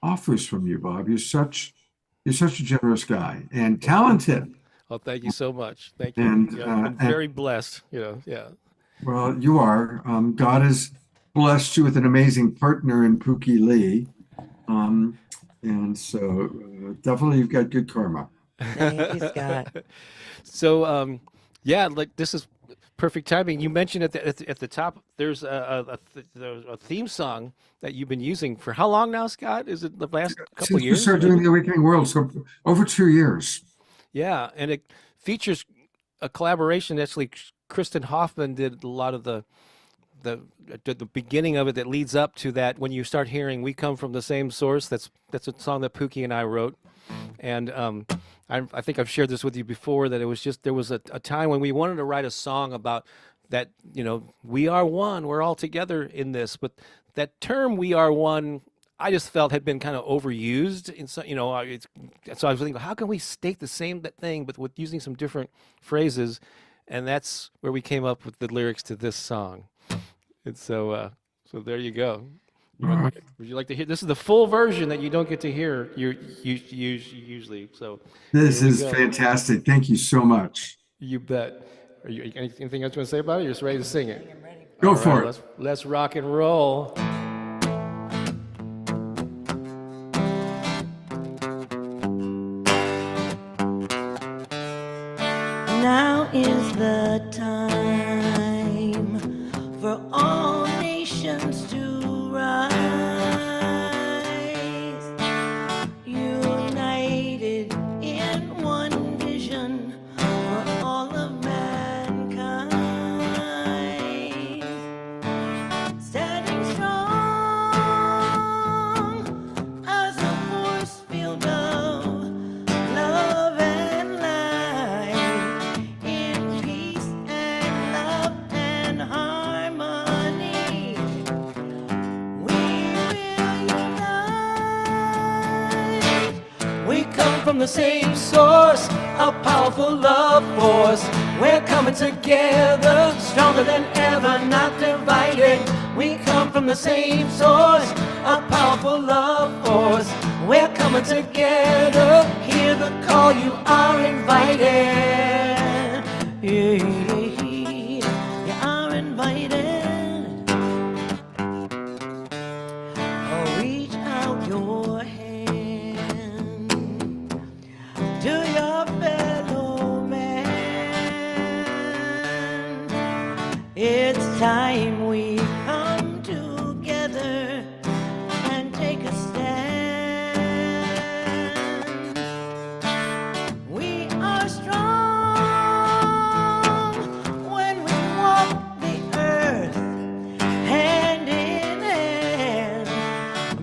offers from you, Bob. You're such a generous guy and talented. Oh, thank you so much. Thank you. And Yeah, I've been very blessed, yeah. well, you are. God has blessed you with an amazing partner in Pookie Lee. And so definitely you've got good karma. Thank you, Scott. So, yeah, like this is perfect timing. You mentioned at the top, there's a theme song that you've been using for how long now, Scott? Is it the last couple Since we years? started doing the Awakening World, so over 2 years. Yeah, and it features a collaboration. Actually, Kristen Hoffman did a lot of the beginning of it that leads up to that. When you start hearing "We Come from the Same Source," that's a song that Pookie and I wrote, and I think I've shared this with you before, that it was just there was a time when we wanted to write a song about that. We are one. We're all together in this, but that term "we are one," I just felt had been kind of overused. In so I was thinking, how can we state the same thing, but with using some different phrases? And that's where we came up with the lyrics to this song. And so there you go. Would you like to hear? This is the full version that you don't get to hear usually. So This here we is go. fantastic. Thank you so much. You bet. Are you anything else you want to say about it? You're just ready to sing it. Go All for right, it. Let's rock and roll. Now is the time for all nations to rise, united in one vision for all of mankind, standing strong as a force field of love and light, in peace and love and harmony. We will unite. We come from the same source, a powerful love force. We're coming together, stronger than ever, not divided. We come from the same source, a powerful love force. We're coming together, hear the call, you are invited. Yeah, you are invited. Oh, reach out your hand to your fellow man. It's time we come together and take a stand. We are strong when we walk the earth hand in hand,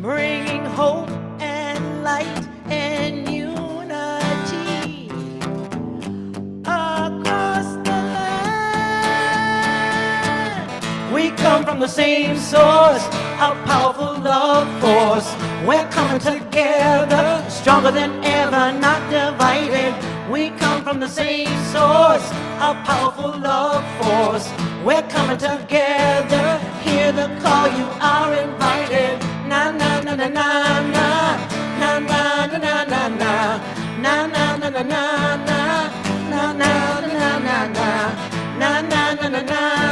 bringing hope and light and unity across the land. We come from the same source, a powerful love force. We're coming together, stronger than ever, not divided. We come from the same source, a powerful love force. We're coming together, hear the call, you are invited. Na na na na na na, na na na na na na, na na na na na na, na na na na na na, na na na na na na,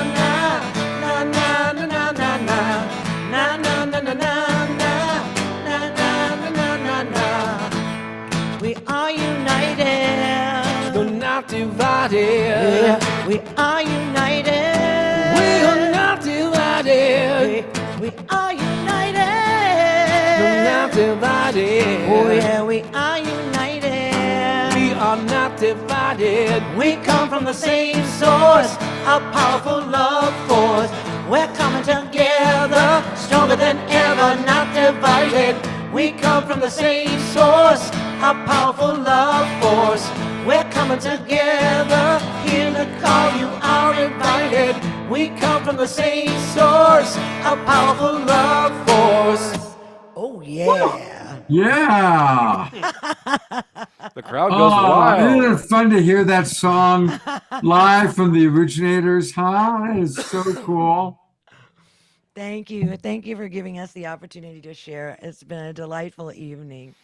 na na na na na na, na na na na na na, na na na na na. We are united. We're not divided. Yeah, we are united. We are not divided. We are united. We're not divided. Oh yeah, we are united. We are not not divided. We come from the same source, a powerful love force. We're coming together, stronger than ever, not divided. We come from the same source, a powerful love force. We're coming together, here to call you are invited. We come from the same source, a powerful love force. Oh, yeah. Yeah. The crowd goes Oh, isn't wild. it fun to hear that song live from the originators, huh? That is so cool. Thank you. Thank you for giving us the opportunity to share. It's been a delightful evening.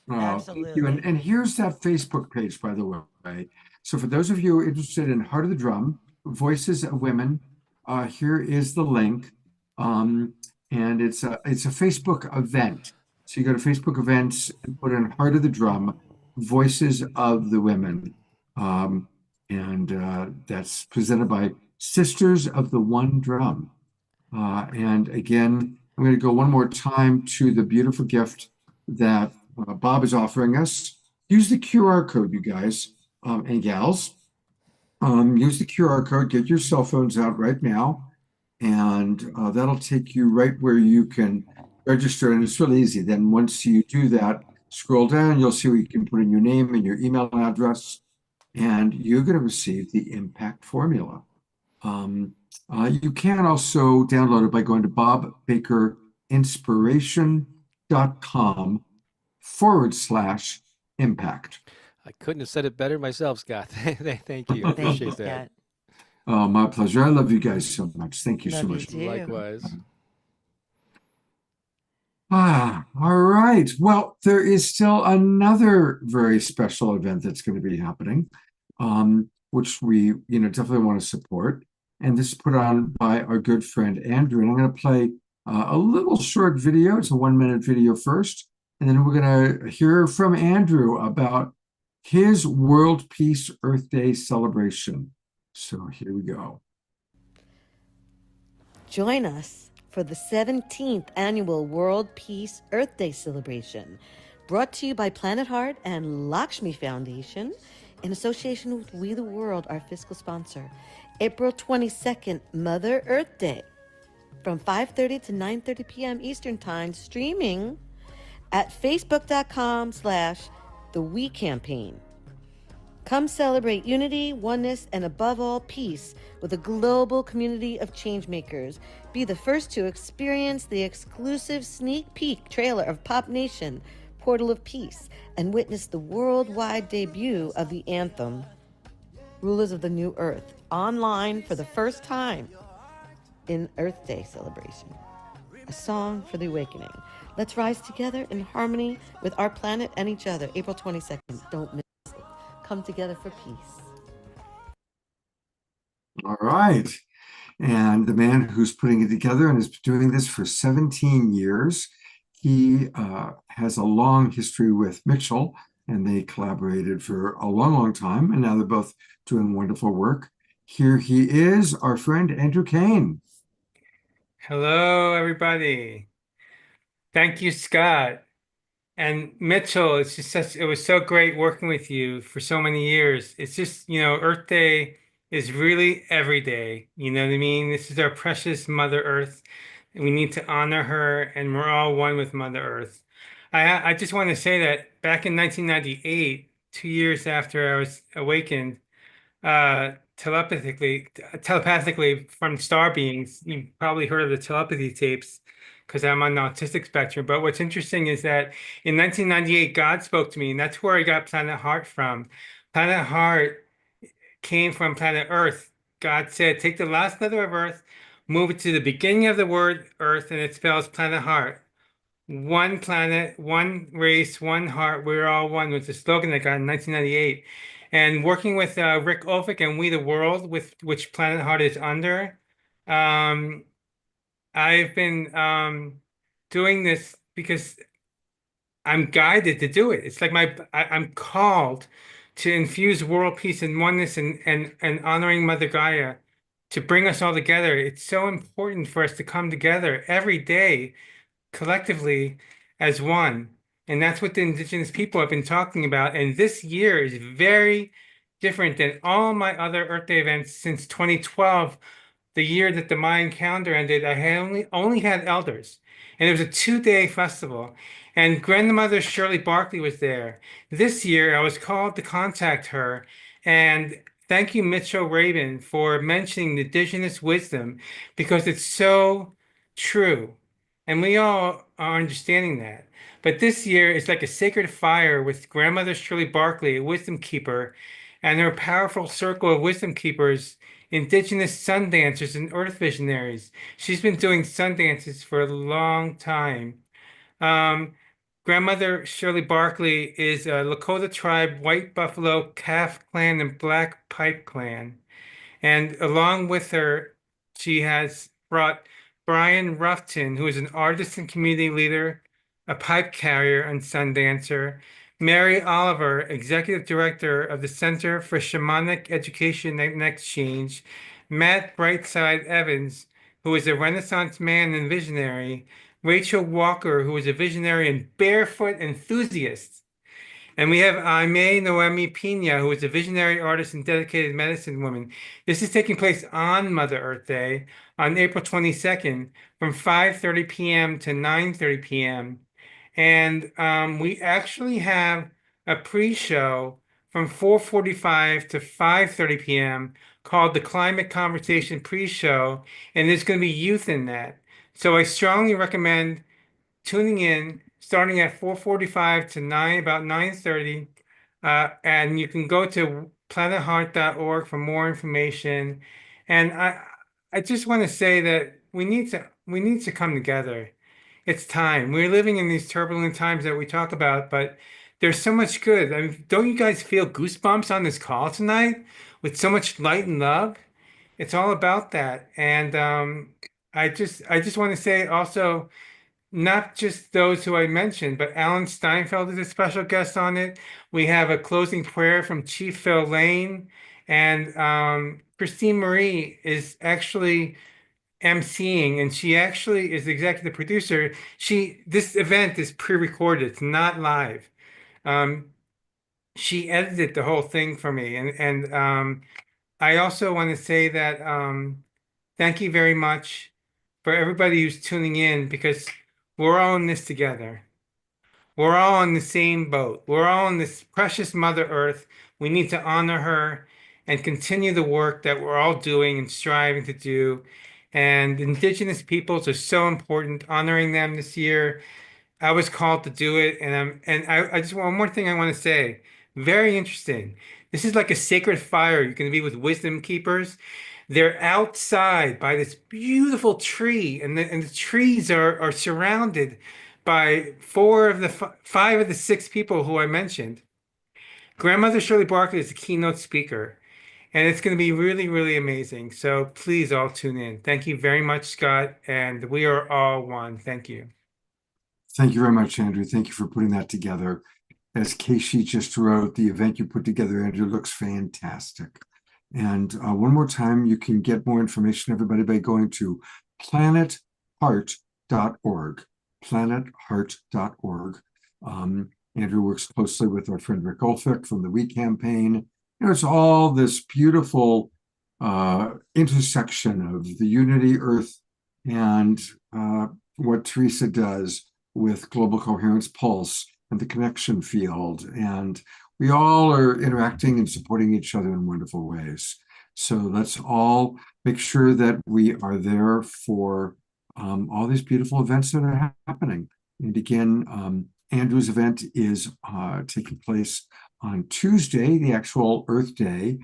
Oh, thank you. Absolutely. And here's that Facebook page, by the way. So for those of you interested in Heart of the Drum, Voices of Women, here is the link. And it's a Facebook event. So you go to Facebook events and put in Heart of the Drum, Voices of the Women. And that's presented by Sisters of the One Drum. And again, I'm going to go one more time to the beautiful gift that Bob is offering us. Use the QR code, you guys and gals. Use the QR code, get your cell phones out right now, and that'll take you right where you can register. And it's really easy. Then once you do that, scroll down, you'll see where you can put in your name and your email address, and you're going to receive the impact formula. You can also download it by going to bobbakerinspiration.com/impact. I couldn't have said it better myself, Scott. Thank you. Thank you, Appreciate that. Scott. Oh, my pleasure. I love you guys so much. Thank you so Love you much. too. Likewise. All right. Well, there is still another very special event that's going to be happening, which we, definitely want to support. And this is put on by our good friend Andrew. And I'm going to play a little short video. It's a 1-minute video first, and then we're going to hear from Andrew about his World Peace Earth Day celebration. So here we go. Join us for the 17th annual World Peace Earth Day celebration, brought to you by Planet Heart and Lakshmi Foundation in association with We the World, our fiscal sponsor. April 22nd, Mother Earth Day, from 5:30 to 9:30 p.m. Eastern Time, streaming at facebook.com/The We Campaign. Come celebrate unity, oneness, and above all, peace with a global community of changemakers. Be the first to experience the exclusive sneak peek trailer of Pop Nation, Portal of Peace, and witness the worldwide debut of the anthem, Rulers of the New Earth, online for the first time in Earth Day celebration. A song for the awakening. Let's rise together in harmony with our planet and each other. April 22nd. Don't miss it. Come together for peace. All right. And the man who's putting it together and has been doing this for 17 years, he has a long history with Mitchell, and they collaborated for a long, long time. And now they're both doing wonderful work. Here he is, our friend Andrew Kane. Hello, everybody. Thank you, Scott. And Mitchell, it was so great working with you for so many years. It's just, Earth Day is really every day. You know what I mean? This is our precious Mother Earth. And we need to honor her, and we're all one with Mother Earth. I just want to say that back in 1998, 2 years after I was awakened, telepathically from star beings. You probably heard of the telepathy tapes because I'm on the autistic spectrum. But what's interesting is that in 1998, God spoke to me, and that's where I got Planet Heart from. Planet Heart came from planet Earth. God said, take the last letter of Earth, move it to the beginning of the word Earth, and it spells Planet Heart. One planet, one race, one heart, we're all one was the slogan I got in 1998. And working with Rick Ovick and We the World, with which Planet Heart is under, I've been doing this because I'm guided to do it. It's like I'm called to infuse world peace and oneness and honoring Mother Gaia to bring us all together. It's so important for us to come together every day collectively as one. And that's what the indigenous people have been talking about. And this year is very different than all my other Earth Day events since 2012, the year that the Mayan calendar ended. I had only had elders, and it was a 2-day festival. And grandmother Shirley Barkley was there. This year, I was called to contact her, and thank you, Mitchell Rabin, for mentioning the indigenous wisdom because it's so true, and we all are understanding that. But this year is like a sacred fire with grandmother Shirley Barkley, a wisdom keeper, and her powerful circle of wisdom keepers, indigenous sun dancers and earth visionaries. She's been doing sun dances for a long time. Um, Grandmother Shirley Barkley is a Lakota tribe, White Buffalo, Calf Clan, and Black Pipe Clan. And along with her, she has brought Brian Ruffton, who is an artist and community leader, a pipe carrier and sun dancer, Mary Oliver, executive director of the Center for Shamanic Education and Exchange, Matt Brightside Evans, who is a Renaissance man and visionary, Rachel Walker, who is a visionary and barefoot enthusiast. And we have Aimee Noemi Pina, who is a visionary artist and dedicated medicine woman. This is taking place on Mother Earth Day on April 22nd from 5:30 p.m. to 9:30 p.m. And we actually have a pre-show from 4:45 to 5:30 p.m. called the Climate Conversation Pre-Show, and there's going to be youth in that. So I strongly recommend tuning in starting at 4:45 to about 9:30, and you can go to planetheart.org for more information. And I just want to say that we need to come together. It's time. We're living in these turbulent times that we talk about, but there's so much good. I mean, don't you guys feel goosebumps on this call tonight with so much light and love? It's all about that. And I just want to say also, not just those who I mentioned, but Alan Steinfeld is a special guest on it. We have a closing prayer from Chief Phil Lane, and Christine Marie is actually emceeing, and she actually is the executive producer. This event is pre-recorded; it's not live. She edited the whole thing for me, and I also want to say that thank you very much for everybody who's tuning in because we're all in this together. We're all on the same boat. We're all on this precious Mother Earth. We need to honor her and continue the work that we're all doing and striving to do. And Indigenous peoples are so important, honoring them this year. I was called to do it, and I just one more thing I want to say. Very interesting. This is like a sacred fire. You're going to be with wisdom keepers. They're outside by this beautiful tree, and the trees are surrounded by five of the six people who I mentioned. Grandmother Shirley Barkley is the keynote speaker, and it's going to be really, really amazing. So please all tune in. Thank you very much, Scott, and we are all one. Thank you. Thank you very much, Andrew. Thank you for putting that together. As Casey just wrote, the event you put together, Andrew, looks fantastic. And one more time, you can get more information, everybody, by going to planetheart.org, planetheart.org. Andrew works closely with our friend Rick Olfick from the We Campaign. It's all this beautiful intersection of the Unity Earth and what Teresa does with Global Coherence Pulse and the connection field. And we all are interacting and supporting each other in wonderful ways. So let's all make sure that we are there for all these beautiful events that are happening. And again, Andrew's event is taking place on Tuesday, the actual Earth Day.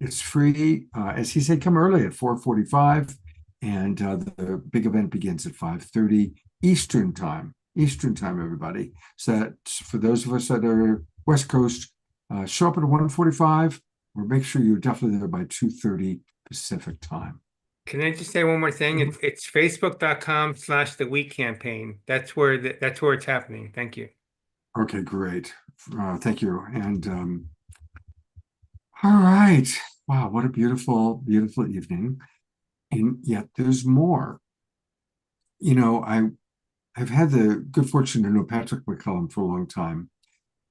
It's free. As he said, come early at 4:45. And the big event begins at 5:30 Eastern time, everybody. So that for those of us that are West Coast, show up at 1:45 or make sure you're definitely there by 2:30 Pacific time. Can I just say one more thing? It's facebook.com/the We Campaign. That's where it's happening. Thank you. Okay, great. Thank you. And all right. Wow, what a beautiful, beautiful evening. And yet there's more. You know, I've had the good fortune to know Patrick McCullum for a long time.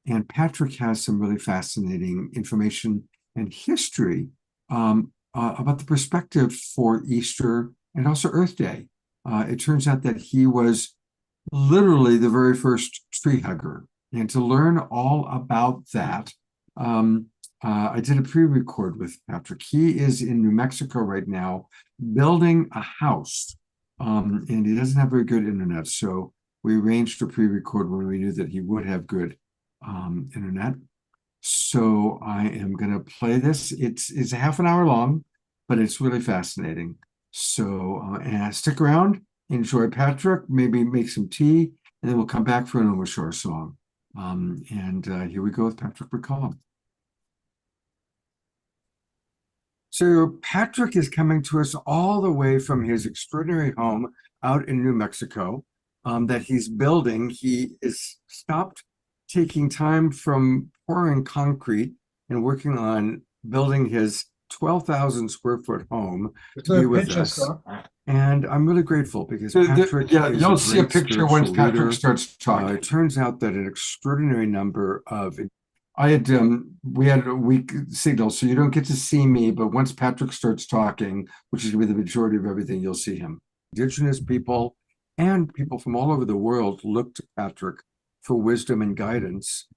And Patrick has some really fascinating information and history about the perspective for Easter and also Earth Day. It turns out that he was literally the very first tree hugger. And to learn all about that, I did a pre-record with Patrick. He is in New Mexico right now building a house, and he doesn't have very good internet. So we arranged a pre-record when we knew that he would have good internet. So I am going to play this. It's a half an hour long, but it's really fascinating. So stick around, enjoy Patrick, maybe make some tea, and then we'll come back for an overture song. Here we go with Patrick McCullum. So Patrick is coming to us all the way from his extraordinary home out in New Mexico that he's building. He is stopped taking time from pouring concrete and working on building his 12,000 square foot home to be with us. And I'm really grateful because Patrick is you'll see a picture once spiritual Patrick leader. starts talking. It turns out that an extraordinary number of we had a weak signal, so you don't get to see me, but once Patrick starts talking, which is gonna be the majority of everything, you'll see him. Indigenous people and people from all over the world look to Patrick for wisdom and guidance.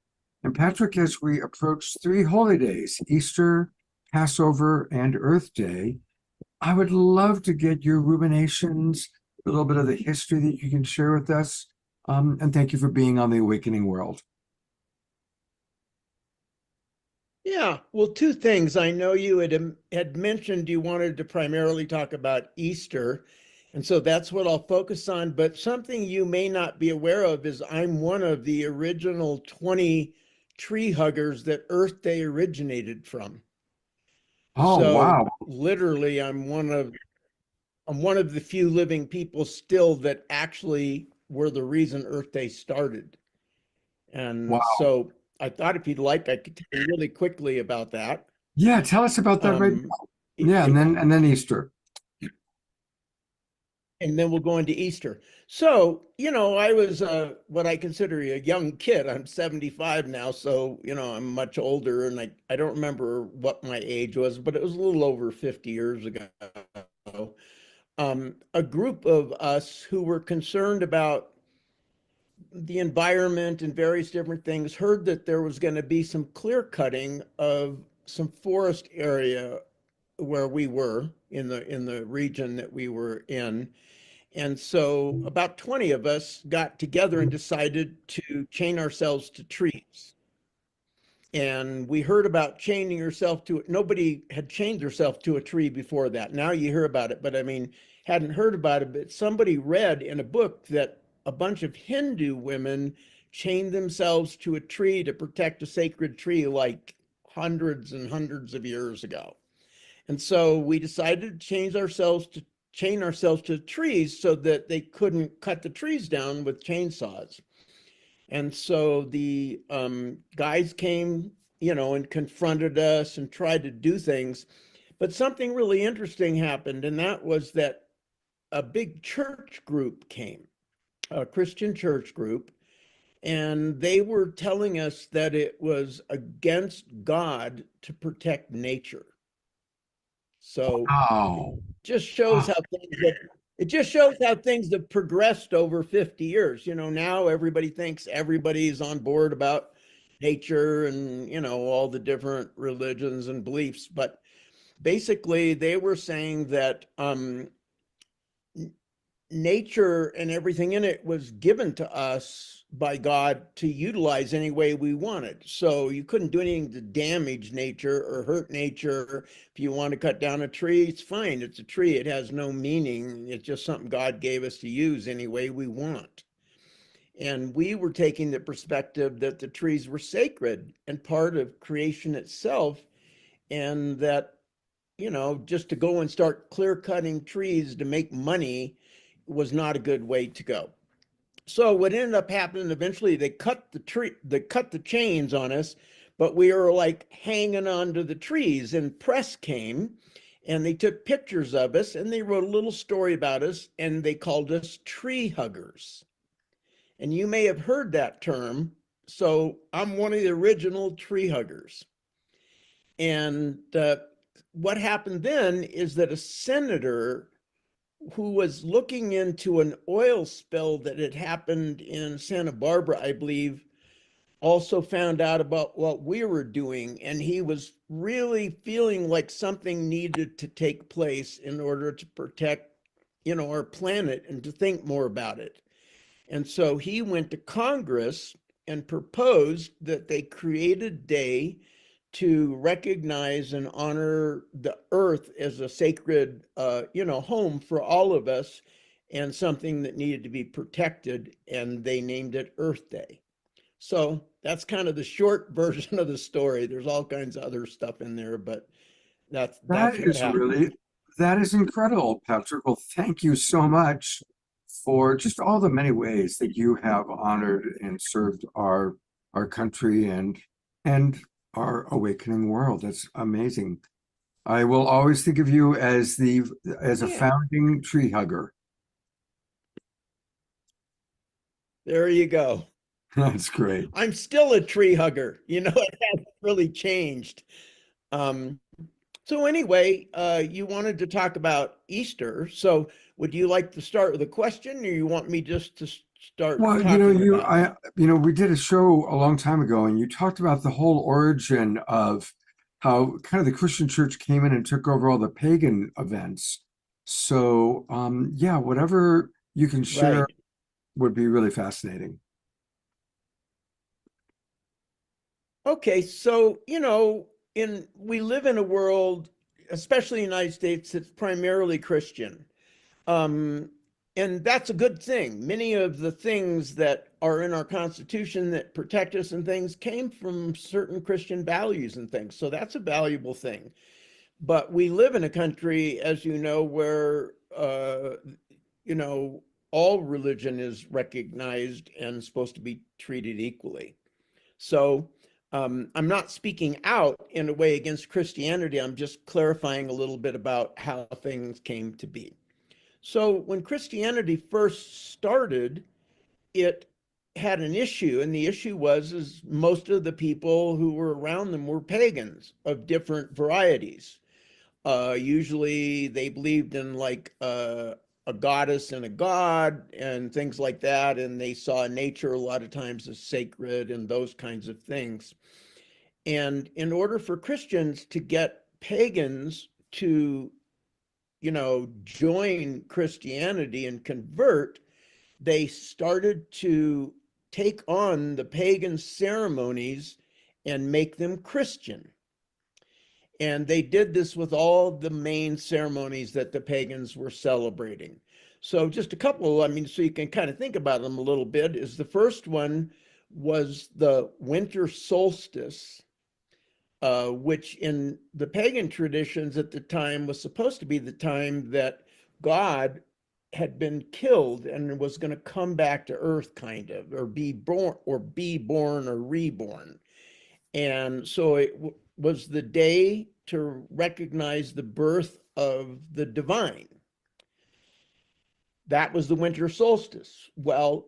And Patrick, as we approach 3 holy days, Easter, Passover, and Earth Day, I would love to get your ruminations, a little bit of the history that you can share with us. And thank you for being on the Awakening World. Yeah, well, 2 things. I know you had mentioned you wanted to primarily talk about Easter, and so that's what I'll focus on. But something you may not be aware of is I'm one of the original 20 tree huggers that Earth Day originated from. Oh, So wow. literally, I'm one of the few living people still that actually were the reason Earth Day started. And Wow. so I thought if you'd like, I could tell you really quickly about that. Yeah, tell us about that right now. Yeah, and then Easter. And then we'll go into Easter. So, I was what I consider a young kid. I'm 75 now, so, I'm much older, and I don't remember what my age was, but it was a little over 50 years ago. A group of us who were concerned about the environment and various different things heard that there was going to be some clear cutting of some forest area where we were in the region that we were in. And so about 20 of us got together and decided to chain ourselves to trees. And we heard about chaining yourself to it. Nobody had chained herself to a tree before that. Now you hear about it, but I mean, hadn't heard about it. But somebody read in a book that a bunch of Hindu women chained themselves to a tree to protect a sacred tree like hundreds and hundreds of years ago. And so we decided to chain ourselves to trees so that they couldn't cut the trees down with chainsaws. And so the guys came, and confronted us and tried to do things. But something really interesting happened, and that was that a big church group came, a Christian church group, and they were telling us that it was against God to protect nature. So just shows how things have progressed over 50 years. Now everybody thinks everybody's on board about nature and, all the different religions and beliefs. But basically, they were saying that nature and everything in it was given to us by God to utilize any way we wanted. So you couldn't do anything to damage nature or hurt nature. If you want to cut down a tree, it's fine. It's a tree. It has no meaning. It's just something God gave us to use any way we want. And we were taking the perspective that the trees were sacred and part of creation itself, and that, just to go and start clear cutting trees to make money was not a good way to go. So what ended up happening, eventually they cut the chains on us, but we were like hanging onto the trees, and press came and they took pictures of us and they wrote a little story about us and they called us tree huggers. And you may have heard that term. So I'm one of the original tree huggers. And what happened then is that a senator who was looking into an oil spill that had happened in Santa Barbara, I believe, also found out about what we were doing. And he was really feeling like something needed to take place in order to protect, our planet and to think more about it. And so he went to Congress and proposed that they create a day to recognize and honor the earth as a sacred, home for all of us and something that needed to be protected. And they named it Earth Day. So that's kind of the short version of the story. There's all kinds of other stuff in there, but that's what happened. That is incredible, Patrick. Well, thank you so much for just all the many ways that you have honored and served our country and our awakening world. That's amazing. I will always think of you as a Yeah. founding tree hugger. There you go. That's great. I'm still a tree hugger. It hasn't really changed. So anyway, you wanted to talk about Easter. So would you like to start with a question, or you want me just to start Well, talking about it? we did a show a long time ago, and you talked about the whole origin of how kind of the Christian church came in and took over all the pagan events. So, yeah, whatever you can share Right. would be really fascinating. Okay, so we live in a world, especially in the United States, that's primarily Christian. Um, and that's a good thing. Many of the things that are in our Constitution that protect us and things came from certain Christian values and things. So that's a valuable thing. But we live in a country, as you know, where you know all religion is recognized and supposed to be treated equally. So I'm not speaking out in a way against Christianity. I'm just clarifying a little bit about how things came to be. So when Christianity first started, it had an issue, and the issue was is most of the people who were around them were pagans of different varieties. Usually they believed in like a goddess and a god and things like that, and they saw nature a lot of times as sacred and those kinds of things. And in order for Christians to get pagans to, join Christianity and convert, they started to take on the pagan ceremonies and make them Christian. And they did this with all the main ceremonies that the pagans were celebrating. So just a couple, so you can kind of think about them a little bit, is the first one was the winter solstice, which in the pagan traditions at the time was supposed to be the time that God had been killed and was going to come back to earth, kind of, or be born or reborn. And so it was the day to recognize the birth of the divine. That was the winter solstice. Well,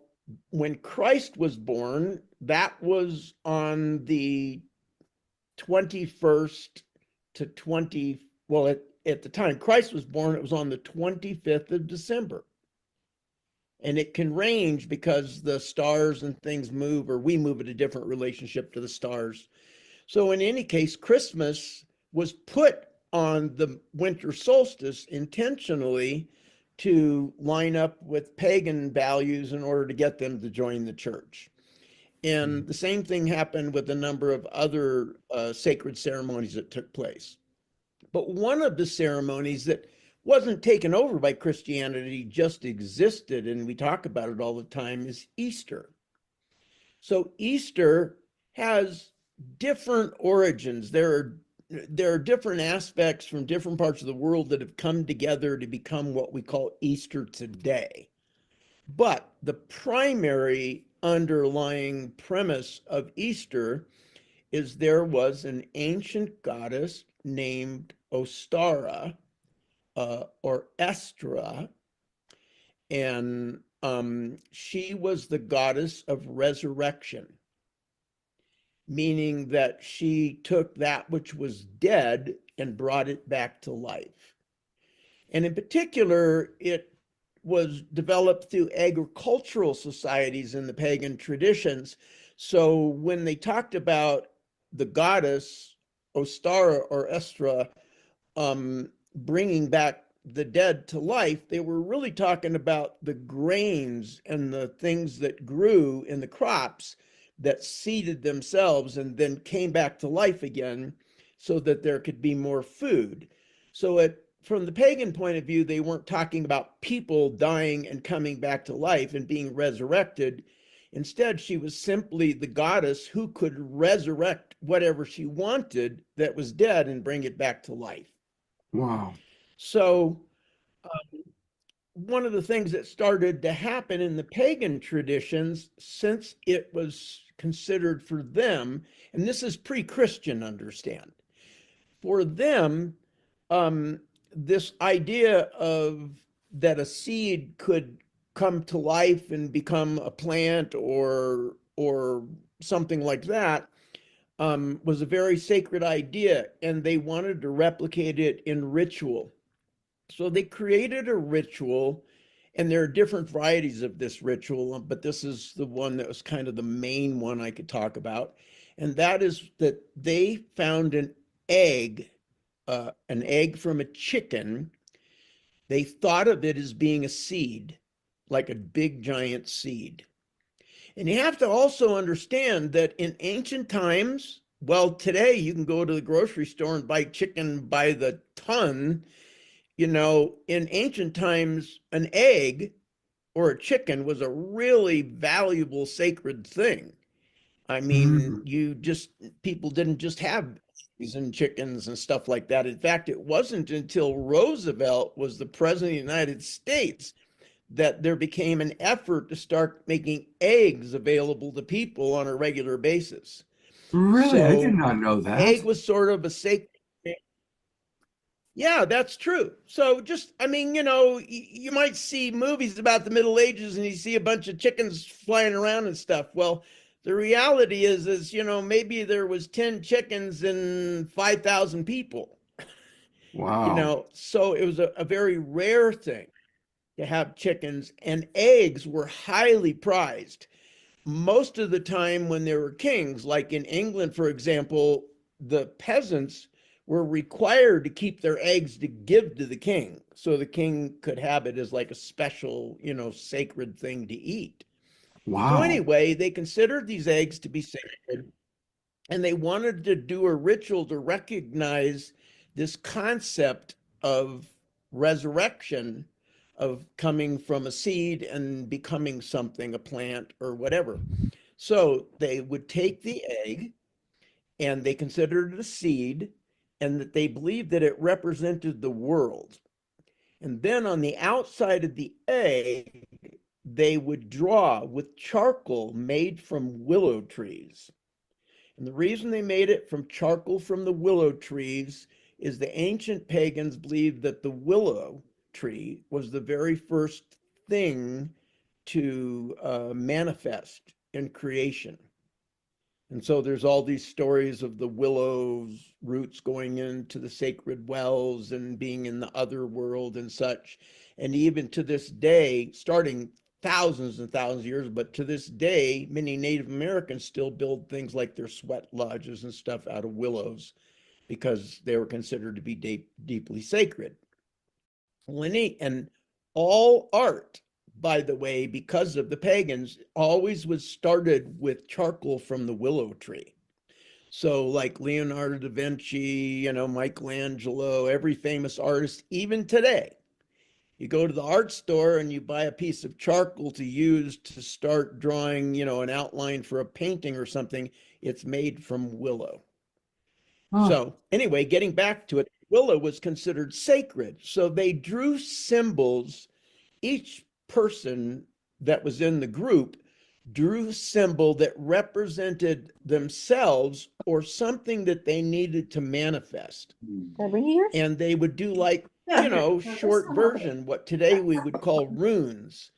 when Christ was born, that was on the 21st to 20, well, at the time Christ was born, it was on the 25th of December. And it can range because the stars and things move, or we move at a different relationship to the stars. So in any case, Christmas was put on the winter solstice intentionally to line up with pagan values in order to get them to join the church. And the same thing happened with a number of other sacred ceremonies that took place. But one of the ceremonies that wasn't taken over by Christianity, just existed, and we talk about it all the time, is Easter. So Easter has different origins. There are different aspects from different parts of the world that have come together to become what we call Easter today. But the primary underlying premise of Easter is there was an ancient goddess named Ostara, or Estra, and she was the goddess of resurrection, meaning that she took that which was dead and brought it back to life. And in particular, it was developed through agricultural societies in the pagan traditions. So when they talked about the goddess Ostara or Estra bringing back the dead to life, they were really talking about the grains and the things that grew in the crops that seeded themselves and then came back to life again so that there could be more food. So from the pagan point of view, they weren't talking about people dying and coming back to life and being resurrected. Instead, she was simply the goddess who could resurrect whatever she wanted that was dead and bring it back to life. Wow. So one of the things that started to happen in the pagan traditions, since it was considered for them, and this is pre-Christian, understand, for them, this idea of that a seed could come to life and become a plant or something like that was a very sacred idea, and they wanted to replicate it in ritual. So they created a ritual, and there are different varieties of this ritual, but this is the one that was kind of the main one I could talk about. And that is that they found an egg from a chicken. They thought of it as being a seed, like a big giant seed. And you have to also understand that in ancient times, well, today you can go to the grocery store and buy chicken by the ton. In ancient times, an egg or a chicken was a really valuable sacred thing. I mean, people didn't just have eggs and chickens and stuff like that. In fact, it wasn't until Roosevelt was the president of the United States that there became an effort to start making eggs available to people on a regular basis. Really? I did So not know that. egg was sort of a sacred. Yeah, that's true. So you might see movies about the Middle Ages and you see a bunch of chickens flying around and stuff. Well, the reality is, maybe there was 10 chickens and 5,000 people. Wow. So it was a very rare thing to have chickens, and eggs were highly prized. Most of the time when there were kings, like in England, for example, the peasants were required to keep their eggs to give to the king so the king could have it as like a special, sacred thing to eat. So Wow. anyway, they considered these eggs to be sacred, and they wanted to do a ritual to recognize this concept of resurrection, of coming from a seed and becoming something, a plant or whatever. So they would take the egg, and they considered it a seed, and that they believed that it represented the world. And then on the outside of the egg, they would draw with charcoal made from willow trees. And the reason they made it from charcoal from the willow trees is the ancient pagans believed that the willow tree was the very first thing to manifest in creation. And so there's all these stories of the willow's roots going into the sacred wells and being in the other world and such. And even to this day, starting thousands and thousands of years, but to this day, many Native Americans still build things like their sweat lodges and stuff out of willows because they were considered to be deeply sacred. And all art, by the way, because of the pagans, always was started with charcoal from the willow tree. So like Leonardo da Vinci, Michelangelo, every famous artist, even today, you go to the art store and you buy a piece of charcoal to use to start drawing, an outline for a painting or something. It's made from willow. So anyway, getting back to it, willow was considered sacred. So they drew symbols. Each person that was in the group drew a symbol that represented themselves or something that they needed to manifest. And they would do short version, what today we would call runes.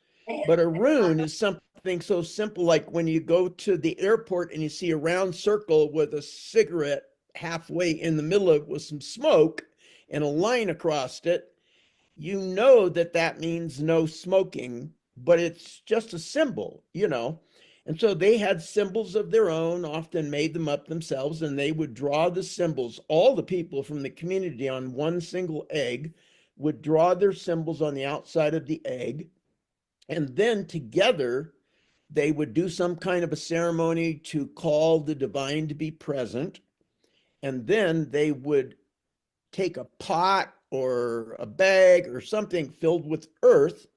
But a rune is something so simple, like when you go to the airport and you see a round circle with a cigarette halfway in the middle of it with some smoke and a line across it, you know that that means no smoking, but it's just a symbol, you know. And so they had symbols of their own, often made them up themselves, and they would draw the symbols. All the people from the community on one single egg would draw their symbols on the outside of the egg. And then together, they would do some kind of a ceremony to call the divine to be present. And then they would take a pot or a bag or something filled with earth,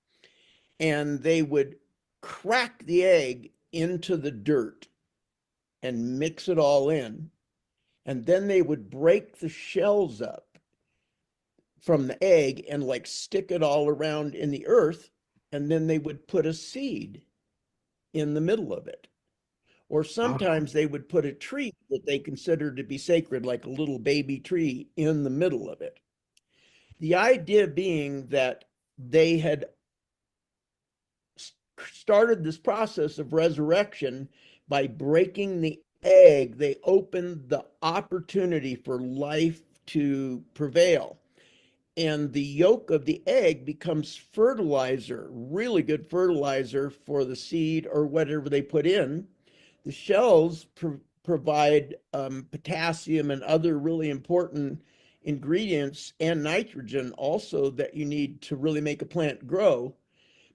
and they would crack the egg into the dirt and mix it all in. And then they would break the shells up from the egg and like stick it all around in the earth. And then they would put a seed in the middle of it. Or sometimes they would put a tree that they considered to be sacred, like a little baby tree, in the middle of it. The idea being that they had started this process of resurrection by breaking the egg. They opened the opportunity for life to prevail. And the yolk of the egg becomes fertilizer, really good fertilizer for the seed or whatever they put in. The shells provide potassium and other really important ingredients, and nitrogen also, that you need to really make a plant grow.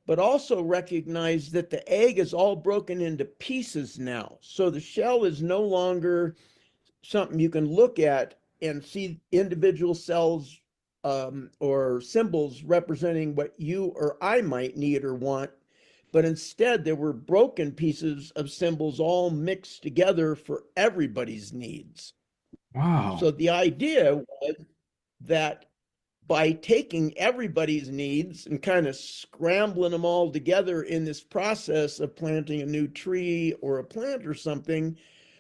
But also recognize that the egg is all broken into pieces now. So the shell is no longer something you can look at and see individual cells or symbols representing what you or I might need or want. But instead, there were broken pieces of symbols all mixed together for everybody's needs. Wow. So the idea was that by taking everybody's needs and kind of scrambling them all together in this process of planting a new tree or a plant or something,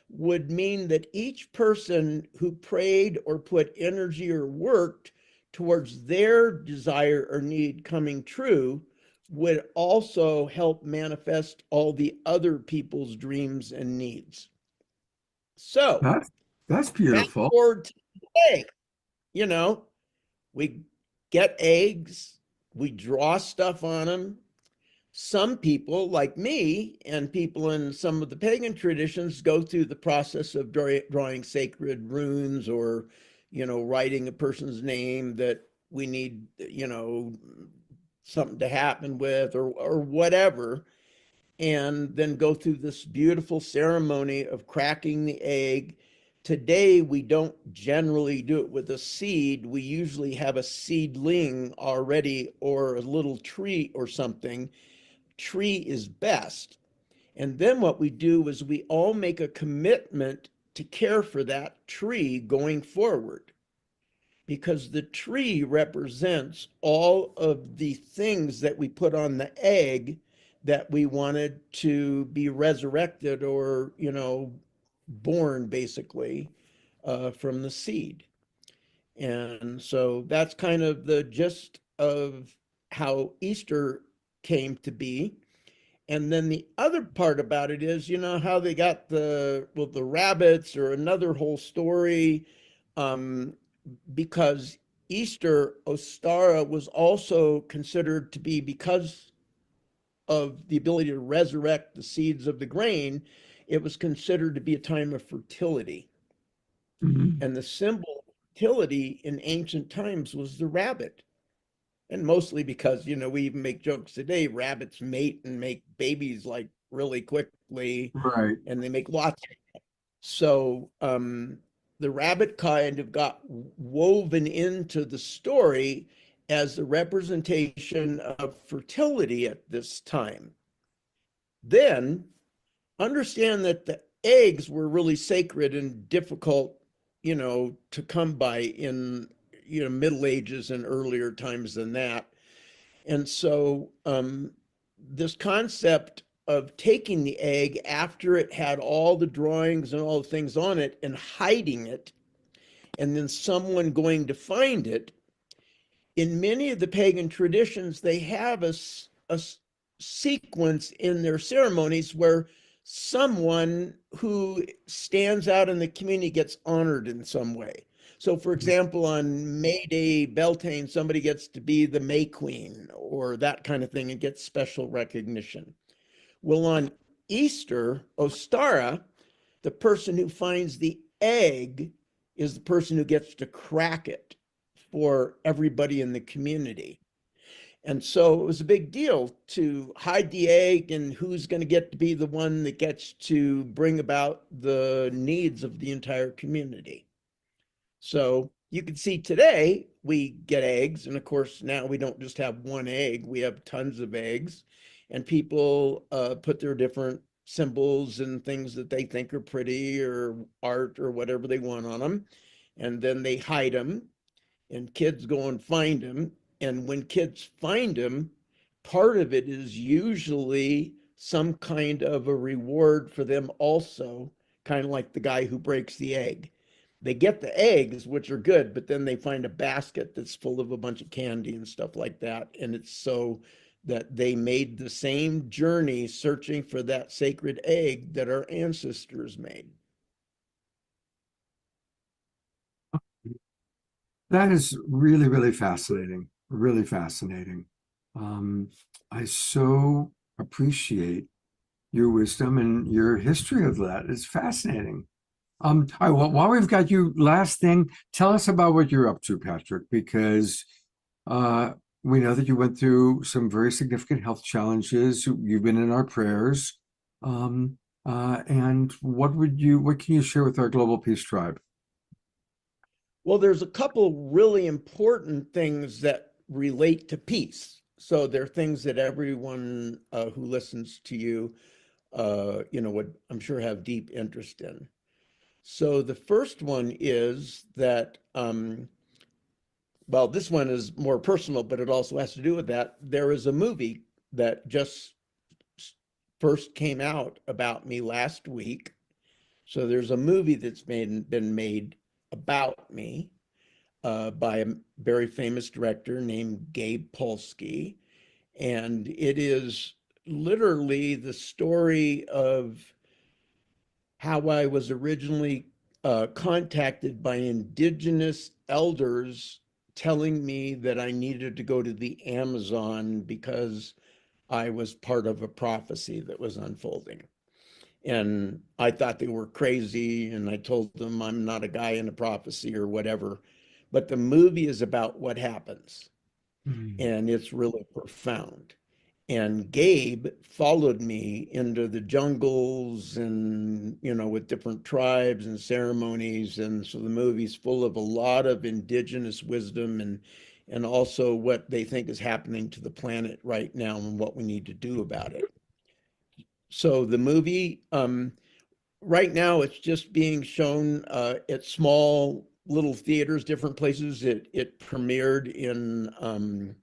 would mean that each person who prayed or put energy or worked towards their desire or need coming true would also help manifest all the other people's dreams and needs. So that's fast beautiful. forward to today, you know, we get eggs, we draw stuff on them. Some people, like me, and people in some of the pagan traditions, go through the process of drawing sacred runes, or, you know, writing a person's name that we need, you know, something to happen with, or whatever, and then go through this beautiful ceremony of cracking the egg. Today, we don't generally do it with a seed. We usually have a seedling already, or a little tree or something. Tree is best. And then what we do is we all make a commitment to care for that tree going forward, because the tree represents all of the things that we put on the egg that we wanted to be resurrected, or, you know, born basically from the seed. And so that's kind of the gist of how Easter came to be. And then the other part about it is, you know, how they got the rabbits, or another whole story, because Easter Ostara was also considered to be, because of the ability to resurrect the seeds of the grain, it was considered to be a time of fertility. Mm-hmm. And the symbol of fertility in ancient times was the rabbit. And mostly because, you know, we even make jokes today, rabbits mate and make babies like really quickly, Right. and they make lots. So the rabbit kind of got woven into the story as the representation of fertility at this time. Then understand that the eggs were really sacred and difficult, you know, to come by in, you know, Middle Ages and earlier times than that. And so this concept of taking the egg after it had all the drawings and all the things on it and hiding it, and then someone going to find it. In many of the pagan traditions, they have a sequence in their ceremonies where someone who stands out in the community gets honored in some way. So, for example, on May Day, Beltane, somebody gets to be the May Queen or that kind of thing and gets special recognition. Well, on Easter, Ostara, the person who finds the egg is the person who gets to crack it for everybody in the community. And so it was a big deal to hide the egg and who's going to get to be the one that gets to bring about the needs of the entire community. So you can see today we get eggs. And of course, now we don't just have one egg, we have tons of eggs. And people put their different symbols and things that they think are pretty or art or whatever they want on them. And then they hide them and kids go and find them. And when kids find them, part of it is usually some kind of a reward for them also, kind of like the guy who breaks the egg. They get the eggs, which are good, but then they find a basket that's full of a bunch of candy and stuff like that. And it's so that they made the same journey searching for that sacred egg that our ancestors made. That is really, really fascinating. Really fascinating. I so appreciate your wisdom and your history of that. It's fascinating. All right, well, while we've got you, last thing, tell us about what you're up to, Patrick, because we know that you went through some very significant health challenges. You've been in our prayers. And what can you share with our Global Peace Tribe? Well, there's a couple really important things that relate to peace. So they're things that everyone who listens to you, would, I'm sure, have deep interest in. So the first one is that, well, this one is more personal, but it also has to do with that. There is a movie that just first came out about me last week. So there's a movie that's been made about me by a very famous director named Gabe Polsky. And it is literally the story of how I was originally contacted by indigenous elders telling me that I needed to go to the Amazon because I was part of a prophecy that was unfolding. And I thought they were crazy, and I told them I'm not a guy in a prophecy or whatever. But the movie is about what happens, and it's really profound. And Gabe followed me into the jungles and, with different tribes and ceremonies. And so the movie's full of a lot of indigenous wisdom and also what they think is happening to the planet right now and what we need to do about it. So the movie, right now, it's just being shown at small little theaters, different places. It premiered in,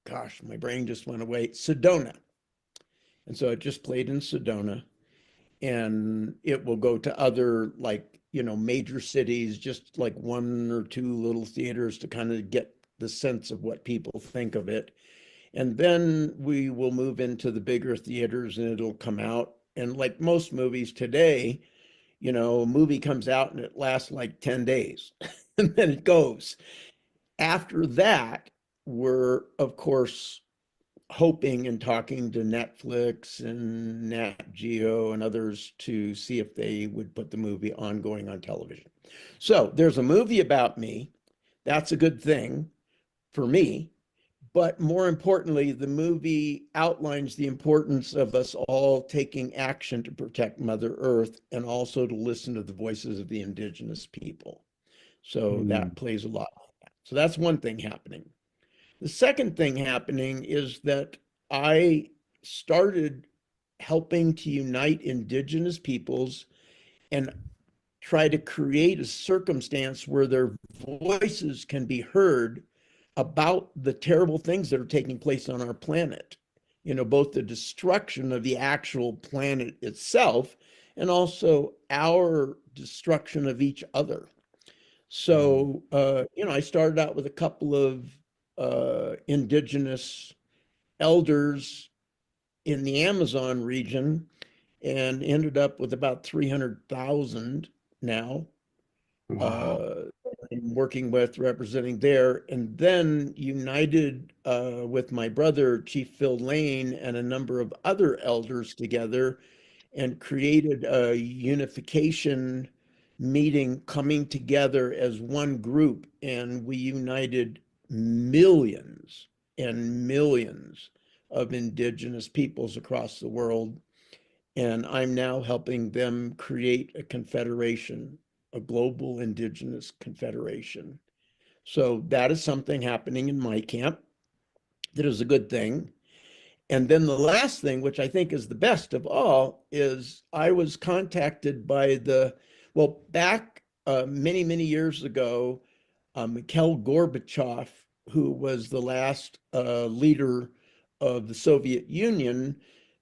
gosh, my brain just went away, Sedona. And so it just played in Sedona. And it will go to other, major cities, just like one or two little theaters to kind of get the sense of what people think of it. And then we will move into the bigger theaters and it'll come out. And like most movies today, a movie comes out and it lasts like 10 days and then it goes. After that, we're, of course, hoping and talking to Netflix and Nat Geo and others to see if they would put the movie ongoing on television. So there's a movie about me. That's a good thing for me. But more importantly, the movie outlines the importance of us all taking action to protect Mother Earth and also to listen to the voices of the indigenous people. So that plays a lot on that. So that's one thing happening. The second thing happening is that I started helping to unite indigenous peoples and try to create a circumstance where their voices can be heard about the terrible things that are taking place on our planet. Both the destruction of the actual planet itself and also our destruction of each other. So, I started out with a couple of indigenous elders in the Amazon region and ended up with about 300,000 now. Wow. I'm working with, representing there, and then united with my brother, Chief Phil Lane, and a number of other elders together and created a unification meeting coming together as one group. And we united millions and millions of indigenous peoples across the world. And I'm now helping them create a confederation, a global indigenous confederation. So that is something happening in my camp that is a good thing. And then the last thing, which I think is the best of all, is I was contacted by well, back many, many years ago, Mikhail Gorbachev, who was the last leader of the Soviet Union,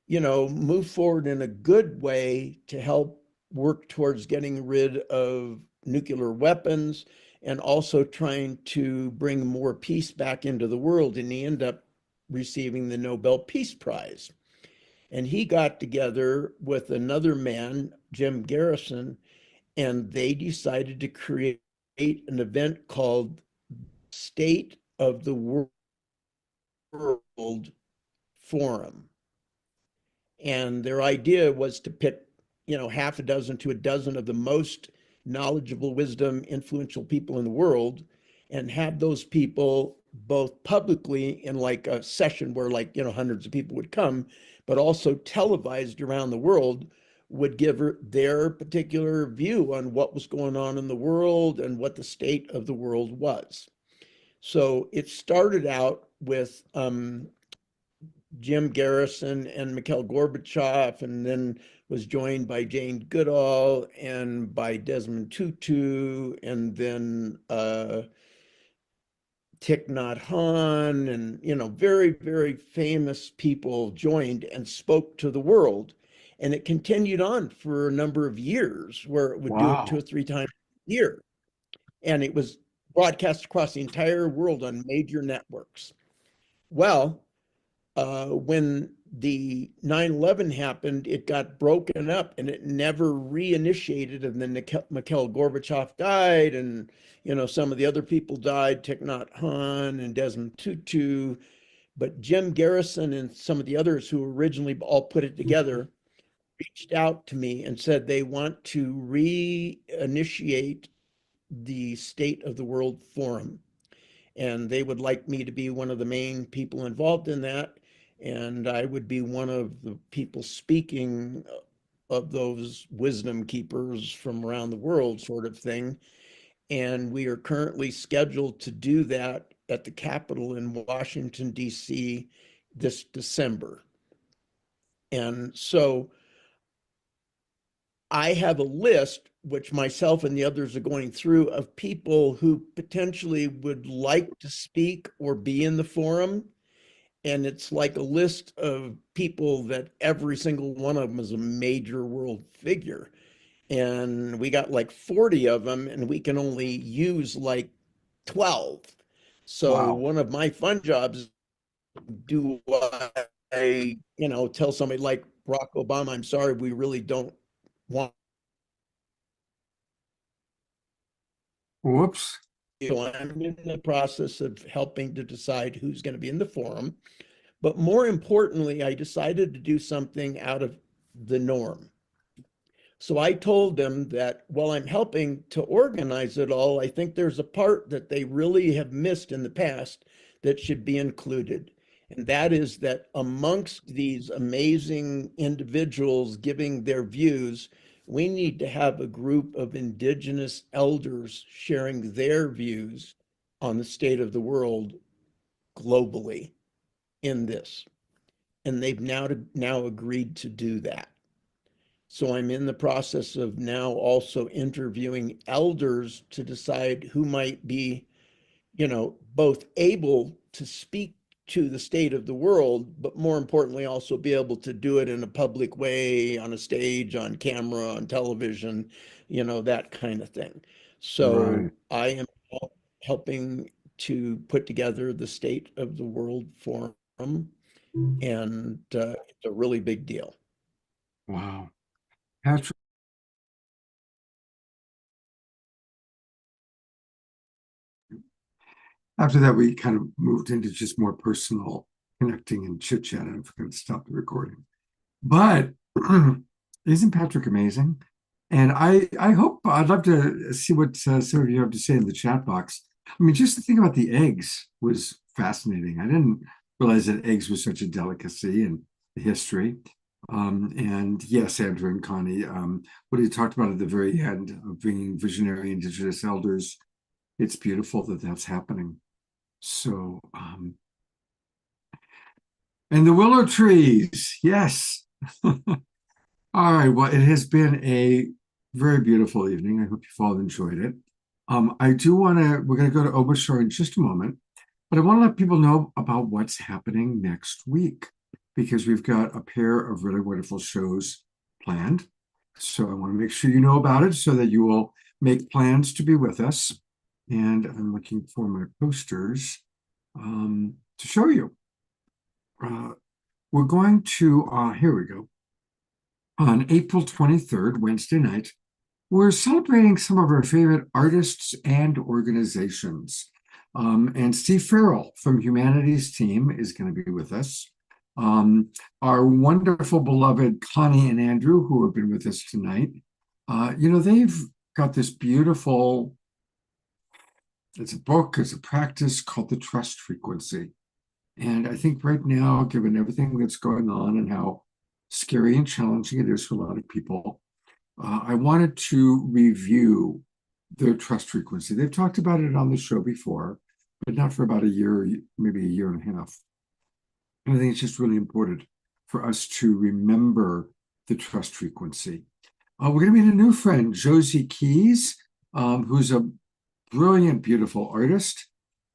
moved forward in a good way to help work towards getting rid of nuclear weapons and also trying to bring more peace back into the world. And he ended up receiving the Nobel Peace Prize. And he got together with another man, Jim Garrison, and they decided to create an event called State of the World Forum. And their idea was to pick, half a dozen to a dozen of the most knowledgeable, wisdom, influential people in the world and have those people both publicly in like a session where hundreds of people would come, but also televised around the world would give their particular view on what was going on in the world and what the state of the world was. So it started out with Jim Garrison and Mikhail Gorbachev, and then was joined by Jane Goodall and by Desmond Tutu, and then Thich Nhat Hanh, and very, very famous people joined and spoke to the world. And it continued on for a number of years where it would do it 2 or 3 times a year. And it was broadcast across the entire world on major networks. Well, when the 9/11 happened, it got broken up and it never reinitiated. And then Mikhail Gorbachev died, and some of the other people died, Thich Nhat Hanh and Desmond Tutu. But Jim Garrison and some of the others who originally all put it together reached out to me and said they want to reinitiate the State of the World Forum. And they would like me to be one of the main people involved in that. And I would be one of the people speaking of those wisdom keepers from around the world, sort of thing. And we are currently scheduled to do that at the Capitol in Washington, D.C. this December. And so I have a list, which myself and the others are going through, of people who potentially would like to speak or be in the forum. And it's like a list of people that every single one of them is a major world figure. And we got like 40 of them, and we can only use like 12. So Wow. one of my fun jobs, do I, tell somebody like Barack Obama, I'm sorry, we really don't want. Whoops. So I'm in the process of helping to decide who's going to be in the forum. But more importantly, I decided to do something out of the norm. So I told them that while I'm helping to organize it all, I think there's a part that they really have missed in the past that should be included. And that is that amongst these amazing individuals giving their views, we need to have a group of indigenous elders sharing their views on the state of the world globally in this. And they've now agreed to do that. So I'm in the process of now also interviewing elders to decide who might be, both able to speak to the state of the world, but more importantly, also be able to do it in a public way, on a stage, on camera, on television, that kind of thing. Right. So I am helping to put together the State of the World Forum. and it's a really big deal. Wow. Patrick. After that, we kind of moved into just more personal connecting and chit chat, and we're going to stop the recording. But isn't Patrick amazing? And I hope I'd love to see what some of you have to say in the chat box. I mean, just to think about the eggs was fascinating. I didn't realize that eggs was such a delicacy in the history. And yes, Andrew and Connie, what he talked about at the very end of bringing visionary Indigenous elders, it's beautiful that that's happening. So, and the willow trees, yes. All right, well, it has been a very beautiful evening. I hope you've all enjoyed it. I do want to, we're going to go to Obashore in just a moment, but I want to let people know about what's happening next week, because we've got a pair of really wonderful shows planned. So I want to make sure you know about it so that you will make plans to be with us. And I'm looking for my posters to show you. We're going to, here we go. On April 23rd, Wednesday night, we're celebrating some of our favorite artists and organizations. And Steve Farrell from Humanities Team is going to be with us. Our wonderful, beloved Connie and Andrew, who have been with us tonight, they've got this beautiful, it's a book, it's a practice called The Trust Frequency. And I think right now, given everything that's going on and how scary and challenging it is for a lot of people, I wanted to review their trust frequency. They've talked about it on the show before, but not for about a year, maybe a year and a half. And I think it's just really important for us to remember the trust frequency. We're going to meet a new friend, Josie Keys, who's a brilliant, beautiful artist.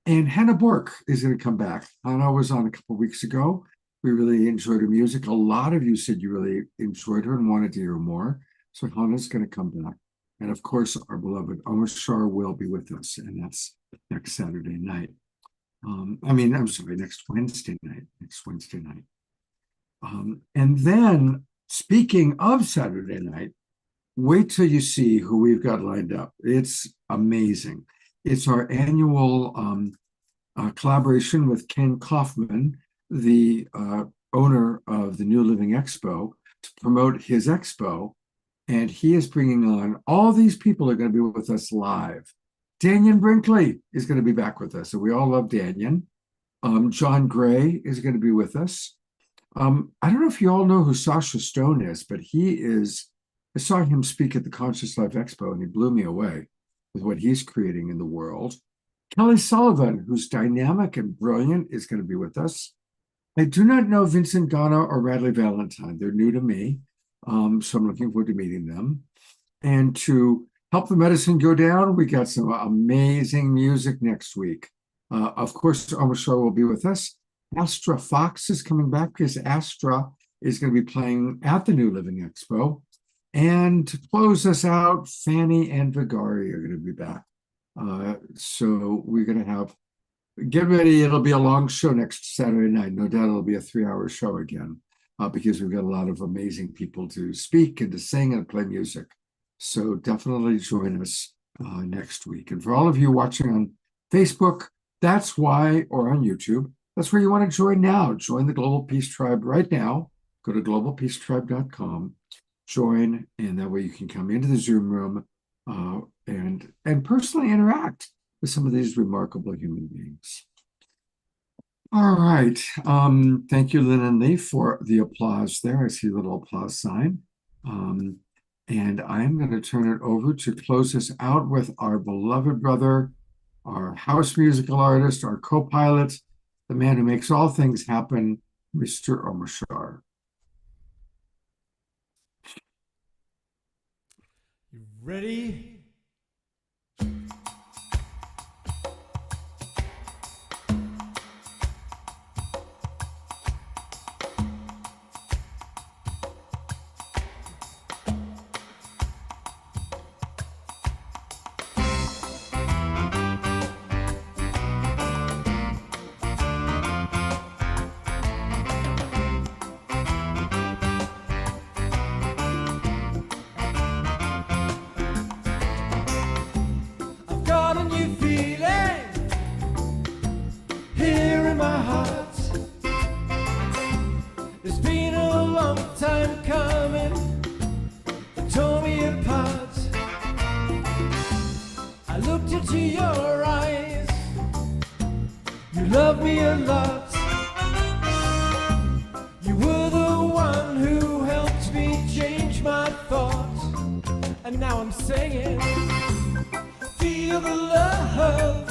And Hannah Bork is going to come back. Hannah was on a couple of weeks ago. We really enjoyed her music. A lot of you said you really enjoyed her and wanted to hear more. So Hannah's going to come back. And of course, our beloved Omar Shar will be with us. And that's next Saturday night. Next Wednesday night. And then, speaking of Saturday night, wait till you see who we've got lined up. It's amazing. It's our annual collaboration with Ken Kaufman, the owner of the New Living Expo, to promote his expo. And he is bringing on, all these people are going to be with us live. Danyan Brinkley is going to be back with us. So we all love Danyan. John Gray is going to be with us. I don't know if you all know who Sasha Stone is, but I saw him speak at the Conscious Life Expo and he blew me away with what he's creating in the world. Kelly Sullivan, who's dynamic and brilliant, is going to be with us. I do not know Vincent Ghana or Radley Valentine. They're new to me, so I'm looking forward to meeting them. And to help the medicine go down, we got some amazing music next week. Of course, Omar Shah will be with us. Astra Fox is coming back because Astra is going to be playing at the New Living Expo. And to close us out, Fanny and Vigari are going to be back. So we're going to get ready. It'll be a long show next Saturday night. No doubt it'll be a 3-hour show again because we've got a lot of amazing people to speak and to sing and play music. So definitely join us next week. And for all of you watching on Facebook, or on YouTube, that's where you want to join now. Join the Global Peace Tribe right now. Go to globalpeacetribe.com. Join, and that way you can come into the Zoom room and personally interact with some of these remarkable human beings. All right. Thank you, Lynn and Lee, for the applause there. I see a little applause sign. And I'm going to turn it over to close us out with our beloved brother, our house musical artist, our co-pilot, the man who makes all things happen, Mr. Omar Shar. You ready? my heart. It's been a long time coming. It tore me apart. I looked into your eyes. You love me a lot. You were the one who helped me change my thoughts. And now I'm singing. Feel the love.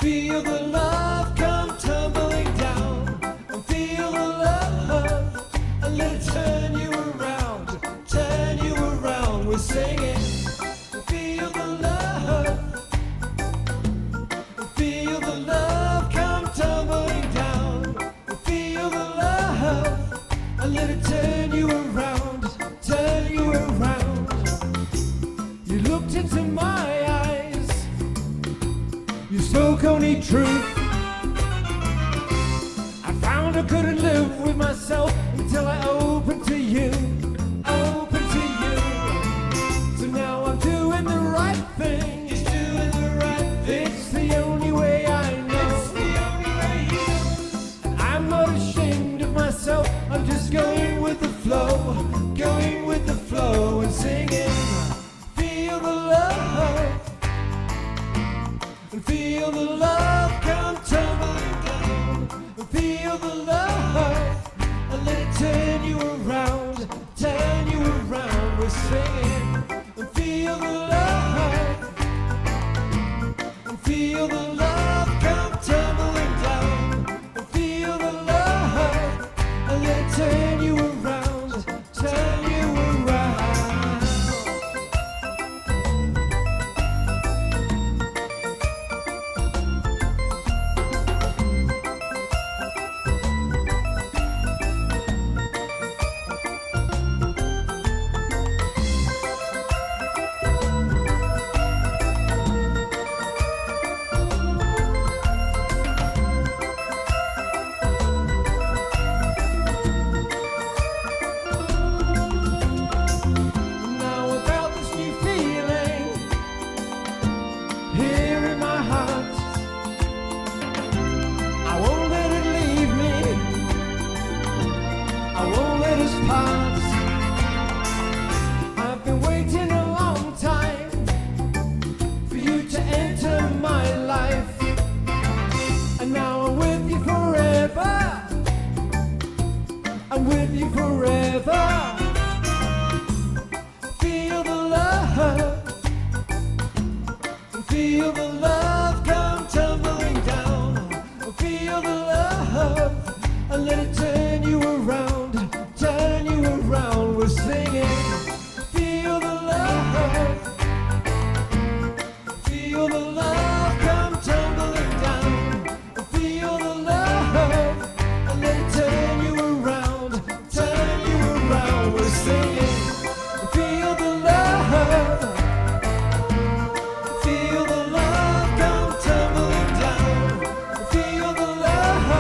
Feel the love come tumbling down. And feel the love. And let it turn you around. Turn you around. We're singing. Feel the love. Feel the love come tumbling down. Feel the love. And let it turn you around. Turn you around. You looked into my eyes. You spoke only truth. I found I couldn't live with myself until I opened to you. Open to you. So now I'm doing the right thing. It's doing the right thing. It's the only way I know. It's the only way he knows. And I'm not ashamed of myself. I'm just going with the flow. Going with the flow and singing. Feel the love. And feel the love come tumbling down. And feel the love. And let it turn you around. Turn you around. We're singing. And feel the love. And feel the love come tumbling down. And feel the love. And let it turn you around. Turn you around. Now about this new feeling here in my heart, I won't let it leave me. I won't let us part. I've been waiting a long time for you to enter my life, and now I'm with you forever. I'm with you forever. Feel the love. Feel the love come tumbling down. Feel the love. And let it turn you around. Turn you around. We're singing. Feel the love. Feel the love come tumbling down. Feel the love. And let it turn you around. Turn you around. We're singing. Feel the love. Feel the love come tumbling down. Feel the love.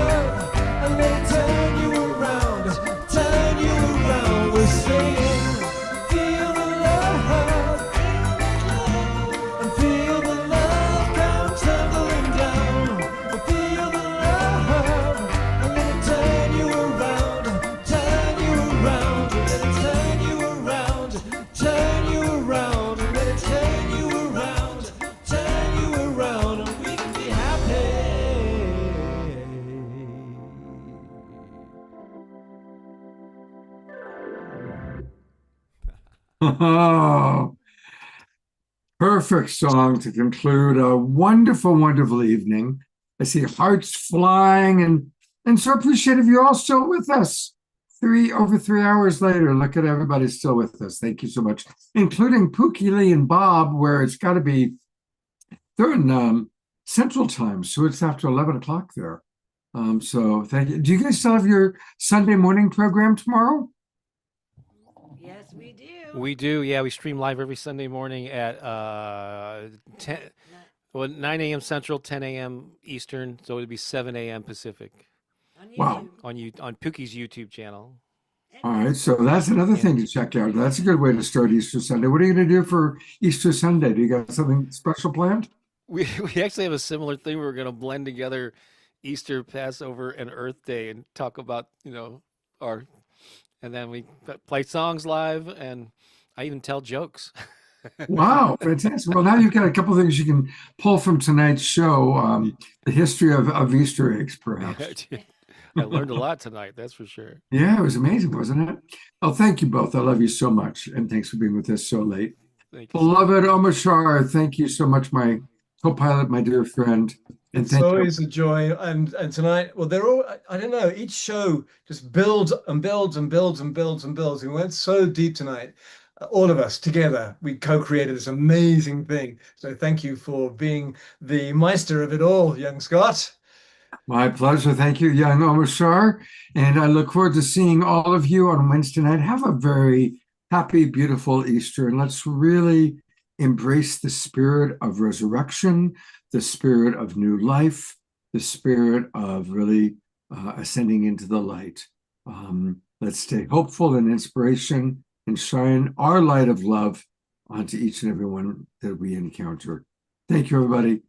And let it turn you around. Turn you around. We're singing. Feel the love. And feel the love come tumbling down. Feel the love. And let it turn you around. Turn you around. Let it turn you around. Turn you around. Let it turn you around. Turn you around. And we can be happy. Oh, perfect song to conclude a wonderful, wonderful evening. I see hearts flying and so appreciative you're all still with us. Over 3 hours later, look at everybody still with us. Thank you so much, including Pookie Lee and Bob, where it's got to be, they're in Central Time, so it's after 11 o'clock there. So thank you. Do you guys still have your Sunday morning program tomorrow? Yes, we do. We do, yeah. We stream live every Sunday morning at 9 a.m. Central, 10 a.m. Eastern, so it'd be 7 a.m. Pacific. Wow. On Pookie's YouTube channel. All right, so that's another thing to check out. That's a good way to start Easter Sunday. What are you going to do for Easter Sunday? Do you got something special planned? We actually have a similar thing. We're going to blend together Easter, Passover, and Earth Day and talk about, and then we play songs live, and I even tell jokes. Wow, fantastic. Well, now you've got a couple of things you can pull from tonight's show. The history of Easter eggs, perhaps. I learned a lot tonight, that's for sure. Yeah, it was amazing, wasn't it? Oh, thank you both. I love you so much. And thanks for being with us so late. Thank you. Beloved Omashar, thank you so much, my co-pilot, my dear friend. And It's thank you. always a joy. And tonight, well, they're all, I don't know, each show just builds and builds and builds and builds and builds. We went so deep tonight. All of us together, we co-created this amazing thing. So thank you for being the meister of it all, young Scott. My pleasure. Thank you, young Omashar. And I look forward to seeing all of you on Wednesday night. Have a very happy, beautiful Easter. And let's really embrace the spirit of resurrection, the spirit of new life, the spirit of really ascending into the light. Let's stay hopeful and inspiration and shine our light of love onto each and every one that we encounter. Thank you, everybody.